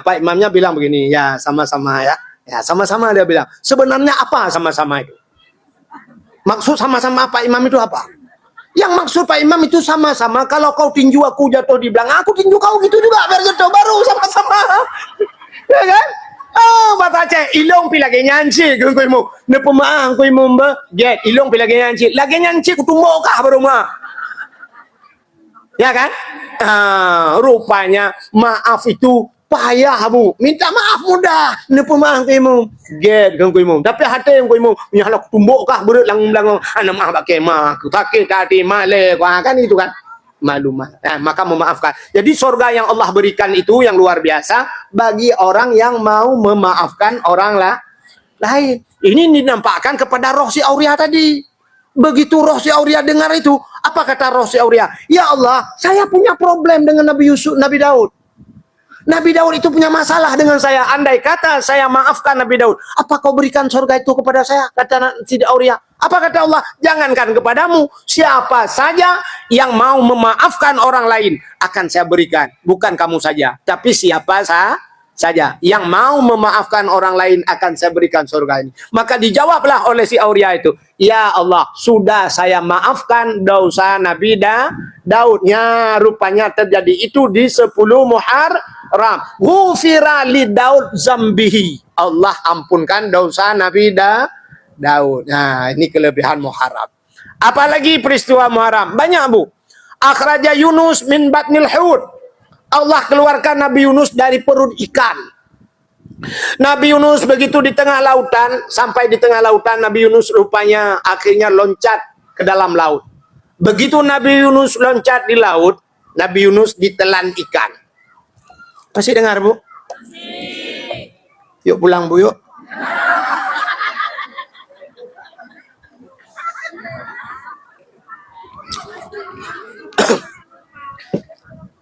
Pak Imamnya bilang begini, ya sama-sama ya. Ya sama-sama dia bilang. Sebenarnya apa sama-sama itu? Maksud sama-sama Pak Imam itu apa? Yang maksud Pak Imam itu sama-sama, kalau kau tinju aku jatuh di belakang, aku tinju kau gitu juga, biar jatuh baru sama-sama. Ya kan? Oh, bata cek, ilong pi lagi nyanci, kau imu. Nepo maang kau imu jet, ilong pi lagi nyanci kutumbok kah baru mah. Ya kan? Rupanya maaf itu payah Bu. Minta maaf mudah. Nepo maaf kaimu. Get kan kaimu. Tapi hati yang kaimu nyala tumbuk kah berat lang anak maaf pakai mah. Sakit hati male kan itu kan. Malu maka memaafkan. Jadi surga yang Allah berikan itu yang luar biasa bagi orang yang mau memaafkan orang lain. Ini dinampakkan kepada roh si Aulia tadi. Begitu roh si Aulia dengar itu, apa kata roh si Aulia? Ya Allah, saya punya problem dengan Nabi Daud. Nabi Daud itu punya masalah dengan saya. Andai kata saya maafkan Nabi Daud, apa kau berikan surga itu kepada saya? Kata si Aulia. Apa kata Allah? Jangankan kepadamu, siapa saja yang mau memaafkan orang lain akan saya berikan. Bukan kamu saja, tapi siapa saja. Yang mau memaafkan orang lain akan saya berikan surga ini. Maka dijawablah oleh si Aulia itu, ya Allah, sudah saya maafkan dosa Nabi Daud. Ya, rupanya terjadi itu di 10 Muharram. Ghufira li Daud zambihi. Allah ampunkan dosa Nabi Daud. Nah, ini kelebihan Muharram. Apalagi peristiwa Muharram? Banyak, Bu. Akhraja Yunus min batnil hut. Allah keluarkan Nabi Yunus dari perut ikan. Nabi Yunus begitu di tengah lautan, sampai di tengah lautan Nabi Yunus rupanya akhirnya loncat ke dalam laut. Begitu Nabi Yunus loncat di laut, Nabi Yunus ditelan ikan. Masih dengar, Bu? Yuk pulang, Bu, yuk.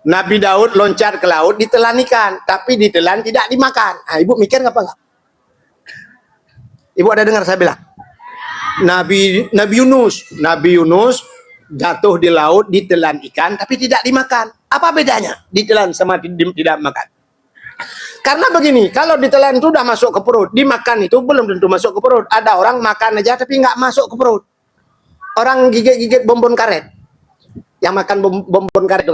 Nabi Daud loncat ke laut, ditelan ikan, tapi ditelan tidak dimakan. Nah, Ibu mikir apa enggak? Ibu ada dengar saya bilang? Nabi Yunus jatuh di laut, ditelan ikan, tapi tidak dimakan. Apa bedanya ditelan sama tidak makan? Karena begini, kalau ditelan itu sudah masuk ke perut, dimakan itu belum tentu masuk ke perut. Ada orang makan aja tapi nggak masuk ke perut. Orang gigit-gigit bonbon karet, yang makan bonbon karet itu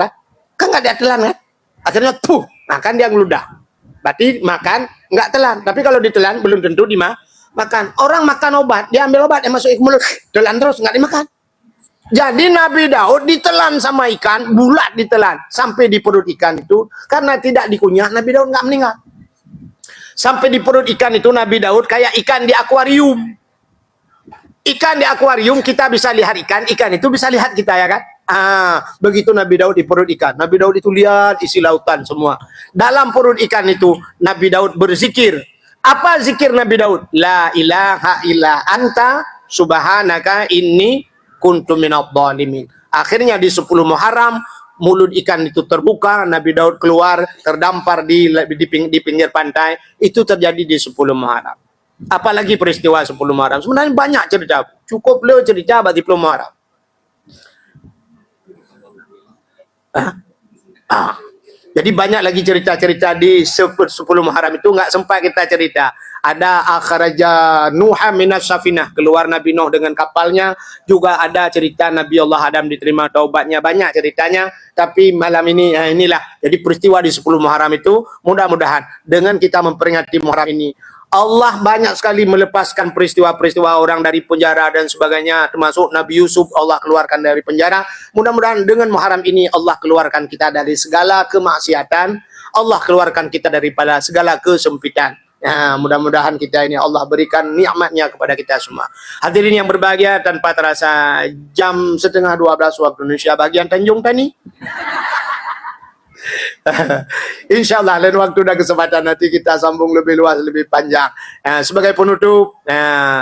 kan nggak dia telan kan? Akhirnya makan dia ngeludah. Berarti makan nggak telan. Tapi kalau ditelan belum tentu dimakan. Orang makan obat, dia ambil obat yang masuk ke mulut, telan terus nggak dimakan. Jadi Nabi Daud ditelan sama ikan, bulat ditelan sampai di perut ikan itu, karena tidak dikunyah Nabi Daud nggak meninggal. Sampai di perut ikan itu Nabi Daud kayak ikan di akuarium. Ikan di akuarium kita bisa lihat ikan itu bisa lihat kita, ya kan? Begitu Nabi Daud di perut ikan. Nabi Daud itu lihat isi lautan semua. Dalam perut ikan itu Nabi Daud berzikir. Apa zikir Nabi Daud? La ilaha illa anta subhanaka inni kuntu minadh dhalimin. Akhirnya di 10 Muharram mulut ikan itu terbuka, Nabi Daud keluar terdampar di pinggir pantai. Itu terjadi di 10 Muharram. Apalagi peristiwa 10 Muharram. Sebenarnya banyak cerita. Cukup beliau cerita di 10 Muharram. Jadi banyak lagi cerita-cerita di 10 Muharram itu nggak sempat kita cerita. Ada akhraja Nuha minas safinah, keluar Nabi Nuh dengan kapalnya. Juga ada cerita Nabi Allah Adam diterima taubatnya. Banyak ceritanya. Tapi malam ini inilah. Jadi peristiwa di 10 Muharram itu mudah-mudahan dengan kita memperingati Muharram ini, Allah banyak sekali melepaskan peristiwa-peristiwa orang dari penjara dan sebagainya, termasuk Nabi Yusuf Allah keluarkan dari penjara. Mudah-mudahan dengan Muharram ini Allah keluarkan kita dari segala kemaksiatan, Allah keluarkan kita daripada segala kesempitan. Ya, mudah-mudahan kita ini Allah berikan nikmatnya kepada kita semua. Hadirin yang berbahagia, tanpa terasa jam 11:30 waktu Indonesia bagian Tanjung Tani. InsyaAllah lain waktu dan kesempatan nanti kita sambung lebih luas, lebih panjang. Sebagai penutup,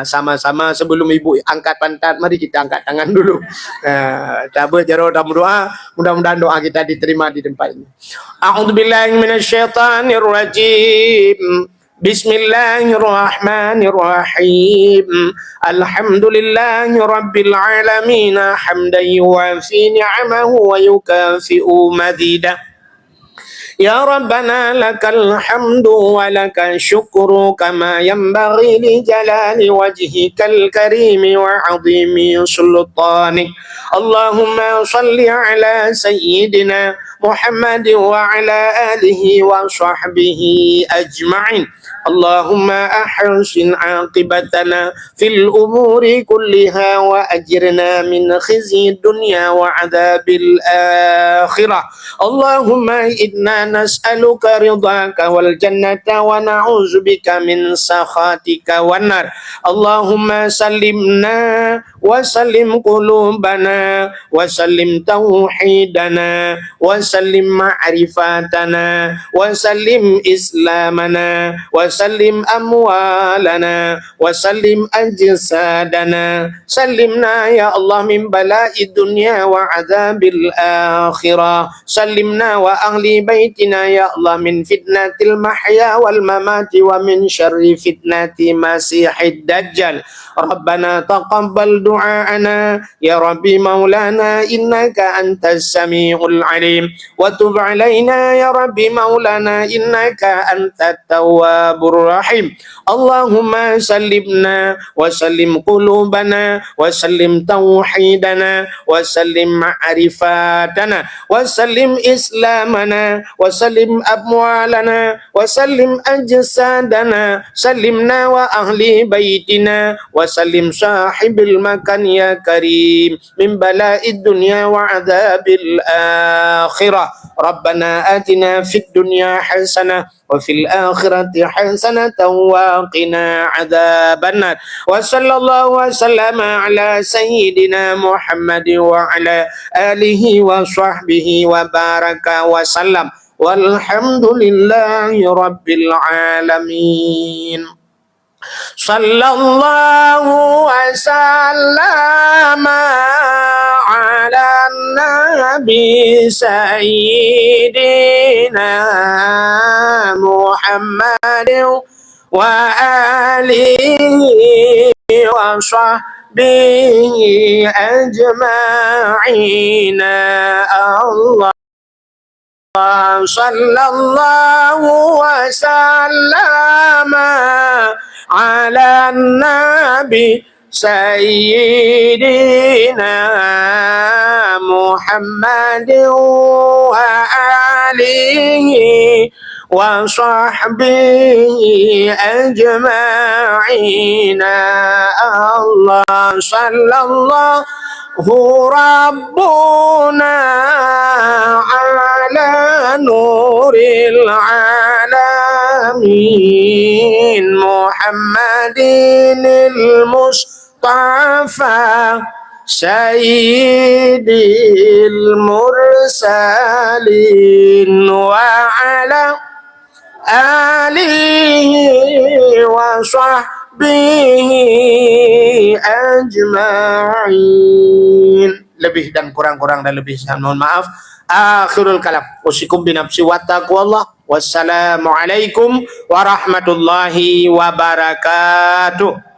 sama-sama sebelum Ibu angkat pantat, mari kita angkat tangan dulu. Tabut jaro dan doa, mudah-mudahan doa kita diterima di tempat ini. A'udzubillahi minasyaitonirrajim. Bismillahirrahmanirrahim. Alhamdulillahi rabbil alamin, hamdan yuwafi ni'amahu wa yukafi'u mazidah. Ya Rabbana lakal hamdu wa lakal syukru kama yanbaghi li jalali wajhikal karimi wa azimi sultanik. Allahumma salli ala sayyidina Muhammad wa ala alihi wa sahbihi ajma'in. Allahumma ahsin aqibatana fil umuri kulliha wa ajirna min khizyi dunya wa adzabil akhirah. Allahumma inna nas'aluka ridhaka wal jannata wa na'udzubika min sakhatika wan nar. Allahumma sallimna wa sallim qulubana wa sallim tauhidana wa sallim ma'rifatana wa sallim islamana wa sallim amwalana wa sallim ajsadana. Sallimna ya Allah min bala'i dunya wa azabil akhirah. Sallimna wa ahli baitina ya Allah min fitnatil mahya wal mamati wa min syarri fitnati masihid dajjal. Rabbana taqabbal دعاءنا يا ربي مولانا إنك أنت السميع العليم وتب علينا يا ربي مولانا إنك أنت التواب الرحيم اللهم سلمنا وسلم قلوبنا وسلم توحيدنا وسلم معرفاتنا وسلم إسلامنا وسلم أموالنا وسلم أجسادنا سلمنا وأهل بيتنا وسلم صاحب المكان يا كريم من بلاء الدنيا وعذاب الآخرة ربنا آتنا في الدنيا حسنة وفي الآخرة حسنة وقنا عذاب النار وصلى الله وسلم على سيدنا محمد وعلى آله وصحبه وبارك وسلم والحمد لله رب العالمين صلى الله وسلم على النبي سيدنا محمد وآله وصحبه أجمعين الله صلى الله وسلم على النبي سيدنا محمد وآله وصحبه أجمعين الله صلى الله ربنا على نور العالمين محمد المصطفى سيد المرسلين وعلى آله وصحبه ajma'in. Lebih dan kurang-kurang dan lebih mohon maaf. Akhirul kalam. Usikum binafsi wa taqwallah. Wassalamualaikum warahmatullahi wabarakatuh.